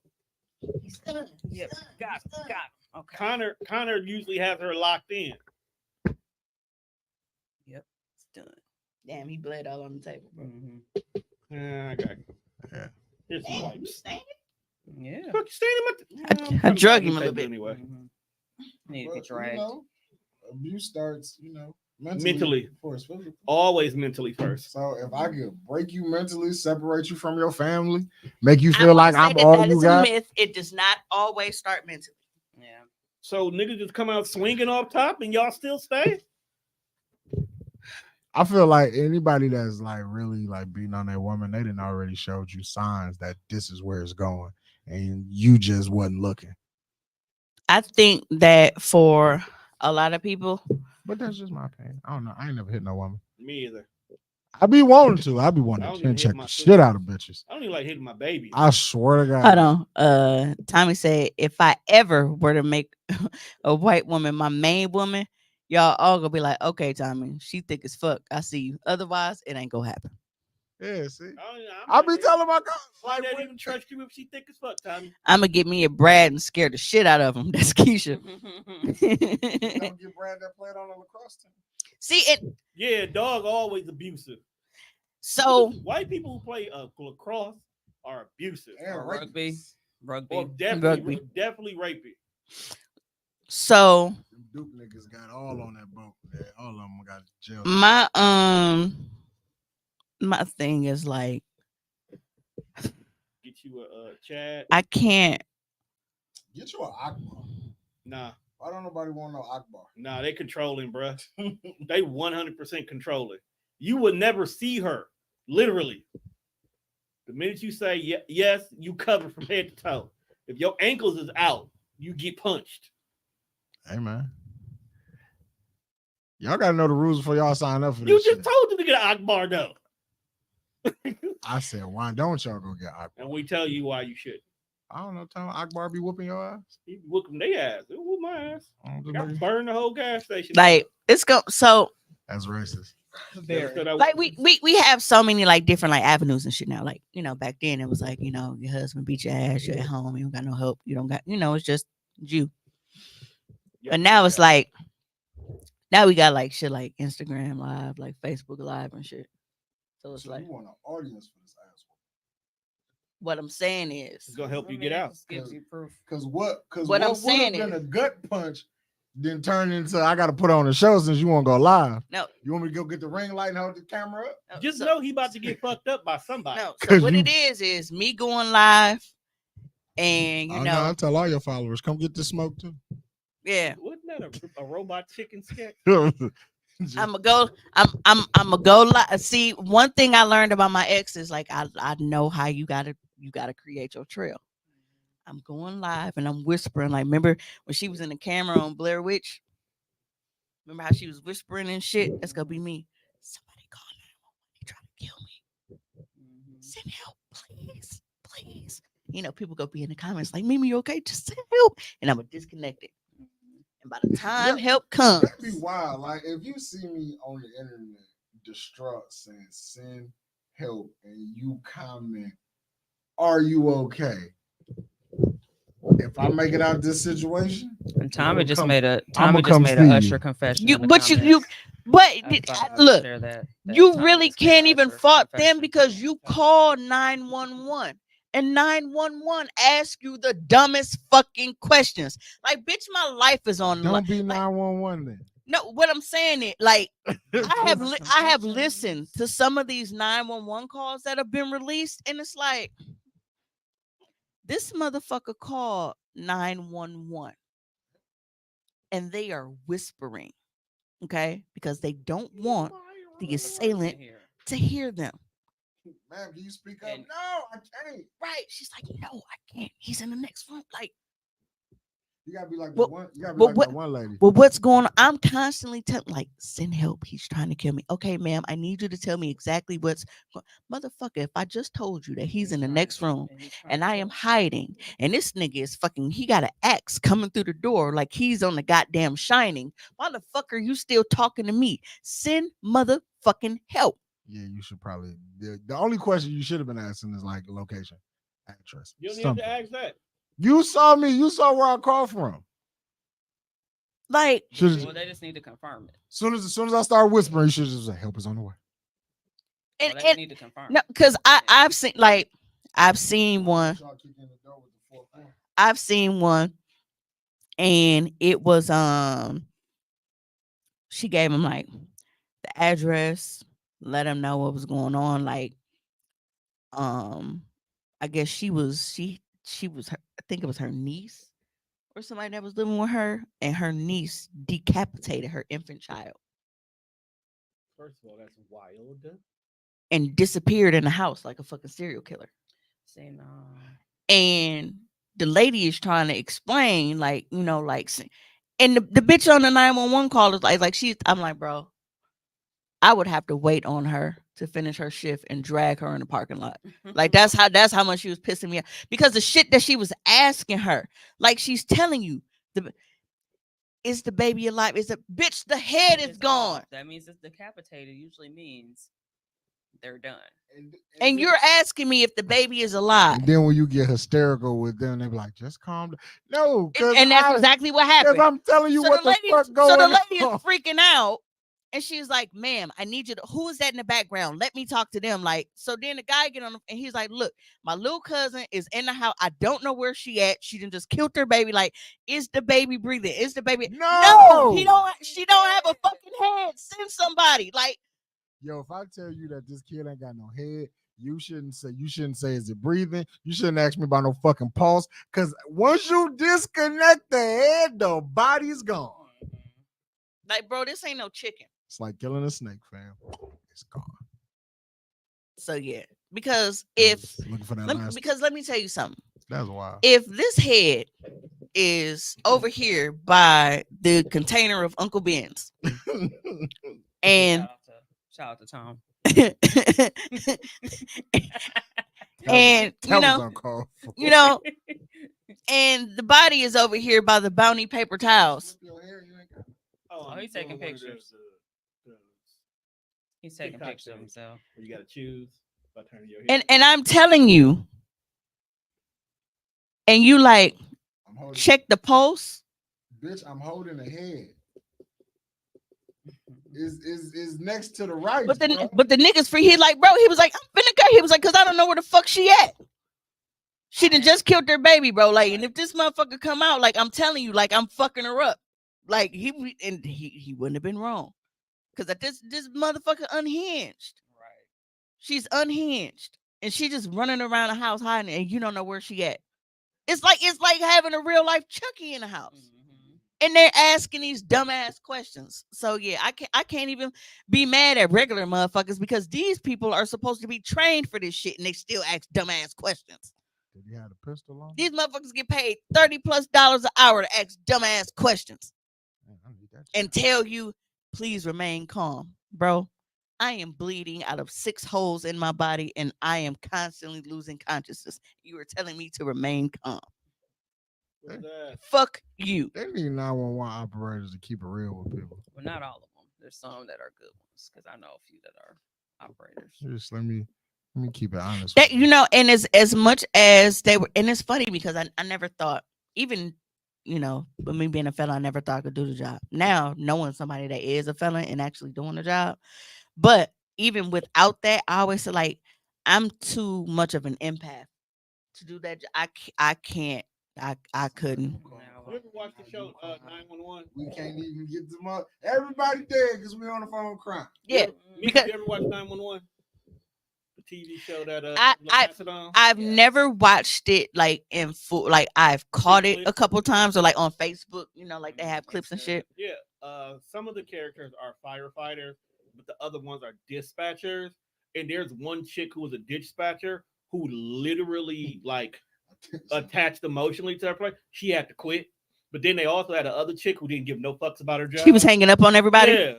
Yep. Got it. Okay. Connor usually has her locked in. Yep. It's done. Damn, he bled all on the table, bro. I got you. Yeah. Here's some wipes. Yeah. Fuck, stay in I drug him a little bit. anyway. Need to get but, dragged. abuse starts, mentally Mentally. before it's physical. Always mentally first. So if I could break you mentally, separate you from your family, make you feel like I'm all that you is got. a myth. It does not always start mentally. Yeah. So niggas just come out swinging off top and y'all still stay? I feel like anybody that's like really like beating on that woman, they didn't already showed you signs that this is where it's going, and you just wasn't looking. I think that for a lot of people, But that's just my opinion. I don't know. I ain't never hit no woman. Me either. I be wanting to. I be I wanting don't to even chin hit check my the sister. shit out of bitches. I don't even like hitting my baby. I swear to God. hold on. Tommy said, if I ever were to make a white woman my main woman, y'all all gonna be like, okay, Tommy, she thick as fuck. I see you. Otherwise, it ain't gonna happen. Yeah, see. I I be telling my girls Why like, not when- even trust you if she thick as fuck, Tommy? I'm gonna get me a Brad and scare the shit out of him. That's Keisha. don't get Brad that played on the lacrosse team. See it. Yeah, dog always abusive. So White people who play lacrosse are abusive. And Or rugby. Or Rugby. definitely definitely rapey. so Them Duke niggas got all on that boat. Yeah, all of them got jail. my thing is like, Get you a Chad. I can't. Get you an Akbar. Nah, Why don't nobody want no Akbar? nah, they controlling, bruh. They 100% controlling. You would never see her, literally. The minute you say yes, you cover from head to toe. If your ankles is out, you get punched. Hey man, y'all gotta know the rules before y'all sign up for You this just shit. told them to get an Akbar though, I said, why don't y'all go get Akbar? and we tell you why you should. I don't know. Tell Akbar be whooping your ass. You whoop them their ass. They whoop my ass. I don't I just got make- burned the whole gas station. Like it's go. So That's racist. like we have so many like different like avenues and shit now. Like, you know, back then it was like, you know, your husband beat your ass, you're at home, you don't got no help, you don't got, you know, it's just you. Yeah, But now it's yeah. like, now we got like shit like Instagram Live, like Facebook Live and shit. So it's So like, you want an audience for this ass? what I'm saying It's is, gonna help you get out. Gives you proof. Because what I'm would have saying been is- a gut punch, then turn into I got to put on a show since you want to go live. no, You want me to go get the ring light and hold the camera up? no, Just so, know he about to get fucked up by somebody. no. So 'Cause what you- it is me going live, and you Oh, know, no, I tell all your followers, come get this smoke too. yeah, Wasn't that a robot chicken sketch? I'm gonna go. I'm gonna go live. See, one thing I learned about my ex is like I know how you gotta create your trail. I'm going live and I'm whispering. Like, remember when she was in the camera on Blair Witch? Remember how she was whispering and shit? That's gonna be me. Somebody call 911. They trying to kill me. Send help, please, please. You know, people gonna be in the comments like, Mimi, you okay? Just send help. And I'm gonna disconnect it. And by the time help comes, That'd be wild. Like if you see me on the internet distraught saying send help and you comment, are you okay? If I make it out of this situation, And Tommy just come- made a I'ma Tommy just come made see an you. Usher confession. you in the but you comments. but I thought I'd look, share that you Tommy really just made an can't even Usher fault them confession. because you call 911 and 911 ask you the dumbest fucking questions. Like, bitch, my life is on. don't be like, 911 then. no, what I'm saying is, like, I have listened to some of these 911 calls that have been released, and it's like, this motherfucker called 911 and they are whispering, okay, because they don't want the assailant to hear them. Ma'am, can you speak up? And- No, I can't. Right? She's like, no, I can't. He's in the next room. Like, You gotta be like Well- that one. You gotta be well, like what- that one lady. well, what's going on? I'm constantly telling, like, send help. He's trying to kill me. Okay, ma'am, I need you to tell me exactly what's motherfucker. If I just told you that he's in the next room and I am hiding, and this nigga is fucking, he got an axe coming through the door like he's on the goddamn Shining. Why the fuck are you still talking to me? Send motherfucking help. Yeah, you should probably. The only question you should have been asking is like location, address. You don't need something. to ask that. You saw me. You saw where I called from. Like, Should've- Well, they just need to confirm it. As soon as I start whispering, you should just say, "Help is on the way." Well, and, they and need to confirm. no, because I've seen one. Y'all kick in the door with the 4-4. I've seen one, and it was she gave him like the address, let him know what was going on. Like, I guess she was her, I think it was her niece or somebody that was living with her, and her niece decapitated her infant child First of all, that's wild. and disappeared in the house like a fucking serial killer. See, no. And the lady is trying to explain, like, you know, like, and the bitch on the 911 call is like I'm like, bro, I would have to wait on her to finish her shift and drag her in the parking lot. Like that's how much she was pissing me off, because the shit that she was asking her, like she's telling you, is the baby alive? Is the bitch, the head is It's gone. off. That means it's decapitated. Usually means they're done. And you're asking me if the baby is alive. And then when you get hysterical with them, they be like, just calm down. No, And that's exactly what happened. Because I'm telling you what the fuck going So the on. lady is freaking out. And she's like, ma'am, I need you to, who is that in the background? Let me talk to them. Like, so then the guy get on and he's like, look, my little cousin is in the house. I don't know where she at. She done just killed her baby. Like, is the baby breathing? Is the baby? No, she don't have a fucking head. Send somebody. Like, yo, if I tell you that this kid ain't got no head, you shouldn't say is it breathing? You shouldn't ask me about no fucking pulse. Cause once you disconnect the head, the body's gone. Like, bro, this ain't no chicken. It's like killing a snake, fam. It's gone. So yeah, because if looking for that let me tell you something. That's wild. If this head is over here by the container of Uncle Ben's, and shout out to Tom. And you know, and the body is over here by the Bounty paper towels. Oh, he's taking pictures. He's taking pictures of himself. You gotta choose by turning your head. And I'm telling you, and you like check the pulse. Bitch, I'm holding a head. Is next to the right. But the niggas free. He like, bro, he was like, I'm finna go. He was like, cause I don't know where the fuck she at. She done just killed their baby, bro. Like, and if this motherfucker come out, like, I'm telling you, like, I'm fucking her up. Like, he wouldn't have been wrong. Cause this motherfucker unhinged. Right. She's unhinged. And she just running around the house hiding, and you don't know where she at. It's like having a real life Chucky in the house. Mm-hmm. And they're asking these dumbass questions. So yeah, I can't even be mad at regular motherfuckers, because these people are supposed to be trained for this shit, and they still ask dumbass questions. Did he have a pistol on? These motherfuckers get paid $30+ an hour to ask dumbass questions. And tell you, please remain calm. Bro, I am bleeding out of 6 holes in my body, and I am constantly losing consciousness. You are telling me to remain calm. Fuck you. They need 911 operators to keep it real with people. Well, not all of them. There's some that are good ones, because I know a few that are operators. Just let me keep it honest. That, you know, and as much as they were, and it's funny because I never thought, even, you know, with me being a felon, I never thought I could do the job. Now, knowing somebody that is a felon and actually doing the job, but even without that, I always say, like, I'm too much of an empath to do that. I can't. I couldn't. You ever watch the show 911? We can't even get them up. Everybody dead because we on the phone crying. Yeah. You ever watch 911? The TV show that I've never watched it like in full. Like, I've caught it a couple times, or like on Facebook, you know, like they have clips and shit. Yeah. Some of the characters are firefighters, but the other ones are dispatchers. And there's one chick who was a dispatcher who literally like attached emotionally to her place. She had to quit. But then they also had another chick who didn't give no fucks about her job. She was hanging up on everybody. Yeah.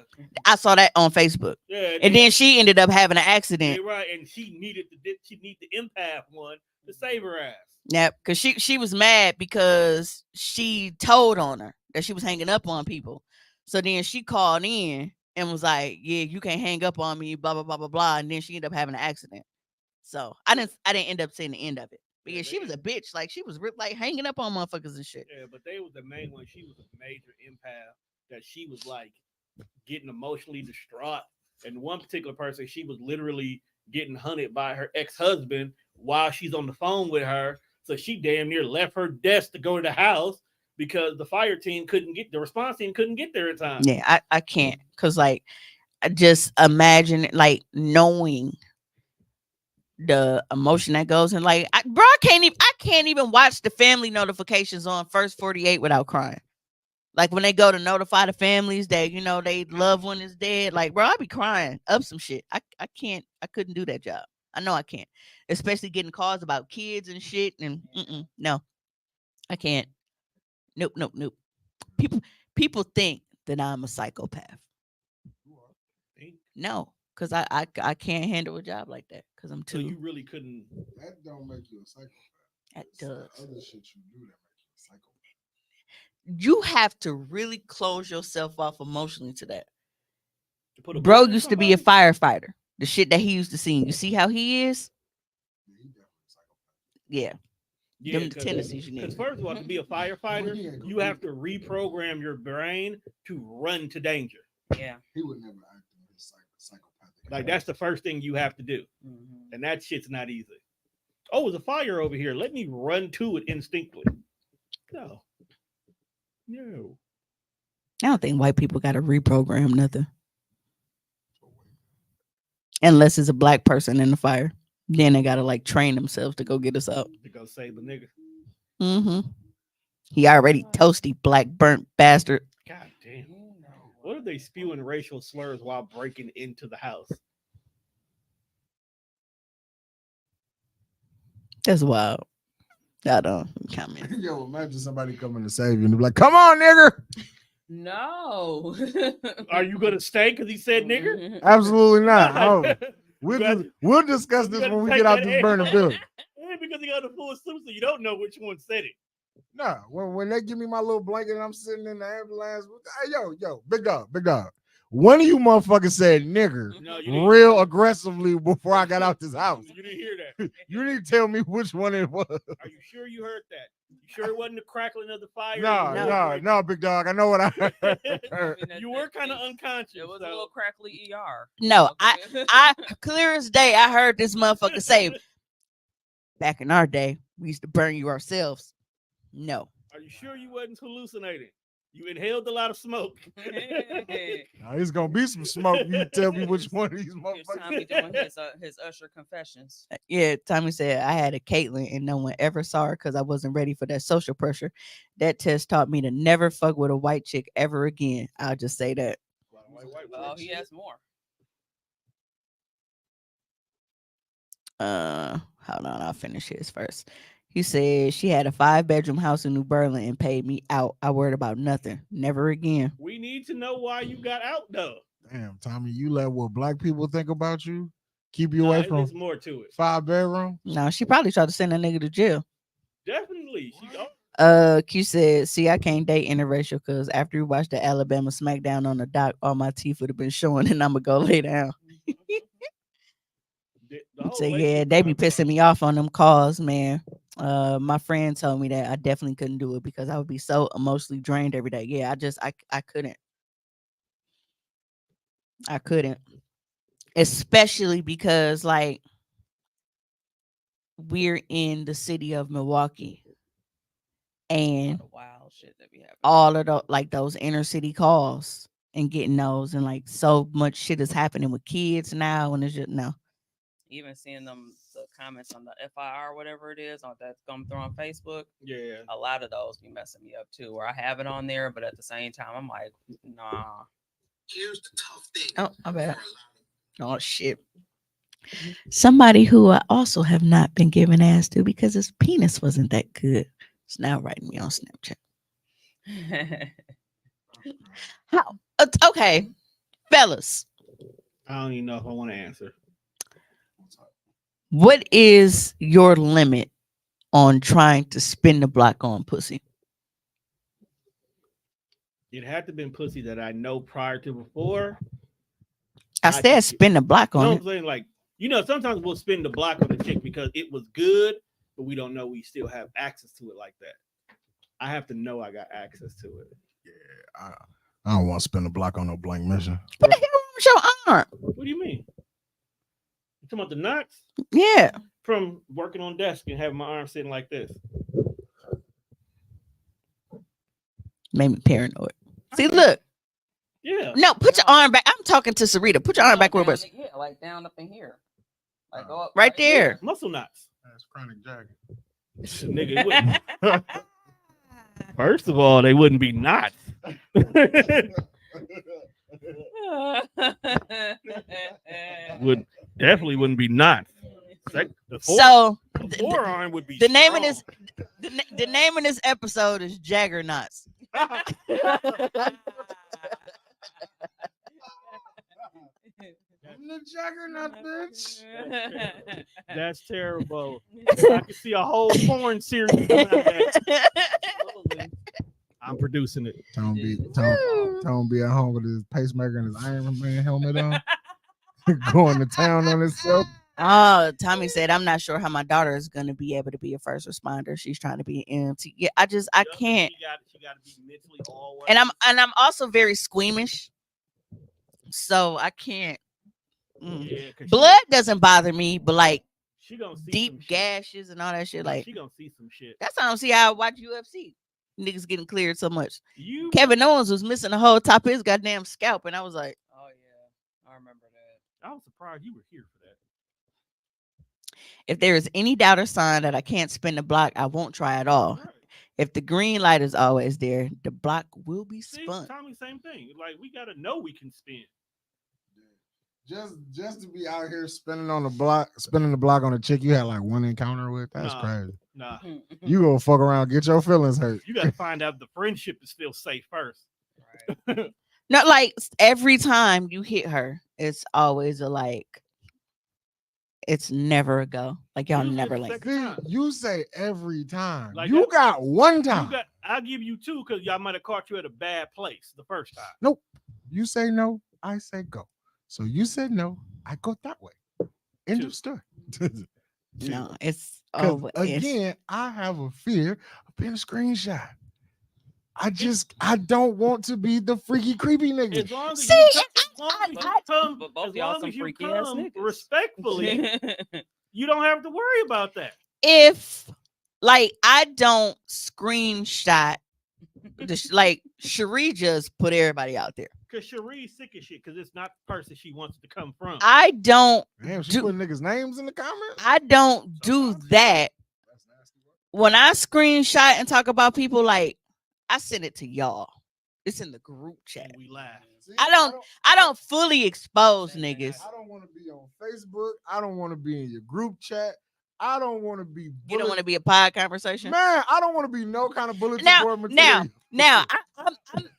I saw that on Facebook. Yeah. And then she ended up having an accident. Yeah, right. And she needed the empath one to save her ass. Yeah, because she was mad because she told on her that she was hanging up on people. So then she called in and was like, yeah, you can't hang up on me, blah, blah, blah, blah, blah. And then she ended up having an accident. So I didn't end up seeing the end of it. But yeah, she was a bitch. Like, she was like hanging up on motherfuckers and shit. Yeah, but they was the main one. She was a major empath that she was like getting emotionally distraught. And one particular person, she was literally getting hunted by her ex-husband while she's on the phone with her. So she damn near left her desk to go to the house because the response team couldn't get there in time. Yeah, I can't. Because, like, I just imagine, like, knowing the emotion that goes in. Like, I can't even watch the family notifications on First 48 without crying. Like when they go to notify the families that they loved one is dead. Like, bro, I be crying up some shit. I couldn't do that job. I know I can't, especially getting calls about kids and shit. And no, I can't. Nope, nope, nope. People think that I'm a psychopath. No, because I can't handle a job like that because I'm So too. you really couldn't. That don't make you a psychopath. That It's the does. other shit you do that make you a psychopath. You have to really close yourself off emotionally to that. To put a Bro bullet in used to be a somebody? firefighter. The shit that he used to see. You see how he is? Yeah, he definitely a psychopath. Yeah. Yeah, Them the tendencies you because need. first of all, to be a firefighter, you have to reprogram your brain to run to danger. Yeah. He would never act on his psychopathic. Like that's the first thing you have to do, Mhm. and that shit's not easy. Oh, there's a fire over here. Let me run to it instinctively. No. I don't think white people got to reprogram nothing. Unless it's a black person in the fire. Then they got to like train themselves to go get us out. To go save the nigga. Mm-hmm. He already toasty, black, burnt bastard. God damn. What are they spewing racial slurs while breaking into the house? That's wild. I don't comment. Yo, imagine somebody coming to save you and be like, "Come on, nigger." No. Are you gonna stay because he said nigger? Absolutely not. No. We'll discuss this when we get out this burning building. Because he got a full suit, so you don't know which one said it. Nah, when they give me my little blanket and I'm sitting in the ambulance, hey, yo, big dog. One of you motherfuckers said nigger real aggressively before I got out this house. You didn't hear that. You need to tell me which one it was. Are you sure you heard that? You sure it wasn't the crackling of the fire? No, big dog. I know what I heard. You were kind of unconscious. It was a little crackly ER. No, I clear as day, I heard this motherfucker say, back in our day, we used to burn you ourselves. No. Are you sure you wasn't hallucinating? You inhaled a lot of smoke. Now, it's gonna be some smoke. You tell me which one of these motherfuckers. Tommy doing his Usher confessions. Yeah, Tommy said I had a Caitlyn and no one ever saw her because I wasn't ready for that social pressure. That test taught me to never fuck with a white chick ever again. I'll just say that. Oh, he has more. Hold on, I'll finish his first. He said she had a 5-bedroom house in New Berlin and paid me out. I worried about nothing. Never again. We need to know why you got out though. Damn, Tommy, you let what black people think about you keep you away from There's more to it. 5-bedroom? No, she probably tried to send a nigga to jail. Definitely. Q said, see, I can't date interracial because after we watched the Alabama Smackdown on the dock, all my teeth would have been showing and I'm gonna go lay down. So yeah, they be pissing me off on them calls, man. My friend told me that I definitely couldn't do it because I would be so emotionally drained every day. Yeah, I couldn't. I couldn't. Especially because like we're in the city of Milwaukee. And wild shit that we have. All of the like those inner city calls and getting those and like so much shit is happening with kids now and it's just no. Even seeing the comments on the FIR, whatever it is, on that's come through on Facebook. Yeah, a lot of those be messing me up too. Where I have it on there, but at the same time, I'm like, nah. Here's the tough thing. Oh, my bad. Oh shit. Somebody who I also have not been given ass to because his penis wasn't that good. It's now writing me on Snapchat. How? Okay, fellas. I don't even know if I want to answer. What is your limit on trying to spin the block on pussy? It had to have been pussy that I know prior to before. I said spin the block on it. it. I'm saying, like, sometimes we'll spin the block on the chick because it was good, but we don't know we still have access to it like that. I have to know I got access to it. Yeah, I don't want to spin the block on no blank mission. What the hell with your arm? What do you mean? You talking about the knots? Yeah. From working on desk and having my arm sitting like this. Made me paranoid. See, look. Yeah. No, put your arm back. I'm talking to Sarita. Put your arm back where it was. Yeah, like down up in here. Like, oh, Right there. Muscle knots. That's chronic jagging. Nigga, it wouldn't. First of all, they wouldn't be knots. Would definitely wouldn't be knots. So the forearm would be the name of strong. this the name of this episode is Jaggernauts. I'm the juggernaut, bitch. That's terrible. I can see a whole porn series coming out of that. I'm producing it. Tone be at home with his pacemaker and his Iron Man helmet on, going to town on himself. Oh, Tommy said, I'm not sure how my daughter is going to be able to be a first responder. She's trying to be an EMT. Yeah, I can't. She got to be mentally all. And I'm also very squeamish, so I can't. Yeah, Blood doesn't bother me, but like she gonna see deep gashes and all that shit, like she gonna see some shit. that's how I don't see how I watch UFC. Niggas getting cleared so much. You Kevin Owens was missing the whole top of his goddamn scalp, and I was like, oh yeah, I remember that. I was surprised you were here for that. if there is any doubt or sign that I can't spin the block, I won't try at all. Right. If the green light is always there, the block will be See, spun. Tommy, same thing. Like we gotta know we can spin. Just to be out here spinning the block on a chick you had like one encounter with, that's crazy. Nah, You go fuck around, get your feelings hurt. you gotta find out if the friendship is still safe first. Right. Not like every time you hit her, it's always a like. It's never a go. Like y'all Usually never it's like. second time. You say every time. Like you that- got one time. I'll give you two because y'all might have caught you at a bad place the first time. Nope. You say no, I say go. So you said no, I go that way. End of story. No, it's 'Cause over. again, I have a fear of being a screenshot. I don't want to be the freaky, creepy nigga. As long as See, you come, But both as y'all long some as you freaky ass come niggas. respectfully, you don't have to worry about that. If like I don't screenshot, like Cherie just put everybody out there. Because Cherie's sick as shit because it's not the person she wants to come from. I don't. Damn, she do- putting niggas' names in the comments. I don't do that. When I screenshot and talk about people, like I send it to y'all. It's in the group chat. And we laugh. See, I don't fully expose niggas. I don't want to be on Facebook. I don't want to be in your group chat. I don't want to be. You don't want to be a pod conversation. Man, I don't want to be no kind of bulletin Now, board material. Now,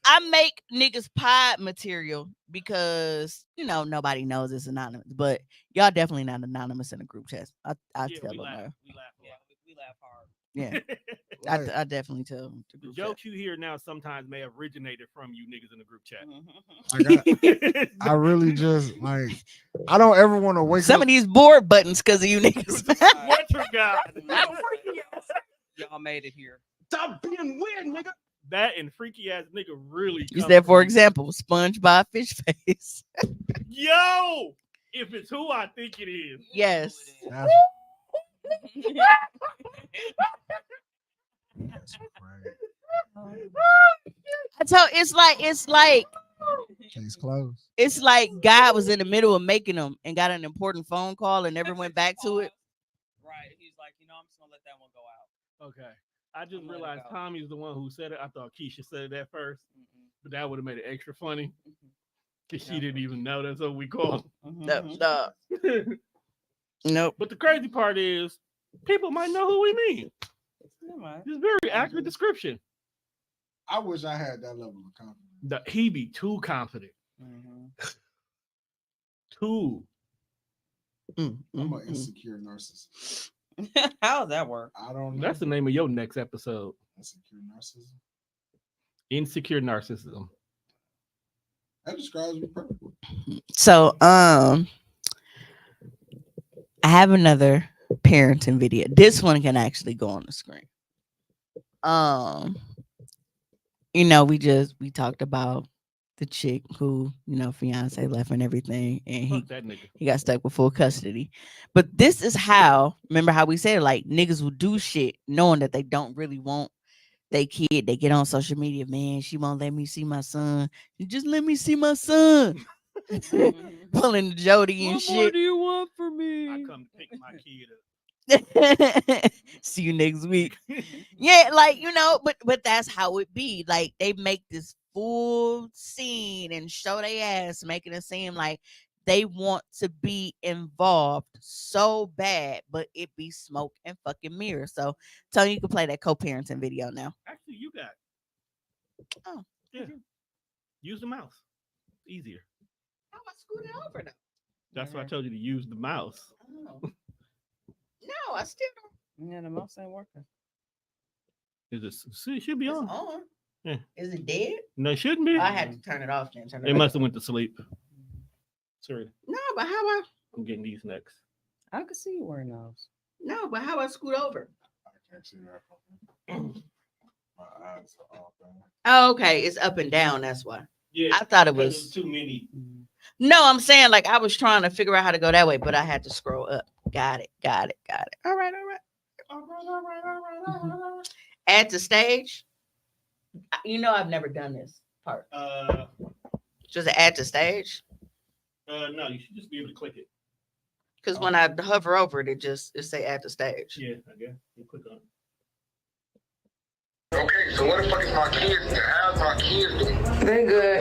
I make niggas pod material because nobody knows it's anonymous, but y'all definitely not anonymous in the group chat. I Yeah, tell we them. laugh. No. We laugh. Yeah, we laugh hard. Yeah, Like, I definitely tell them. The The group chat. jokes you hear now sometimes may have originated from you niggas in the group chat. like, I really just like. I don't ever want to wake Some up. of these board buttons because of you niggas. What you got? Y'all made it here. Stop being weird, nigga. That and freaky ass nigga really. You come said, for from- example, SpongeBob fish face. Yo, if it's who I think it is. Yes. That's, that's crazy. I told it's like Case closed. it's like God was in the middle of making them and got an important phone call and never went back to it. Right. He's like, I'm just gonna let that one go out. Okay. I just I'm letting it realized go. Tommy's the one who said it. I thought Keisha said that first, but that would have made it extra funny because she didn't even know that's what we call. Nope. But the crazy part is, people might know who we mean. It's a very accurate description. I wish I had that level of confidence. He be too confident. Too. I'm an insecure narcissist. How does that work? I don't know. That's the name of your next episode. Insecure narcissism. Insecure narcissism. That describes me perfectly. So I have another parenting video. This one can actually go on the screen. We talked about the chick who, fiance left and everything, and Fuck that nigga. he got stuck with full custody. But this is how, remember how we said, like, niggas will do shit knowing that they don't really want they kid. They get on social media, man, she won't let me see my son. Just let me see my son. Pulling the Jody and What more shit. do you want from me. come to pick my kid up. See you next week. Yeah, like but that's how it be. Like they make this full scene and show their ass, making it seem like they want to be involved so bad, but it be smoke and fucking mirrors. So Tony, you can play that co-parenting video now. Actually, you got it. Oh, Yeah. Use the mouse. Easier. how am I screwed it over though? That's why I told you to use the mouse. Oh. No, I still don't. Yeah, the mouse ain't working. Is it? See, it should be It's on. on. Yeah. Is it dead? No, it shouldn't be. I had to turn it off then. Turn it They back must have on. went to sleep. Sorry, No, but how I I'm getting these next. I can see you wearing those. no, but how I scoot over? I can't see that. My eyes are all bad. Oh, okay, it's up and down. That's why. Yeah, I thought it because was. too many. No, I'm saying like I was trying to figure out how to go that way, but I had to scroll up. Got it. All right. Add to stage. I've never done this part. Just add to stage. No, you should just be able to click it. Because when I hover over it, it say add to stage. Yeah, I guess you click on it. Okay, so what the fuck is my kids? How's my kids doing? They're good.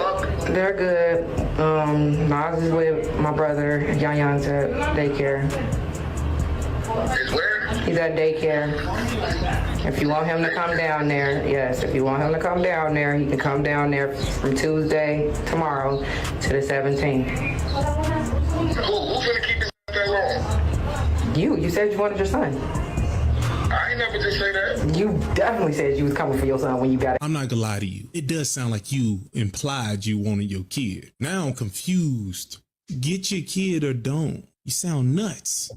They're good. I was with my brother, Yan's at daycare. Is where? He's at daycare. If you want him to come down there, yes. If you want him to come down there, he can come down there from Tuesday, tomorrow, to the 17th. Who's gonna keep his that long? You said you wanted your son. I ain't never just say that. You definitely said you was coming for your son when you got it. I'm not gonna lie to you. It does sound like you implied you wanted your kid. Now I'm confused. Get your kid or don't. You sound nuts.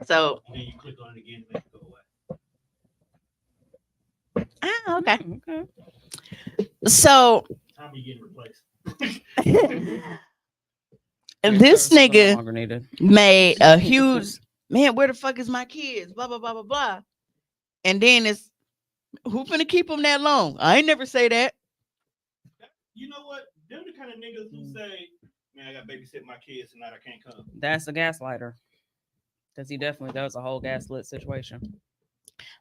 So. And then you click on it again to make it go away. Okay. So. How are you getting replaced? And this No nigga longer needed. made a huge man. Where the fuck is my kids? Blah blah blah blah blah. And then it's who finna keep them that long? I ain't never say that. You know what? They're the kind of niggas who say, "Man, I got to babysit my kids tonight. I can't come." That's a gaslighter. Because he definitely does a whole gaslit situation.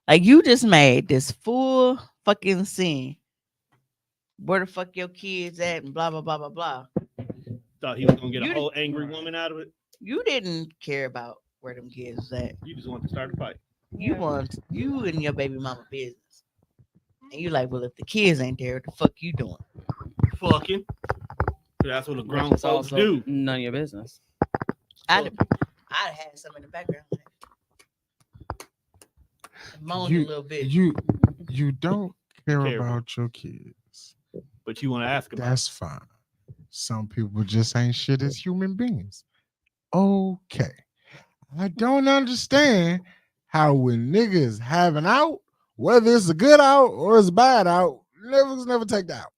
Like you just made this full fucking scene. Where the fuck your kids at? And blah blah blah blah blah. Thought he was gonna get You a whole angry woman out of it. You didn't care about where them kids was at. You just want to start a fight. You want you and your baby mama business. And you like, well, if the kids ain't there, what the fuck you doing? Fucking. That's what a grown It's folks also do. none of your business. I'd have had some in the background. Moaned a little bit. You don't care about your kids, but you want to ask about. That's fine. Some people just ain't shit as human beings. Okay. I don't understand how when niggas have an out, whether it's a good out or it's a bad out, niggas never take the out.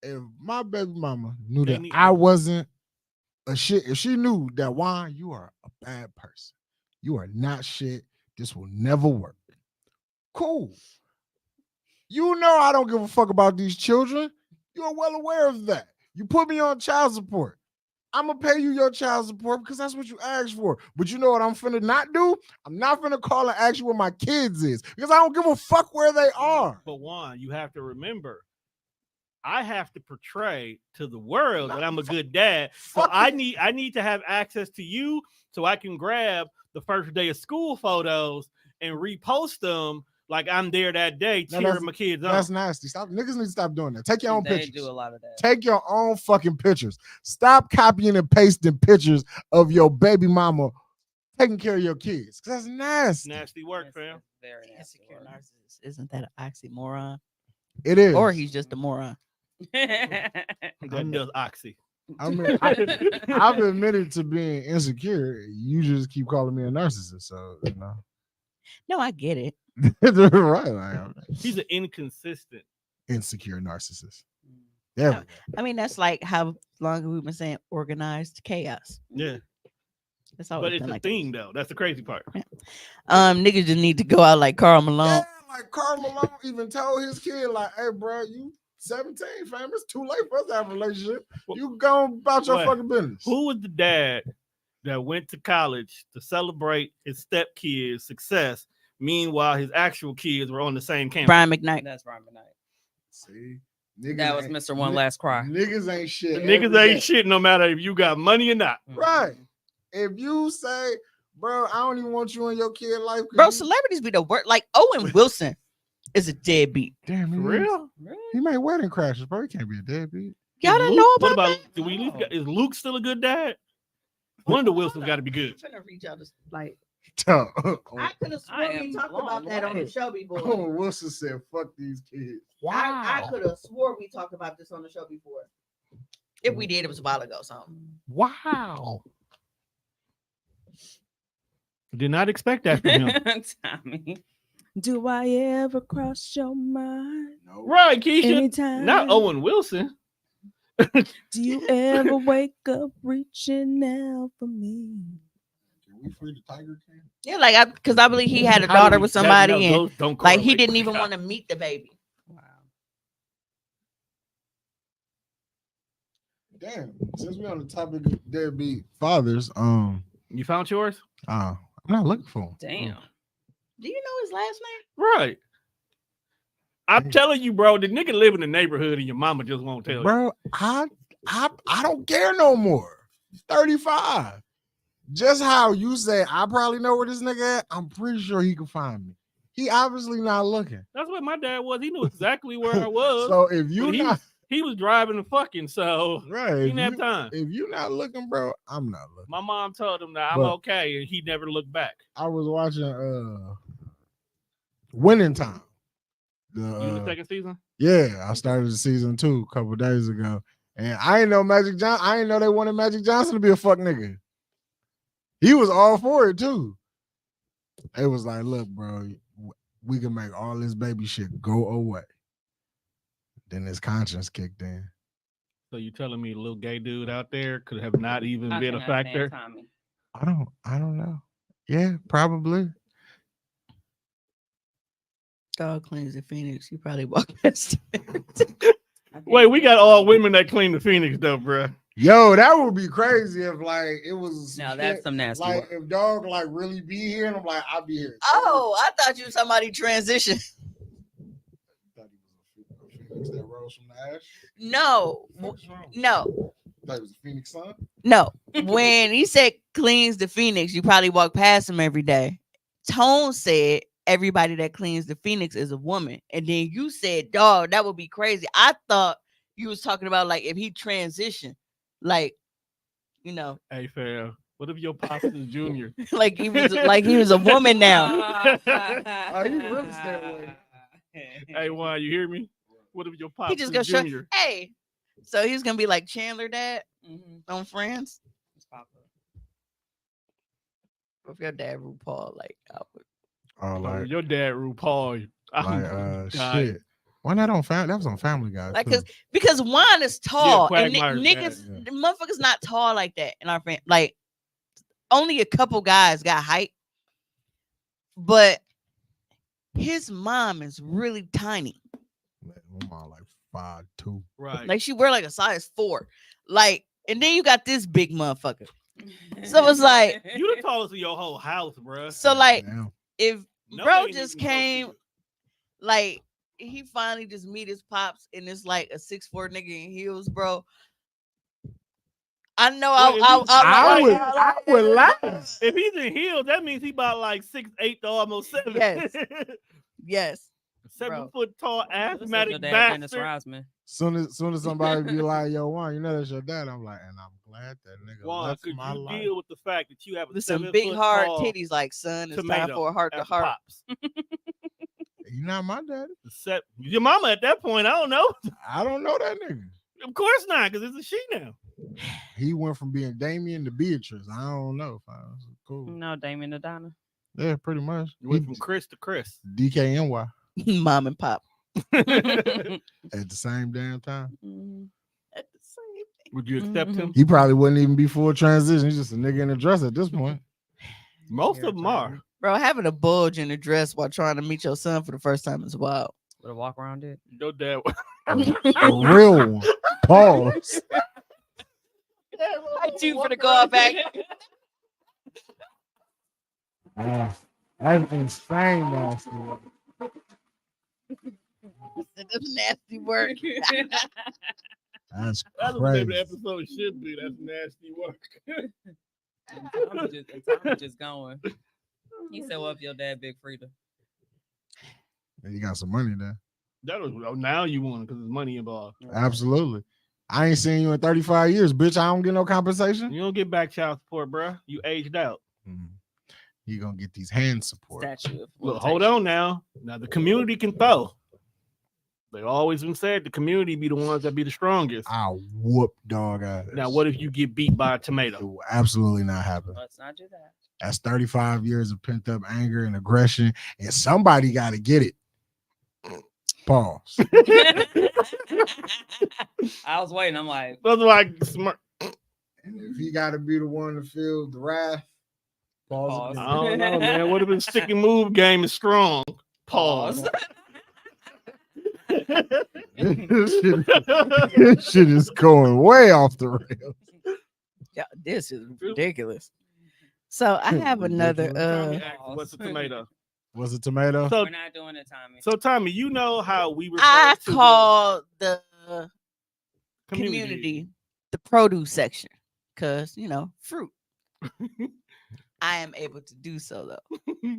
If my baby mama knew that I wasn't a shit, if she knew that, Juan, you are a bad person, you are not shit, this will never work. Cool. You know I don't give a fuck about these children. You're well aware of that. You put me on child support. I'm going to pay you your child support because that's what you asked for. But you know what I'm finna not do? I'm not finna call and ask you where my kids is because I don't give a fuck where they are. But Juan, you have to remember, I have to portray to the world that I'm a good dad. So I need to have access to you so I can grab the first day of school photos and repost them like I'm there that day cheering my kids on. That's nasty. Stop. Niggas need to stop doing that. Take your own pictures. They do a lot of that. Take your own fucking pictures. Stop copying and pasting pictures of your baby mama taking care of your kids. Because that's nasty. Nasty work, fam. Very nasty Insecure work. narcissist. Isn't that an oxymoron? It is. Or he's just a moron. That does oxy. I mean, I've admitted to being insecure. You just keep calling me a narcissist. So, you know. No, I get it. Right. Like, He's an inconsistent. Insecure narcissist. There we go. I mean, that's like how long we've been saying organized chaos. Yeah. That's always But it's been a like thing, though. That's the crazy part. Niggas just need to go out like Carl Malone. Yeah, like Carl Malone even told his kid, like, hey, bro, you 17, fam. It's too late for us to have a relationship. You go about your What? fucking business. Who was the dad that went to college to celebrate his stepkid's success? Meanwhile, his actual kids were on the same campus. Brian McKnight. That's Brian McKnight. See, niggas That was ain't- Mr. One Last Cry. Niggas ain't The shit. niggas every ain't day. shit no matter if you got money or not. Right. If you say, bro, I don't even want you in your kid life. 'cause Bro, you- celebrities be the worst. Like Owen Wilson is a deadbeat. damn, For he real? He made wedding crashes, bro. He can't be a deadbeat. Y'all Is don't Luke- know What about about? Do we at least got, is Luke still a good dad? One of the Wilsons got to be good. I'm trying to reach out to like Oh, I could have I sworn we am talked about blown that on the away. show before. Owen Wilson said, "Fuck these kids." I could have swore we talked about this on the show before. If we did, it was a while ago. So Wow. Did not expect that from him. Tommy. Do I ever cross your mind? No. Right, Keisha. Anytime. Not Owen Wilson. Do you ever wake up reaching out for me? Can we free the Tiger King? yeah, like because I believe he had a How do daughter we- with that- somebody, no, and those don't like he correlate. didn't even want to meet the baby. Wow. Damn. Since we're on the topic of deadbeat fathers, You found yours? I'm not looking for him. Damn. Do you know his last name? Right. I'm telling you, bro, the nigga live in the neighborhood and your mama just won't tell you. Bro, I don't care no more. 35. Just how you say I probably know where this nigga at, I'm pretty sure he can find me. He obviously not looking. That's what my dad was. He knew exactly where I was. So if you But not he was driving and fucking, so right, he if didn't have you, time. if you not looking, bro, I'm not looking. My mom told him that I'm But- okay, and he never looked back. I was watching Winning Time. You in the second season? Yeah, I started the season 2 a couple days ago. And I ain't know Magic Johnson. I ain't know they wanted Magic Johnson to be a fuck nigga. He was all for it too. It was like, look, bro, we can make all this baby shit go away. Then his conscience kicked in. So you telling me a little gay dude out there could have not even I been a cannot stand factor? Tommy. I don't know. Yeah, probably. Dog cleans the Phoenix. You probably walk past him. Wait, we got all women that clean the Phoenix though, bro. Yo, that would be crazy if like it was Now shit, that's some nasty like work. if dog like really be here and I'm like, I'll be here. Oh, I thought you were somebody transition. Thought he was a Phoenix that rose from the ash. No, What's wrong? no, Thought he was a Phoenix son. no. When he said cleans the Phoenix, you probably walk past him every day. Tone said everybody that cleans the Phoenix is a woman. And then you said, dog, that would be crazy. I thought you was talking about like if he transitioned, like, you know, Hey, fam, what if your pops is junior? like he was a woman now. Oh, he really stayed away. Hey, why you hear me? What if your pops He just is gonna show, junior? hey. So he's gonna be like Chandler dad Mhm. on Friends. It's popular. If your dad RuPaul, like I would. Oh, like Your dad, RuPaul. I'm dying. shit. Why not on Family? That was on Family Guy. Like too. because Juan is tall and Quagmire's niggas, dad, the motherfuckers not tall like that in our family. Like only a couple guys got height, but his mom is really tiny. Man, my mom like 5'2". Right. Like she wear like a size 4. Like, and then you got this big motherfucker. So it's like, You the tallest of your whole house, bro. so like Damn. if No, bro they just even close to came, you. like he finally just meet his pops and it's like a 6'4" nigga in heels, bro. I know Wait, if he's- I would laugh. If he's in heels, that means he about like 6'8" to almost 7. Yes. Yes. 7 Bro. foot tall Your asthmatic dad, Dennis bastard. Rodman. Soon as somebody be like, yo, Juan, you know that's your dad. I'm like, and I'm glad that nigga Juan, left could my you life. deal with the fact that you have a With some 7 big foot hard tall titties, like son, it's time tomato for a heart to as heart. pops? You not my daddy. Your mama at that point, I don't know. I don't know that nigga. Of course not, because it's a she now. He went from being Damien to Beatrice. I don't know. Cool. No, Damien Adana. Yeah, pretty much. You went from Chris to Chris. DKNY Mom and pop. at the same damn time. Mhm. At the same thing. Would you accept him? He probably wouldn't even be full transition. He's just a nigga in a dress at this point. Most of them are. Bro, having a bulge in a dress while trying to meet your son for the first time is wild. With a walk around it. Your dad. A real one. Pause. I do for the go back. That's insane, nasty. That's nasty work. That's That's what the name of the crazy. episode should be. That's nasty work. I'm just going. He said, "Well, if your dad Big Frida." You got some money there. That was now you want because there's money involved. Absolutely. I ain't seen you in 35 years, bitch. I don't get no compensation. You don't get back child support, bro. You aged out. You gonna get these hand support. Statue of Look, hold on now. Now the community can throw. They always been said the community be the ones that be the strongest. I'll whoop dog ass. Now, what if you get beat by a It tomato? will absolutely not happen. Let's not do that. That's 35 years of pent up anger and aggression, and somebody got to get it. Pause. I was waiting. I'm like, Those are like smart. And if he got to be the one to feel the wrath, pause. I don't know, man. What if the stick and move game is strong? Pause. This shit is going way off the rails. Yeah, this is ridiculous. So I have another. What's a tomato? Was it tomato? So, we're not doing it, Tommy. so Tommy, you know how we refer I to call the the community the produce section because fruit. I am able to do so though.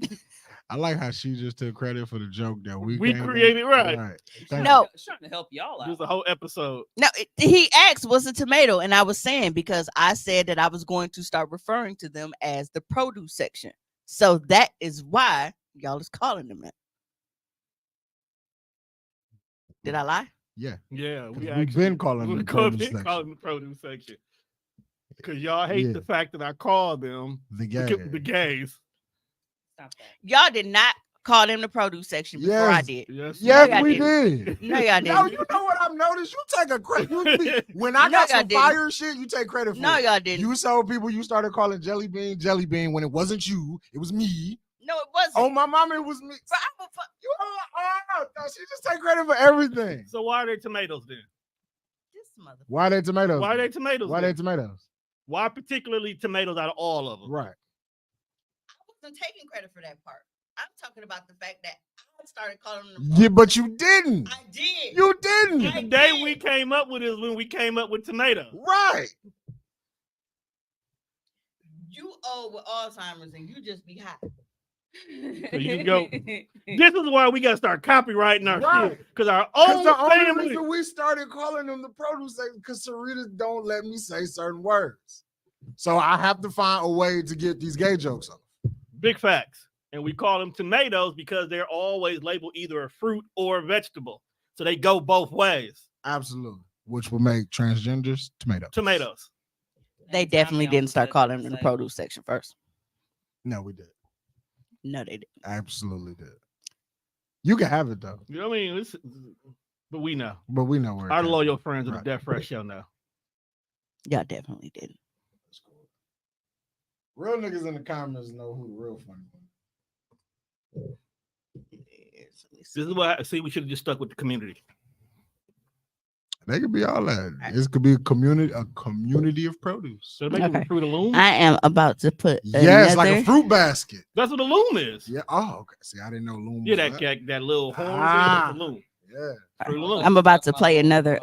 I like how she just took credit for the joke that we We came up created, with. right. Thank No. Trying to help y'all out. Just a whole episode. No, he asked what's a tomato, and I was saying because I said that I was going to start referring to them as the produce section. So that is why y'all is calling them that. Did I lie? Yeah. Yeah, We've been calling them the produce section. calling the produce section. Because y'all hate Yeah. the fact that I call them The the gay. gays. Stop that. Y'all did not call them the produce section before I Yes. did. Yes, Yes, y'all we didn't. did. No, y'all No, didn't. you know what I've noticed? You take a credit. When I No, got y'all some didn't. fire shit, you take credit for No, it. y'all didn't. You told people you started calling jelly bean when it wasn't you. It was me. No, it wasn't. Oh, my mama, it was me. Bro, I will fuck You no, she just take credit for everything. So why are they tomatoes then? this motherfucker. Why they tomatoes? Why are they tomatoes? Why then? they tomatoes? Why particularly tomatoes out of all of them? Right. I wasn't taking credit for that part. I'm talking about the fact that I started calling them. Yeah, but you didn't. I did. You didn't. The day we came up with is when we came up with tomato. Right. You old with Alzheimer's and you just be high. So you go. This is why we gotta start copyrighting our Right. shit. Because our Because own the only family. reason we started calling them the produce section because Sarita don't let me say certain words. So I have to find a way to get these gay jokes off. Big facts. And we call them tomatoes because they're always labeled either a fruit or a vegetable. So they go both ways. Absolutely. Which will make transgenders tomatoes. Tomatoes. They definitely didn't start calling them in the produce section first. No, we did. No, they didn't. Absolutely did. You can have it though. You know what I mean? But we know. But we know where it Our came loyal from. friends of Right. the Death Fresh show know. Y'all definitely didn't. That's cool. Real niggas in the comments know who the real funny one. This is what I see. We should have just stuck with the community. They could be all that. This could be a community of produce. So they Okay. can fruit a loom. I am about to put Yes, another. like a fruit basket. That's what a loom is. Yeah. Oh, okay. See, I didn't know loom. Yeah, was that little horn. Ah. That's a loom. Yeah. Fruit a loom. I'm about to play another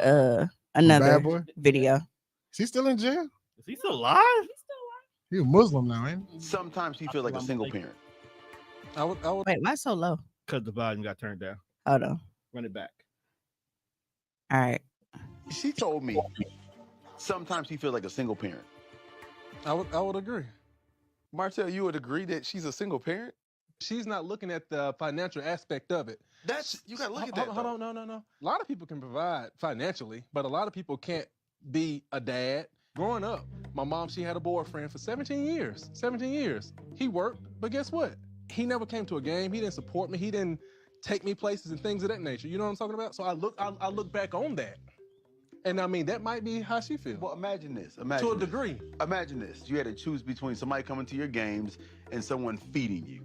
Bad boy. video. Is he still in jail? Is he still alive? He a Muslim now, ain't he? Sometimes he feels like a single parent. I would Wait, why so low? Because the volume got turned down. Hold on. Run it back. All right. She told me sometimes he feels like a single parent. I would agree. Martell, you would agree that she's a single parent? She's not looking at the financial aspect of it. That's you gotta look at that. Hold on, no. A lot of people can provide financially, but a lot of people can't be a dad. Growing up, my mom, she had a boyfriend for 17 years. 17 years. He worked, but guess what? He never came to a game. He didn't support me. He didn't take me places and things of that nature. You know what I'm talking about? So I look back on that. And I mean, that might be how she feels. Well, imagine this. To a degree. Imagine this. You had to choose between somebody coming to your games and someone feeding you.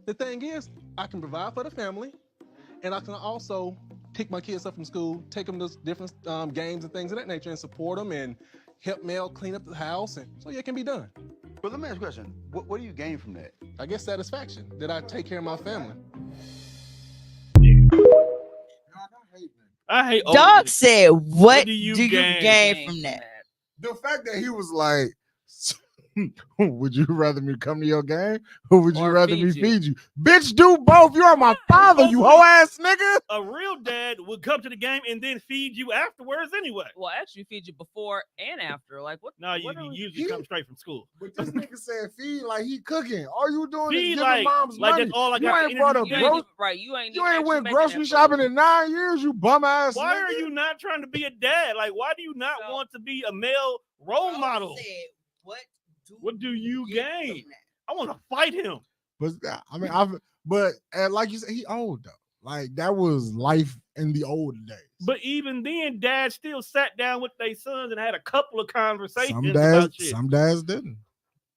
The thing is, I can provide for the family, and I can also pick my kids up from school, take them to different games and things of that nature, and support them and help Mel clean up the house, and so yeah, it can be done. But let me ask you a question. What do you gain from that? I guess satisfaction that I take care of my family. I hate Dog said, what do you gain gain from that? The fact that he was like, would you rather me come to your game or would you rather me feed you? Bitch, do both. You are my father, you hoe ass nigga. A real dad would come to the game and then feed you afterwards anyway. Well, actually feed you before and after. Like what? No, you usually come straight from school. But this nigga said feed like he cooking. All you doing Feed is giving like- mom's like money. that's all I You got ain't to brought up interview. groceries. Right, you ain't went grocery shopping in 9 years, you bum ass. Why nigga. are you not trying to be a dad? Like, why do you not want to be a male role model? What do you gain? I want to fight him. But I mean, like you said, he old though. Like that was life in the old days. But even then, dads still sat down with their sons and had a couple of conversations about shit. Some dads didn't.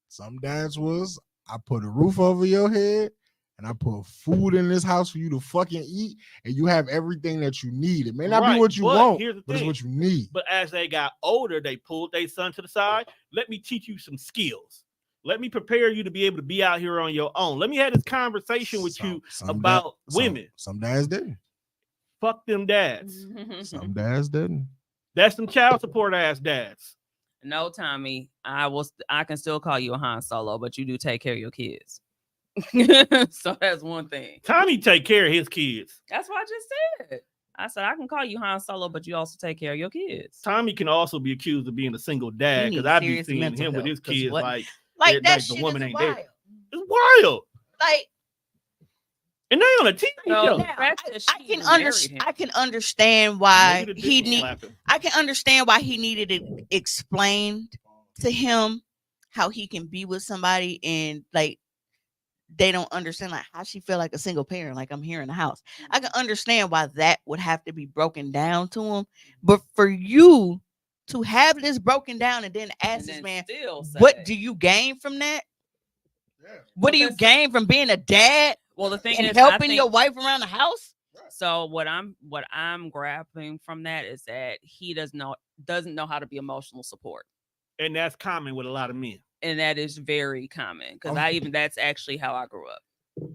Some dads was, I put a roof over your head and I put food in this house for you to fucking eat, and you have everything that you need. It may not be what you want, but it's what you need. But as they got older, they pulled their son to the side. Let me teach you some skills. Let me prepare you to be able to be out here on your own. Let me have this conversation with you about women. Some dads didn't. Fuck them dads. Some dads didn't. That's some child support ass dads. No, Tommy, I can still call you a Han Solo, but you do take care of your kids. So that's one thing. Tommy take care of his kids. That's what I just said. I said I can call you Han Solo, but you also take care of your kids. Tommy can also be accused of being a single dad because I be seeing him with his kids like that the shit woman is ain't wild. there. It's wild. Like, and they on a TV show. I can understand why I can understand why he needed it explained to him how he can be with somebody and like they don't understand like how she feel like a single parent, like I'm here in the house. I can understand why that would have to be broken down to him, but for you to have this broken down and then ask this man, what do you gain from that? What do you gain from being a dad? Well, the thing and is, helping your wife around the house. So what I'm grappling from that is that he doesn't know how to be emotional support, and that's common with a lot of men. And that is very common because that's actually how I grew up.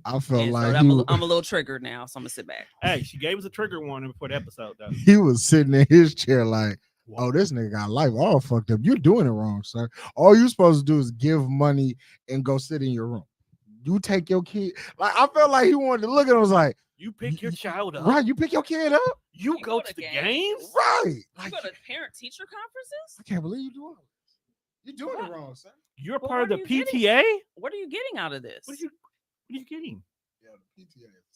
I felt And like so I'm a little triggered now, so I'm gonna sit back. Hey, she gave us a trigger warning before the episode, though. He was sitting in his chair like, oh, this nigga got life all fucked up. You're doing it wrong, sir. All you supposed to do is give money and go sit in your room. You take your kid. Like I felt like he wanted to look at him, was like, you pick your child up. Right, you pick your kid up. You go to the games? Right. You go to parent-teacher conferences? I can't believe you're doing it. You're doing it wrong, sir. You're part of the PTA? What are you getting out of this? What are you getting? Yeah, the PTA is a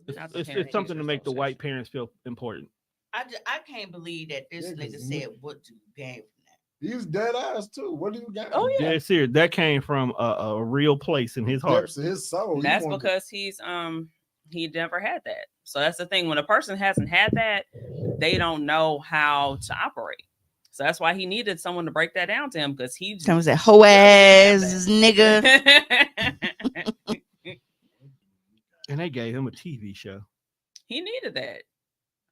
scam. It's something to make the white parents feel important. I can't believe that this nigga said what you gain from that. He was dead ass too. What do you got? Oh yeah, dead serious. That came from a real place in his heart. His soul. That's because he never had that. So that's the thing. When a person hasn't had that, they don't know how to operate. So that's why he needed someone to break that down to him because he someone said, "Hoe ass nigga." And they gave him a TV show. He needed that.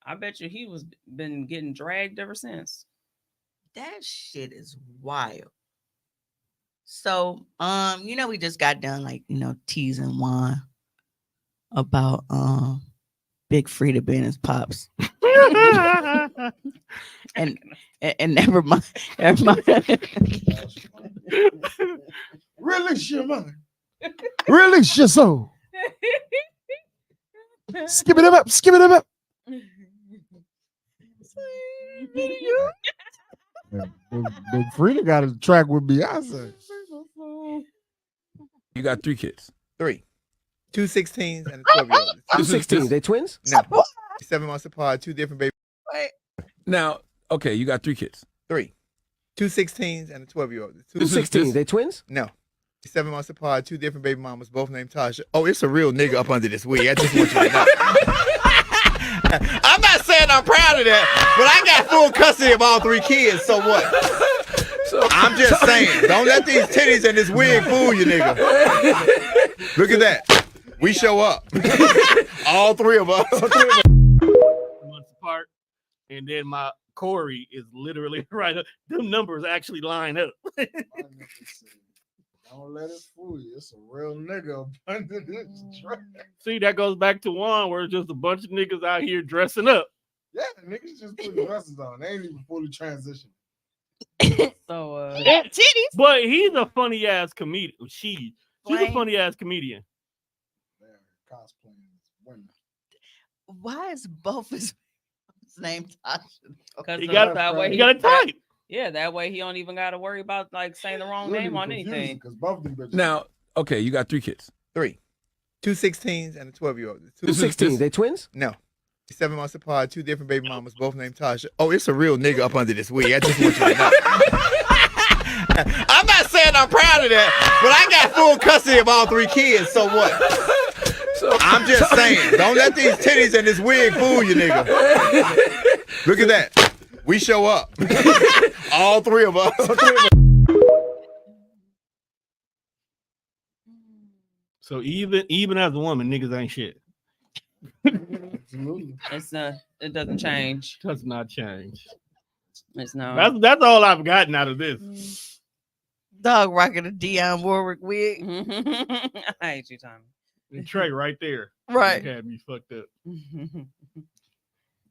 I bet you he was been getting dragged ever since. That shit is wild. So, we just got done teasing Juan about Big Frida being his pops. and never mind. Release your mind. Release your soul. Skip it up. Skip it up. Big Frida got a track with Beyonce. You got 3 kids. 3. 2 16s and a 12-year-old. 2 16s. They twins? No. 7 months apart, 2 different babies. Now, okay, you got 3 kids. 3. 2 16s and a 12-year-old. 2 16s. They twins? No. 7 months apart, 2 different baby mamas, both named Tasha. Oh, it's a real nigga up under this wig. I just want you to know. I'm not saying I'm proud of that, but I got full custody of all 3 kids. So what? I'm just saying, don't let these titties and this wig fool you, nigga. Look at that. We show up. All three of us. Months apart, and then my Corey is literally right up. Them numbers actually line up. Don't let it fool you. It's a real nigga up under this dress. See, that goes back to one where it's just a bunch of niggas out here dressing up. Yeah, niggas just put dresses on. They ain't even fully transitioned. So titties. But he's a funny ass comedian. She's a Flame. funny ass comedian. They're cosplaying as women. Why is both his name Tasha? because He got that way He got a type. Yeah, that way he don't even got to worry about like saying the wrong name on anything. Because both of them bitches. Now, okay, you got 3 kids. 3. 2 16s and a 12-year-old. 2 16. They twins? No. 7 months apart, 2 different baby mamas, both named Tasha. Oh, it's a real nigga up under this wig. I just want you to know. I'm not saying I'm proud of that, but I got full custody of all 3 kids, so what? I'm just saying, don't let these titties and this wig fool you, nigga. Look at that. We show up. All 3 of us. So even as a woman, niggas ain't shit. Absolutely. It's not. It doesn't change. Does not change. It's no. That's all I've gotten out of this. Dog rocking a Dionne Warwick wig. I hate you, Tommy. And Trey right there. Right. Had me fucked up.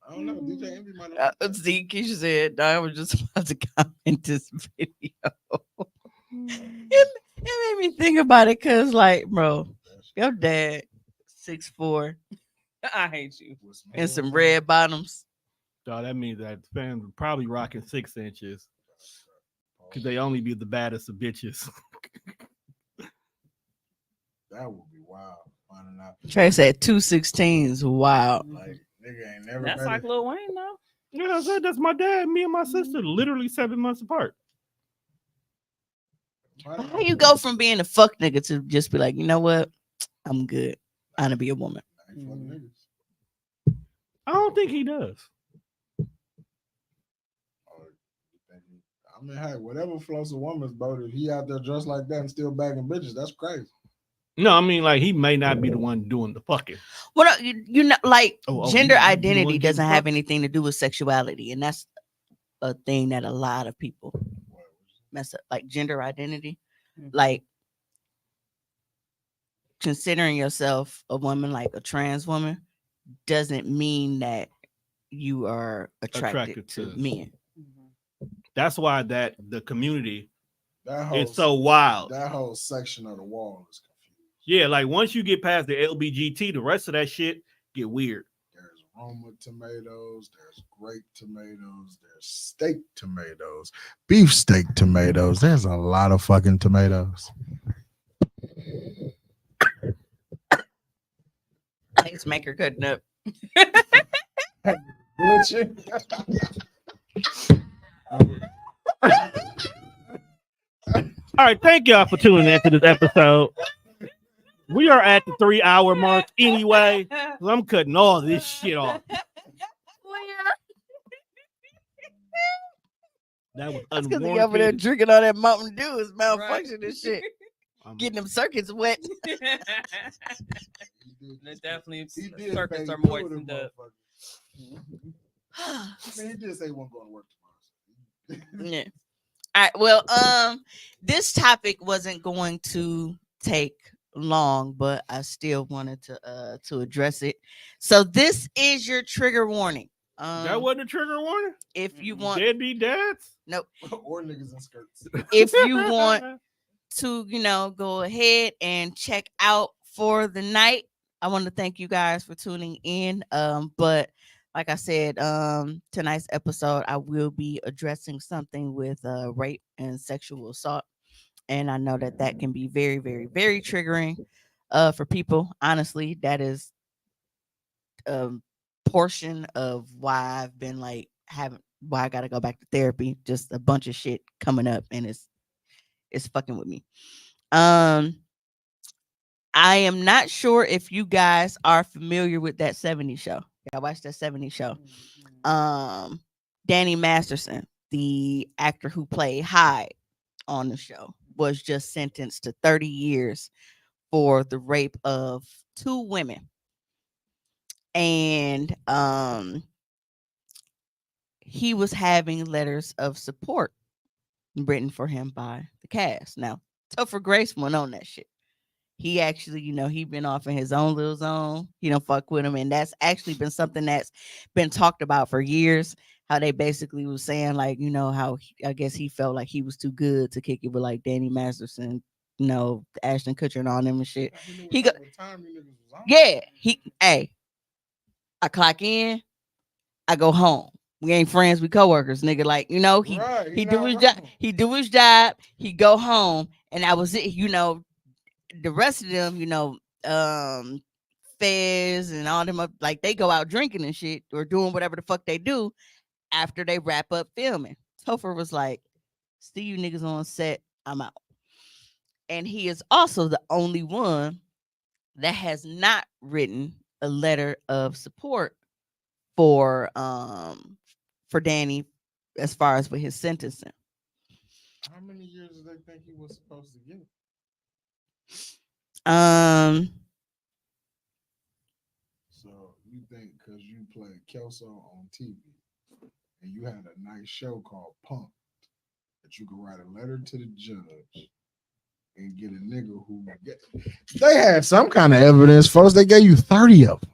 I don't know. DJ Envy might have. See, Keisha said, I was just about to comment this video. It made me think about it because, like, bro, your dad, 6'4", I hate you. and some red bottoms. So that means that fans are probably rocking 6 inches. Because they only be the baddest of bitches. That would be wild. Finding out. Trey said 216s. Wow. Like, nigga ain't never. That's like Lil Wayne, though. Yeah, I said that's my dad. Me and my sister literally 7 months apart. How you go from being a fuck nigga to just be like, you know what? I'm good. I'm gonna be a woman. I don't think he does. I mean, hey, whatever floats a woman's boat, if he out there dressed like that and still bagging bitches, that's crazy. No, I mean, like, he may not be the one doing the fucking. Well, you know, like gender you identity wanna doesn't get have fucked? anything to do with sexuality, and that's a thing that a lot of people mess up. Like gender identity, like considering yourself a woman, like a trans woman, doesn't mean that you are attracted to men. That's why that the community That whole, is so wild. That whole section of the wall is confused. Yeah, like once you get past the LBGT, the rest of that shit get weird. There's Roma tomatoes, there's grape tomatoes, there's steak tomatoes, beef steak tomatoes. There's a lot of fucking tomatoes. Thanks, maker cutting up. All right, thank y'all for tuning in to this episode. We are at the 3-hour mark anyway. So I'm cutting all this shit off. That was That's because he over there drinking all that Mountain Dew is malfunction and shit. Getting them circuits wet. Definitely did circuits pay are good moistened them up. I mean, he did say he wasn't going to work tomorrow. Yeah. All right. Well, this topic wasn't going to take long, but I still wanted to address it. So this is your trigger warning. That wasn't a trigger warning? If you want deadbeat dads? Nope. Or niggas in skirts. If you want to, go ahead and check out for the night, I want to thank you guys for tuning in. But like I said, tonight's episode, I will be addressing something with rape and sexual assault. And I know that can be very, very, very triggering for people. Honestly, that is a portion of why I've been like why I got to go back to therapy. Just a bunch of shit coming up, and it's fucking with me. I am not sure if you guys are familiar with that 70s show. I watched that 70s show. Danny Masterson, the actor who played Hyde on the show, was just sentenced to 30 years for the rape of 2 women. And he was having letters of support written for him by the cast. Now, Topher Grace went on that shit. He actually, he been off in his own little zone. He don't fuck with him. And that's actually been something that's been talked about for years. How they basically was saying, like, how I guess he felt like he was too good to kick it with like Danny Masterson, Ashton Kutcher and all them and shit. He go, yeah, hey, I clock in, I go home. We ain't friends, we coworkers, nigga. Like, he do his job. He do his job. He go home, and that was it. The rest of them, Fez and all them, like they go out drinking and shit or doing whatever the fuck they do after they wrap up filming. Topher was like, "See you niggas on set. I'm out." And he is also the only one that has not written a letter of support for Danny as far as with his sentencing. How many years do they think he was supposed to get? So you think because you played Kelso on TV and you had a nice show called Punk that you could write a letter to the judge and get a nigga who they had some kind of evidence, folks. They gave you 30 of them.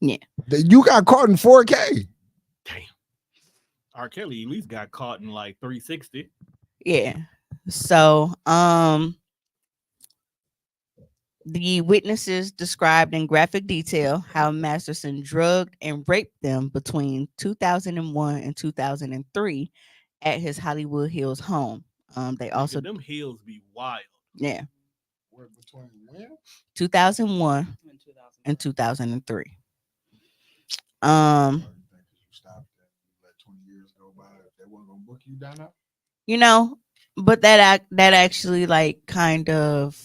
Yeah. You got caught in 4K. Damn. R. Kelly at least got caught in like 360. Yeah. So, the witnesses described in graphic detail how Masterson drugged and raped them between 2001 and 2003 at his Hollywood Hills home. They also them hills be wild. Yeah. Where between when? 2001 and 2003. Let 20 years go by. They weren't gonna book you down there. But that actually like kind of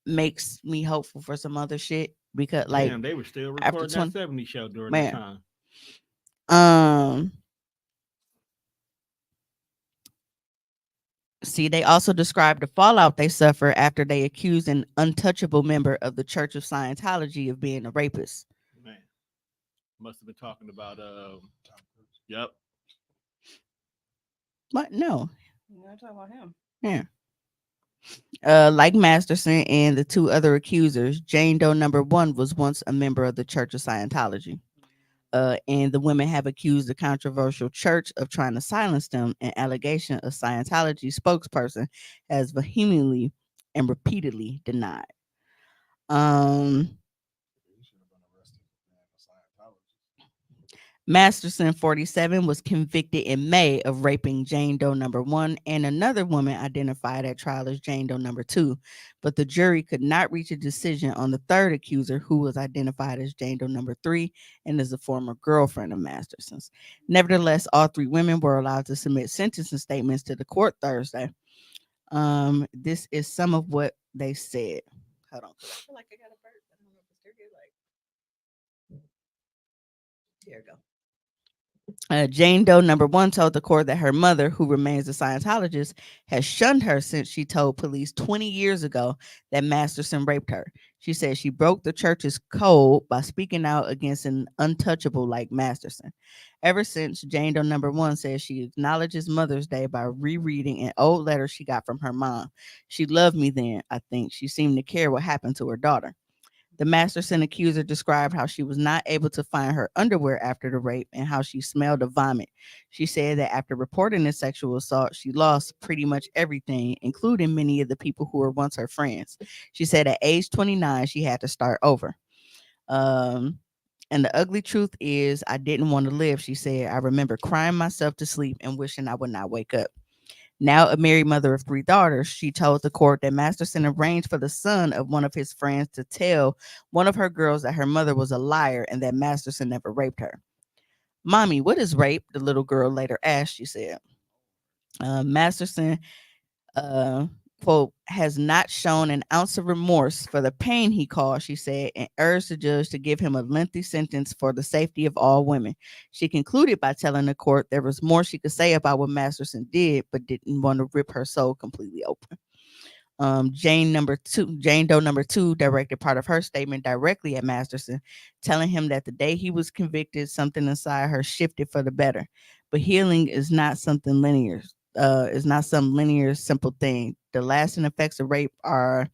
makes me hopeful for some other shit because like damn, they were still recording that 70 show during that time. See, they also described the fallout they suffered after they accused an untouchable member of the Church of Scientology of being a rapist. Man, must have been talking about yep. What? No. You're not talking about him. Yeah. Like Masterson and the 2 other accusers, Jane Doe number 1 was once a member of the Church of Scientology. And the women have accused the controversial church of trying to silence them. An allegation a Scientology spokesperson has vehemently and repeatedly denied. Masterson, 47, was convicted in May of raping Jane Doe number 1 and another woman identified at trial as Jane Doe number 2, but the jury could not reach a decision on the 3rd accuser, who was identified as Jane Doe number 3 and is a former girlfriend of Masterson's. Nevertheless, all 3 women were allowed to submit sentencing statements to the court Thursday. This is some of what they said. Hold on. I feel like I got a burp. I don't know if it's still good. There we go. Jane Doe number 1 told the court that her mother, who remains a Scientologist, has shunned her since she told police 20 years ago that Masterson raped her. She said she broke the church's code by speaking out against an untouchable like Masterson. Ever since, Jane Doe number 1 says she acknowledges Mother's Day by rereading an old letter she got from her mom. She loved me then, I think. She seemed to care what happened to her daughter. The Masterson accuser described how she was not able to find her underwear after the rape and how she smelled of vomit. She said that after reporting the sexual assault, she lost pretty much everything, including many of the people who were once her friends. She said at age 29, she had to start over. And the ugly truth is, I didn't want to live, she said. I remember crying myself to sleep and wishing I would not wake up. Now a married mother of 3 daughters, she told the court that Masterson arranged for the son of one of his friends to tell one of her girls that her mother was a liar and that Masterson never raped her. Mommy, what is rape? The little girl later asked, she said. Masterson, quote, has not shown an ounce of remorse for the pain he caused, she said, and urged the judge to give him a lengthy sentence for the safety of all women. She concluded by telling the court there was more she could say about what Masterson did, but didn't want to rip her soul completely open. Jane Doe number 2 directed part of her statement directly at Masterson, telling him that the day he was convicted, something inside her shifted for the better. But healing is not something linear. Is not some linear, simple thing. The lasting effects of rape are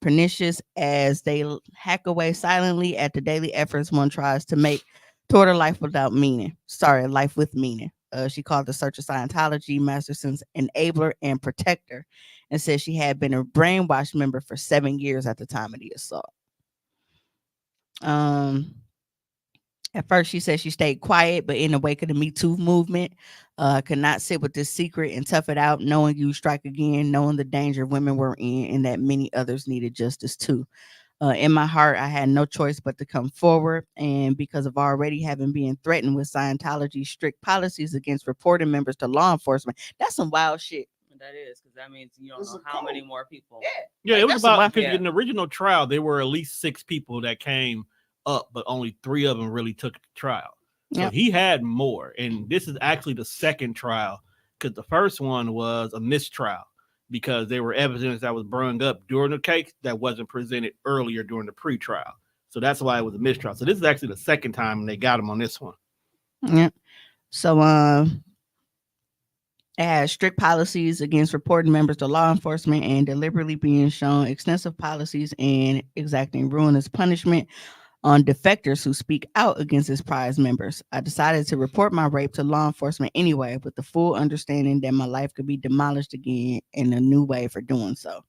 pernicious as they hack away silently at the daily efforts one tries to make toward a life without meaning. Sorry, a life with meaning. She called the Search of Scientology Masterson's enabler and protector, and said she had been a brainwashed member for 7 years at the time of the assault. At first, she said she stayed quiet, but in the wake of the Me Too movement, could not sit with this secret and tough it out, knowing you strike again, knowing the danger women were in, and that many others needed justice too. In my heart, I had no choice but to come forward, and because of already having been threatened with Scientology's strict policies against reporting members to law enforcement, that's some wild shit. That is, because that means you don't know how many more people. Yeah, Like, it was that's about some because in the original trial there were at least 6 people that came up, but only 3 of them really took the trial. So Yep. he had more, and this is actually the second trial because the first one was a mistrial because there were evidence that was brought up during the case that wasn't presented earlier during the pre-trial. So that's why it was a mistrial. So this is actually the second time they got him on this one. Yeah. So it has strict policies against reporting members to law enforcement and deliberately being shown extensive policies and exacting ruinous punishment on defectors who speak out against its prize members. I decided to report my rape to law enforcement anyway, with the full understanding that my life could be demolished again in a new way for doing so.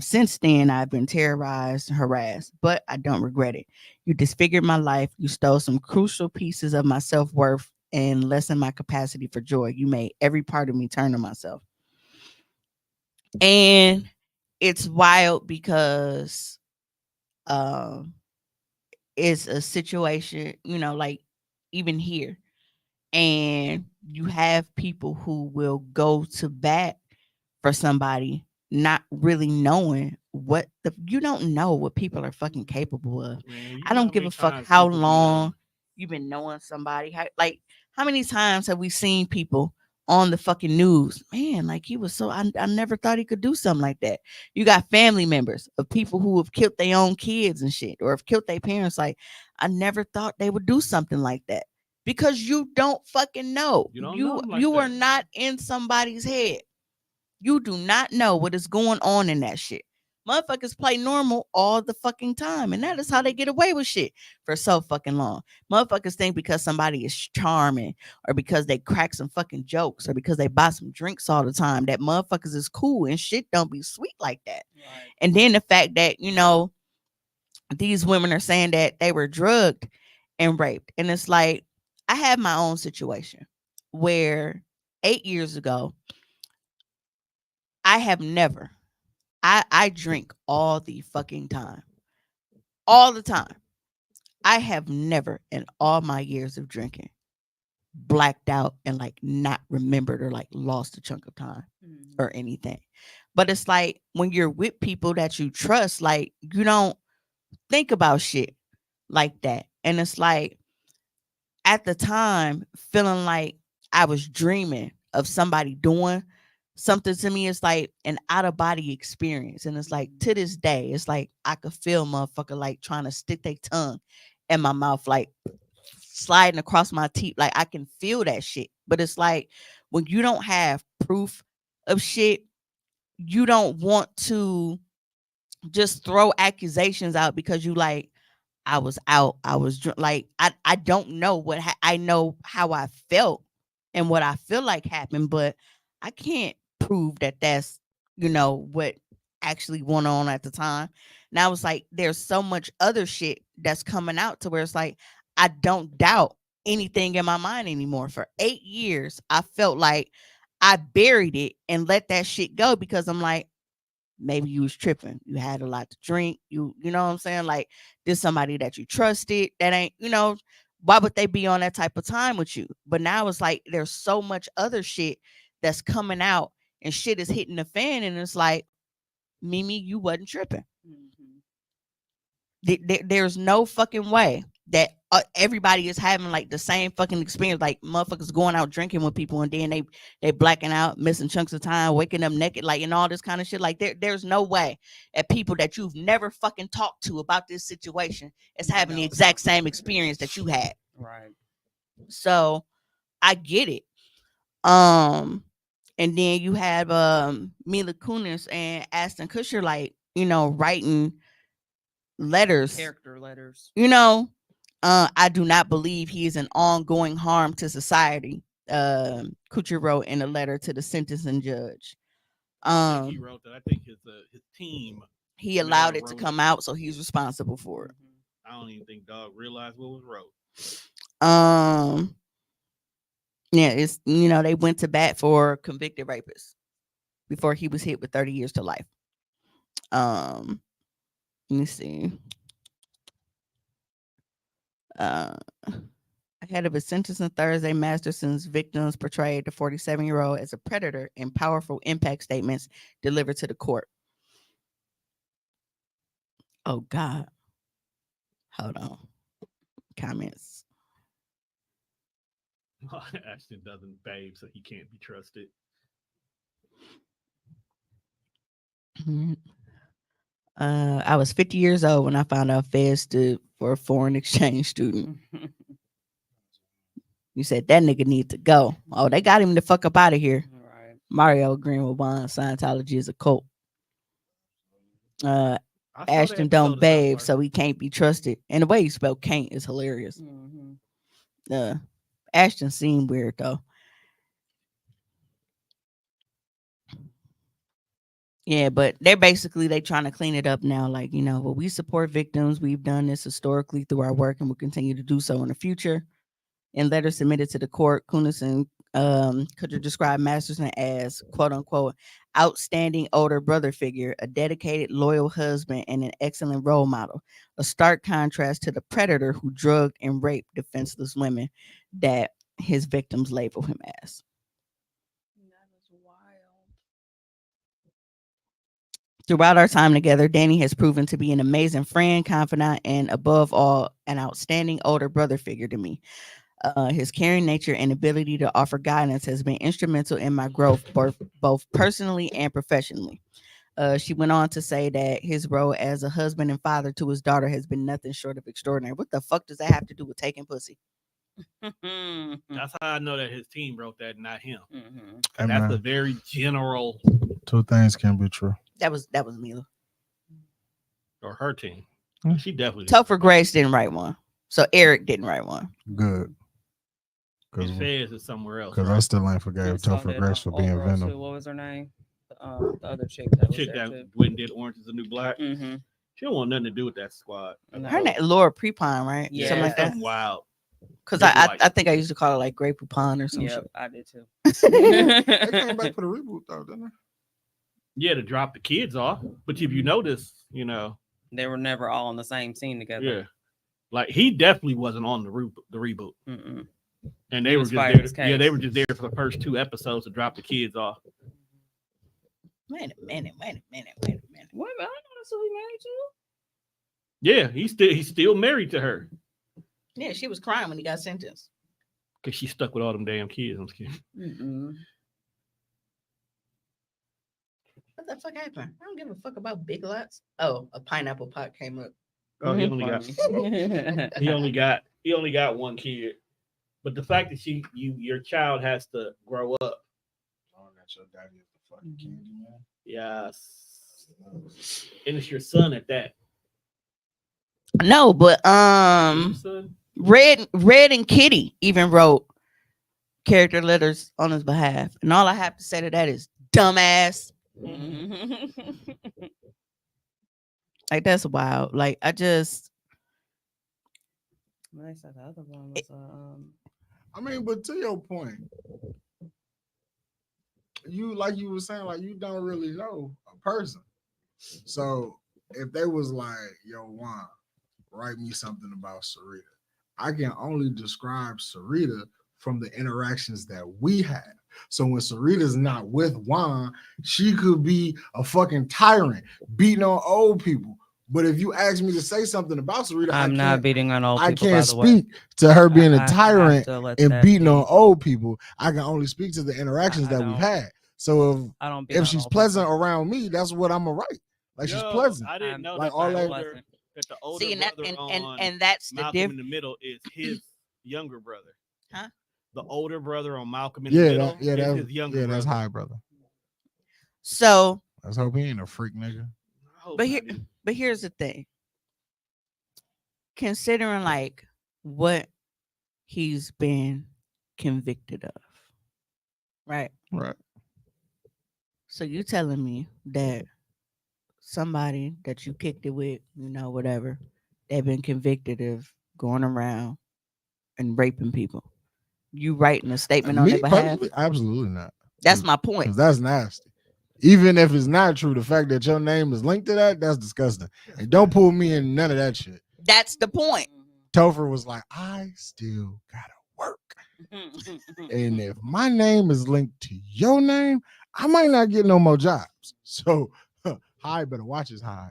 Since then, I've been terrorized, harassed, but I don't regret it. You disfigured my life. You stole some crucial pieces of my self-worth and lessened my capacity for joy. You made every part of me turn on myself. And it's wild because it's a situation, like even here. And you have people who will go to bat for somebody not really knowing you don't know what people are fucking capable of. Man, I don't give a fuck how long you've been knowing somebody. How many times have we seen people on the fucking news? Man, like he was so I never thought he could do something like that. You got family members of people who have killed their own kids and shit, or have killed their parents. Like, I never thought they would do something like that. Because you don't fucking know. You don't know 'em like you are that. not in somebody's head. You do not know what is going on in that shit. Motherfuckers play normal all the fucking time, and that is how they get away with shit for so fucking long. Motherfuckers think because somebody is charming, or because they crack some fucking jokes, or because they buy some drinks all the time, that motherfuckers is cool, and shit don't be sweet like that. Right. And then the fact that, these women are saying that they were drugged and raped. And it's like, I have my own situation where 8 years ago, I have never, I drink all the fucking time. All the time. I have never in all my years of drinking blacked out and like not remembered or like lost a chunk of time or anything. But it's like when you're with people that you trust, like you don't think about shit like that. And it's like at the time feeling like I was dreaming of somebody doing something to me. It's like an out of body experience. And it's like to this day, it's like I could feel motherfucker like trying to stick their tongue in my mouth, like sliding across my teeth. Like I can feel that shit. But it's like when you don't have proof of shit, you don't want to just throw accusations out because you like, I was out. I was like, I don't know what I know how I felt and what I feel like happened, but I can't prove that that's, what actually went on at the time. Now it's like, there's so much other shit that's coming out to where it's like, I don't doubt anything in my mind anymore. For 8 years, I felt like I buried it and let that shit go because I'm like, maybe you was tripping. You had a lot to drink. You know what I'm saying? Like, there's somebody that you trusted that ain't, why would they be on that type of time with you? But now it's like, there's so much other shit that's coming out and shit is hitting the fan. And it's like, Mimi, you wasn't tripping. There's no fucking way that everybody is having like the same fucking experience, like motherfuckers going out drinking with people and then they blacking out, missing chunks of time, waking up naked, like, and all this kind of shit. Like there's no way that people that you've never fucking talked to about this situation is having the exact same experience that you had. Right. So I get it. And then you have Mila Kunis and Ashton Kutcher, like, you know, writing letters, Character letters. you know. I do not believe he is an ongoing harm to society. Kutcher wrote in a letter to the sentencing judge. He wrote that. I think his team. He allowed it to come out, so he's responsible for it. I don't even think Dog realized what was wrote. Yeah, it's, you know, they went to bat for convicted rapists before he was hit with 30 years to life. Let me see. Ahead of his sentence on Thursday, Masterson's victims portrayed the 47-year-old as a predator in powerful impact statements delivered to the court. Oh, God. Hold on. Comments. Ashton doesn't bathe, so he can't be trusted. I was 50 years old when I found out Fed stood for a foreign exchange student. You said that nigga needs to go. Oh, they got him the fuck up out of here. Right. Mario Greenwood Bond, Scientology is a cult. Ashton don't bathe, so he can't be trusted. And the way he spelled can't is hilarious. Ashton seemed weird though. Yeah, but they're trying to clean it up now. Like, you know, well, we support victims. We've done this historically through our work and will continue to do so in the future. In letters submitted to the court, Kunis and Kutcher described Masterson as, quote unquote, outstanding older brother figure, a dedicated, loyal husband, and an excellent role model. A stark contrast to the predator who drugged and raped defenseless women that his victims label him as. Throughout our time together, Danny has proven to be an amazing friend, confidant, and above all, an outstanding older brother figure to me. His caring nature and ability to offer guidance has been instrumental in my growth, both personally and professionally. She went on to say that his role as a husband and father to his daughter has been nothing short of extraordinary. What the fuck does that have to do with taking pussy? That's how I know that his team wrote that, not him. Hey, That's man. a very general. Two things can be true. That was Mila. Or her team. She definitely. Topher Grace didn't write one. So Eric didn't write one. Good. His Fez is somewhere else. Because I still ain't forgave Topher Grace for being Venom. What was her name? The other chick that went and did Orange is the New Black. She don't want nothing to do with that squad. Her name Laura Prepon, right? Yeah, something like that. Wild. Because I think I used to call her like Grey Poupon or something. Yeah, I did too. They came back for the reboot though, didn't they? Yeah, to drop the kids off. But if you notice, you know, they were never all on the same scene together. Yeah, like he definitely wasn't on the reboot. And they were just there. Yeah, they were just there for the first 2 episodes to drop the kids off. Wait a minute. Wait a minute, I know that's who he married to. Yeah, he's still married to her. Yeah, she was crying when he got sentenced. Because she stuck with all them damn kids. I'm kidding. What the fuck happened? I don't give a fuck about Big Lots. Oh, a pineapple pot came up. Oh, he only got 1 kid. But the fact that your child has to grow up. Oh, that's your daddy is the fucking candy man. Yes. And it's your son at that. No, but Red and Kitty even wrote character letters on his behalf. And all I have to say to that is dumbass. Like, that's wild. Like, I just I said the other one was I mean, but to your point, you like you were saying, like you don't really know a person. So if they was like, yo, Juan, write me something about Sarita, I can only describe Sarita from the interactions that we have. So when Sarita's not with Juan, she could be a fucking tyrant, beating on old people, But if you ask me to say something about Sarita, I'm not beating on old I people. can't by the way. speak to her being I a have tyrant to let and that beating be. on old people. I can only speak to the interactions I that we've don't- had. So I don't beat if on she's old pleasant people. around me, that's what I'm gonna write. Like she's Yo, pleasant. I didn't know like that all the that. older, that the older See, and brother on that's the Malcolm in the Middle is his younger brother. Huh? The older brother on Malcolm in the Yeah, Middle yeah, is that's his younger that's brother. high, brother. So Let's hope he ain't a freak nigga. but here's the thing. Considering like what he's been convicted of, right? Right. So you telling me that somebody that you kicked it with, whatever, they've been convicted of going around and raping people. You writing a statement on Me their behalf? personally, absolutely not. That's my point. Because that's nasty. Even if it's not true, the fact that your name is linked to that's disgusting. And don't pull me in none of that shit. That's the point. Topher was like, I still gotta work. And if my name is linked to your name, I might not get no more jobs. So Hyde better watch his Hyde.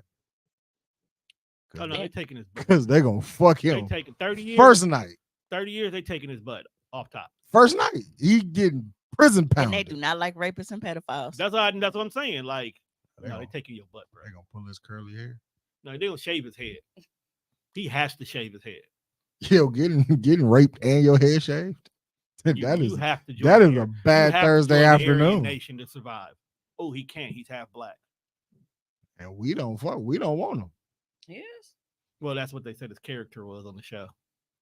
Oh no, they're taking his butt. Because they're gonna fuck They him. taking 30 years. First night. 30 years, they taking his butt off top. First night. He getting prison And pounded. they do not like rapists and pedophiles. That's what I'm saying. Like, no, gonna- they taking your butt, bro. They gonna pull his curly hair. No, they gonna shave his head. He has to shave his head. Yo, getting raped and your head shaved. You That is have to join that is the- a you bad have to Thursday join the Aryan afternoon. Nation to survive. Oh, he can't. He's half black. And we don't want him. Yes. Well, that's what they said his character was on the show.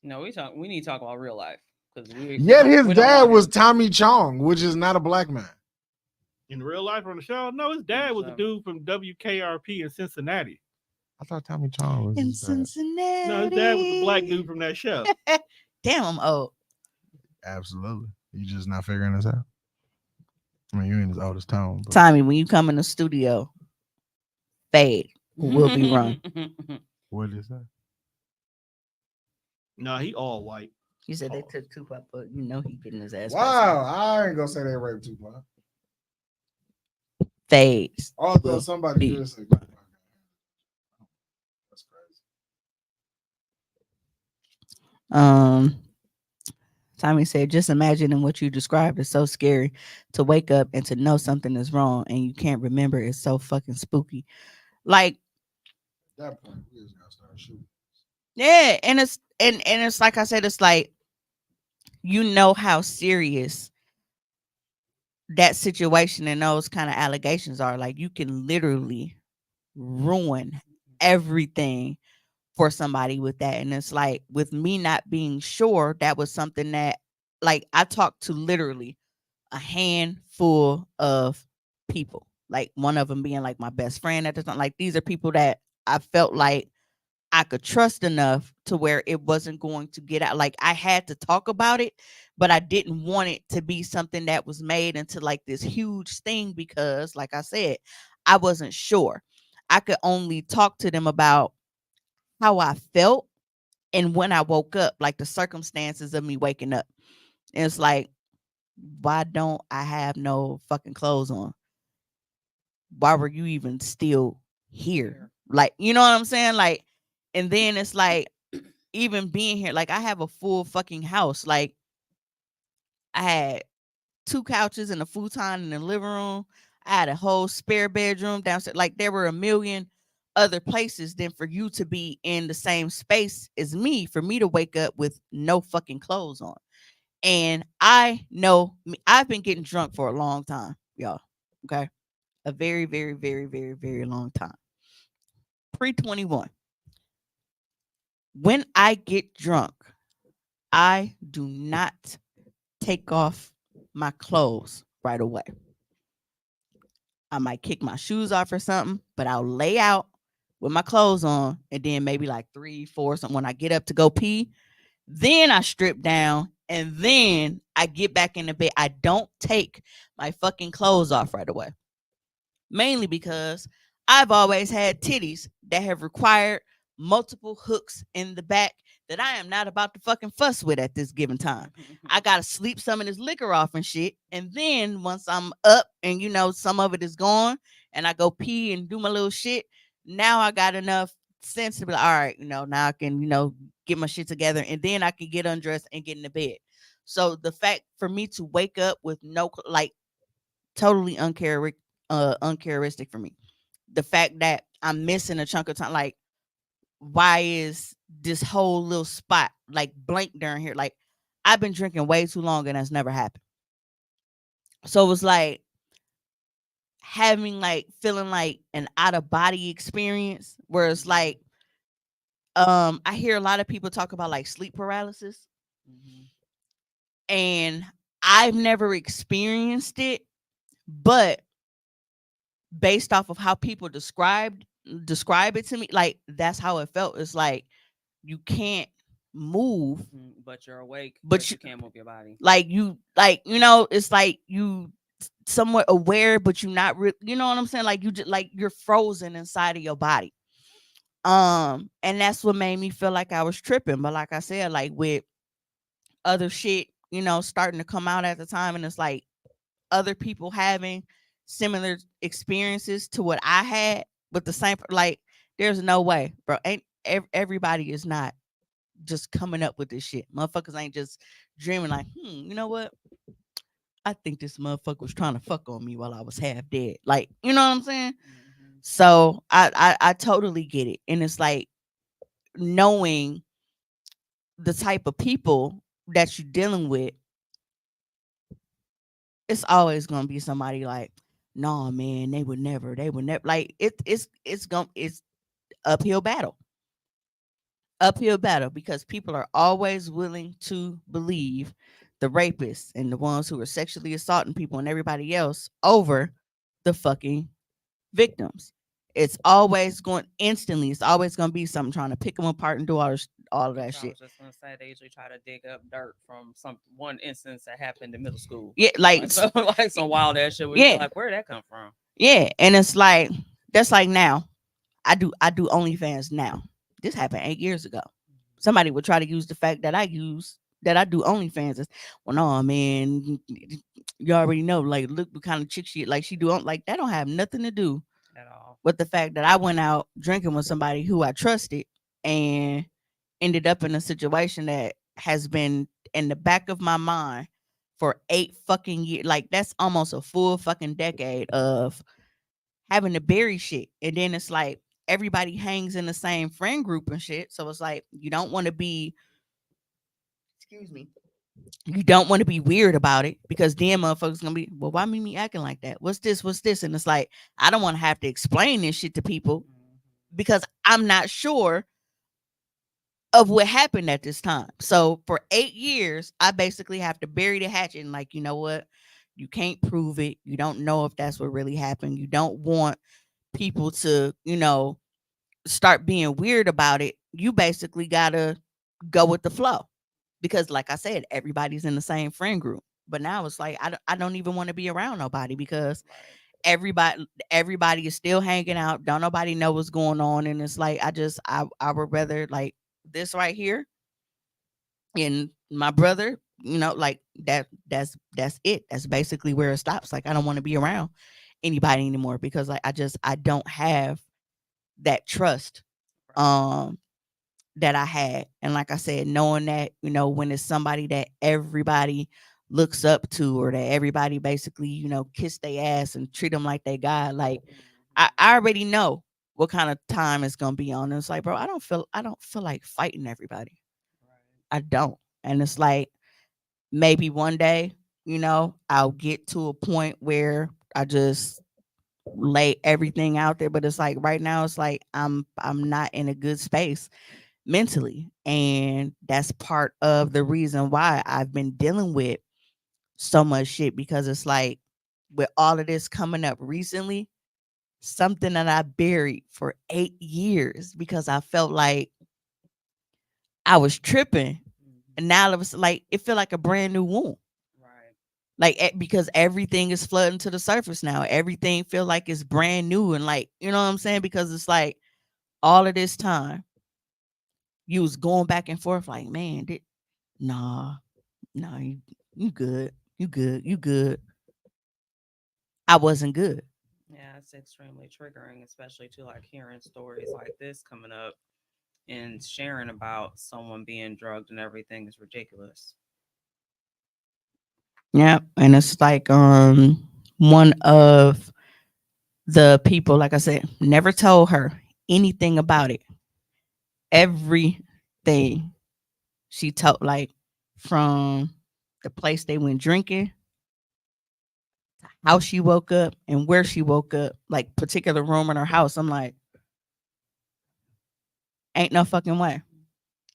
No, we need to talk about real life because Yet his dad was Tommy Chong, which is not a black man. In real life on the show, no, his dad was a dude from WKRP in Cincinnati. I thought Tommy Chong was in his dad. Cincinnati. No, his dad was a black dude from that show. Damn, I'm old. Absolutely. You just not figuring this out. I mean, you ain't as old as Tom. But Tommy, when you come in the studio, fade will be run. what is that? No, he all white. You said they took Tupac, but he getting his ass. Wow, I ain't gonna say they raped Tupac. Fades. Although will somebody be. did say that's crazy. Tommy said, just imagining what you described is so scary. To wake up and to know something is wrong and you can't remember is so fucking spooky. Like, At that point, we just gotta start shooting. yeah, and it's like I said, it's like how serious that situation and those kind of allegations are. Like, you can literally ruin everything for somebody with that. And it's like, with me not being sure, that was something that, like, I talked to literally a handful of people, like one of them being like my best friend at the time. Like, these are people that I felt like I could trust enough to where it wasn't going to get out. Like, I had to talk about it, but I didn't want it to be something that was made into like this huge thing because, like I said, I wasn't sure. I could only talk to them about how I felt and when I woke up, like the circumstances of me waking up. And it's like, why don't I have no fucking clothes on? Why were you even still here? Like, you know what I'm saying? Like, and then it's like, even being here, like, I have a full fucking house. Like, I had 2 couches and a futon in the living room. I had a whole spare bedroom downstairs. Like, there were a million other places than for you to be in the same space as me, for me to wake up with no fucking clothes on. And I know I've been getting drunk for a long time, y'all. Okay. A very, very, very, very, very long time. Pre-21. When I get drunk, I do not take off my clothes right away. I might kick my shoes off or something, but I'll lay out with my clothes on, and then maybe like 3, 4 something. When I get up to go pee, then I strip down, and then I get back in the bed. I don't take my fucking clothes off right away. Mainly because I've always had titties that have required multiple hooks in the back that I am not about to fucking fuss with at this given time. I gotta sleep some of this liquor off and shit. And then once I'm up and some of it is gone and I go pee and do my little shit, now I got enough sense to be like, all right, now I can, get my shit together, and then I can get undressed and get in the bed. So the fact for me to wake up with no, like, totally uncharacteristic for me. The fact that I'm missing a chunk of time, like, why is this whole little spot like blank during here? Like, I've been drinking way too long and that's never happened. So it was like having feeling like an out of body experience where it's like, I hear a lot of people talk about like sleep paralysis, and I've never experienced it, but based off of how people describe it to me, like, that's how it felt. It's like you can't move, but you're awake, but you can't move your body. Like it's like you somewhat aware, but you're not really, you know what I'm saying? Like you just like you're frozen inside of your body. And that's what made me feel like I was tripping. But like I said, like with other shit, starting to come out at the time, and it's like other people having similar experiences to what I had with the same, like, there's no way, bro. Ain't everybody is not just coming up with this shit. Motherfuckers ain't just dreaming like, you know what? I think this motherfucker was trying to fuck on me while I was half dead. Like, you know what I'm saying? So I totally get it. And it's like knowing the type of people that you're dealing with, it's always gonna be somebody like, nah, man, they would never. Like it's uphill battle. Uphill battle, because people are always willing to believe the rapists and the ones who are sexually assaulting people and everybody else over the fucking victims. It's always going to be something trying to pick them apart and do all of that I shit. was just gonna say they usually try to dig up dirt from one instance that happened in middle school. Yeah, like some wild ass shit. Yeah, like, where did that come from? Yeah, and it's like that's like now. I do OnlyFans now. This happened 8 years ago. Somebody would try to use the fact that I do OnlyFans as, well, no, man, you already know, like, look what kind of chick she like. She do like that don't have nothing to do at all with the fact that I went out drinking with somebody who I trusted and ended up in a situation that has been in the back of my mind for 8 fucking years. Like, that's almost a full fucking decade of having to bury shit. And then it's like everybody hangs in the same friend group and shit. So it's like you don't want to be, excuse me, you don't want to be weird about it, because then motherfuckers gonna be, well, why me acting like that? What's this? And it's like, I don't want to have to explain this shit to people because I'm not sure of what happened at this time. So for 8 years, I basically have to bury the hatchet and, like, you know what? You can't prove it. You don't know if that's what really happened. You don't want people to, start being weird about it. You basically gotta go with the flow, because like I said, everybody's in the same friend group. But now it's like I don't even want to be around nobody, because everybody is still hanging out. Don't nobody know what's going on, and it's like I would rather, like, this right here and my brother, like that's it. That's basically where it stops. Like, I don't want to be around anybody anymore, because like I don't have that trust that I had. And like I said, knowing that, when it's somebody that everybody looks up to, or that everybody basically, kiss their ass and treat them like they God, like, I already know what kind of time it's gonna be on. And it's like, bro, I don't feel like fighting everybody. I don't. And it's like, maybe one day, I'll get to a point where I just lay everything out there. But it's like right now, it's like I'm not in a good space mentally. And that's part of the reason why I've been dealing with so much shit, because it's like, with all of this coming up recently, something that I buried for 8 years because I felt like I was tripping. And now it was like, it feel like a brand new wound. Like, because everything is flooding to the surface now. Everything feel like it's brand new. And like, you know what I'm saying? Because it's like all of this time you was going back and forth like, man, nah, you good. You good. I wasn't good. Yeah, it's extremely triggering, especially to like hearing stories like this coming up and sharing about someone being drugged and everything is ridiculous. Yeah, and it's like one of the people, like I said, never told her anything about it. Everything she told, like from the place they went drinking, how she woke up, and where she woke up, like particular room in her house. I'm like, ain't no fucking way.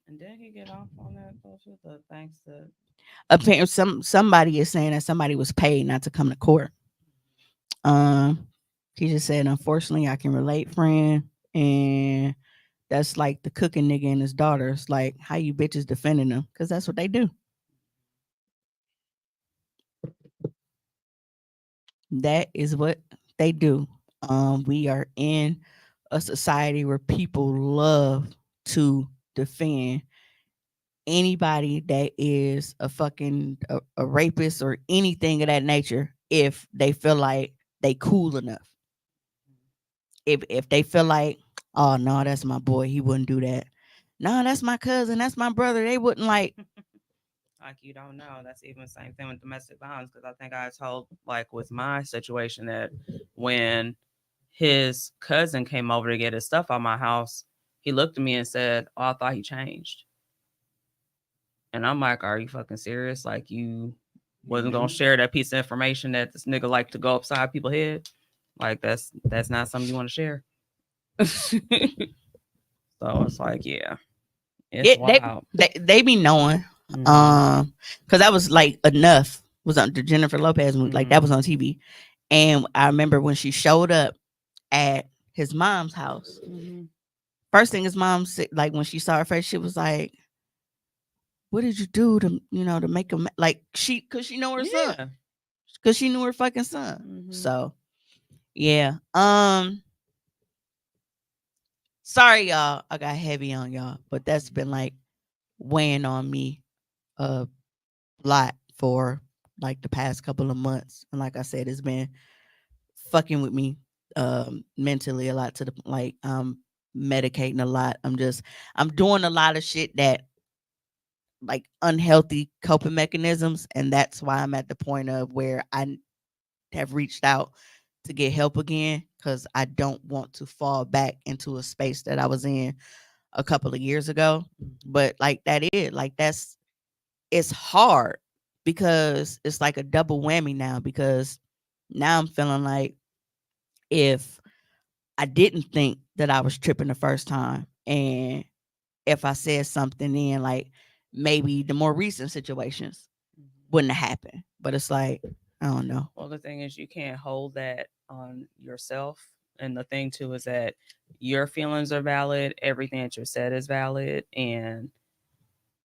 And did he get off on that bullshit? Thanks to Apparently, somebody is saying that somebody was paid not to come to court. Um, he just said, unfortunately, I can relate, friend, and that's like the cooking nigga and his daughters. Like, how you bitches defending them? Because that's what they do. That is what they do. We are in a society where people love to defend anybody that is a fucking a rapist or anything of that nature if they feel like they cool enough. If they feel like, oh no, that's my boy, he wouldn't do that. No, that's my cousin, that's my brother. They wouldn't like. like you don't know. That's even the same thing with domestic violence because I think I told like with my situation that when his cousin came over to get his stuff out my house, he looked at me and said, "Oh, I thought he changed." And I'm like, "Are you fucking serious? Like you wasn't gonna share that piece of information that this nigga like to go upside people's head? Like that's not something you want to share." So it's like, yeah, it's wild. They be knowing, because that was like enough. Was on the Jennifer Lopez movie, like that was on TV, and I remember when she showed up at his mom's house. First thing his mom said, like when she saw her face, she was like, "What did you do to make him like she? Cause she know her son, cause she knew her fucking son." So, yeah. Sorry, y'all. I got heavy on y'all, but that's been like weighing on me a lot for like the past couple of months. And like I said, it's been fucking with me mentally a lot to the like medicating a lot. I'm doing a lot of shit that like unhealthy coping mechanisms, and that's why I'm at the point of where I have reached out to get help again because I don't want to fall back into a space that I was in a couple of years ago. But like it's hard because it's like a double whammy now, because now I'm feeling like if I didn't think that I was tripping the first time, and if I said something then like maybe the more recent situations wouldn't have happened. But it's like, I don't know. Well, the thing is, you can't hold that on yourself. And the thing too is that your feelings are valid. Everything that you said is valid. And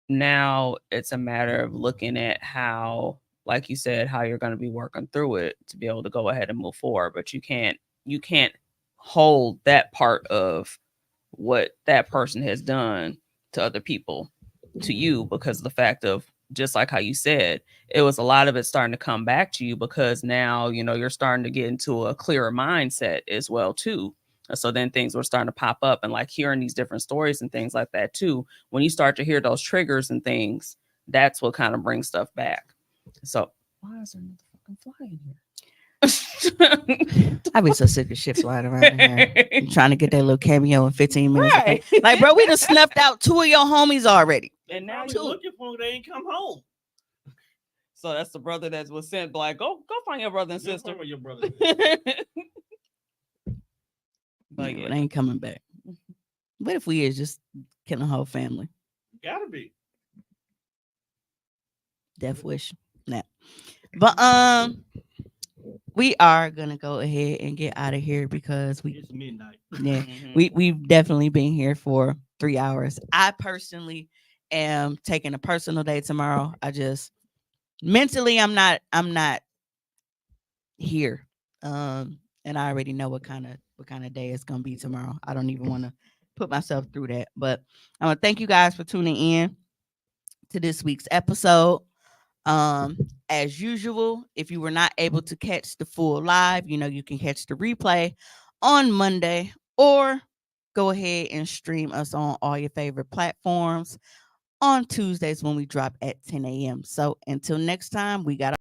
now it's a matter of looking at how, like you said, how you're going to be working through it to be able to go ahead and move forward. But you can't hold that part of what that person has done to other people to you, because of the fact of, just like how you said, it was a lot of it starting to come back to you because now, you're starting to get into a clearer mindset as well too. So then things were starting to pop up, and like hearing these different stories and things like that too. When you start to hear those triggers and things, that's what kind of brings stuff back. So why is there another fucking fly in here? I be so sick of shit flying around here. I'm trying to get that little cameo in 15 minutes. Right. Like, bro, we just snuffed out 2 of your homies already. And now you're looking for them, they ain't come home. So that's the brother that was sent. Like, go find your brother and sister. Go your brother. But yeah, they ain't coming back. What if we is just killing a whole family? Gotta be. Death wish. Nah. But we are gonna go ahead and get out of here because it's midnight. Yeah, we've definitely been here for 3 hours. I personally am taking a personal day tomorrow. I just mentally I'm not here. And I already know what kind of day it's gonna be tomorrow. I don't even want to put myself through that. But I want to thank you guys for tuning in to this week's episode. As usual, if you were not able to catch the full live, you can catch the replay on Monday, or go ahead and stream us on all your favorite platforms on Tuesdays when we drop at 10 a.m. So until next time, we got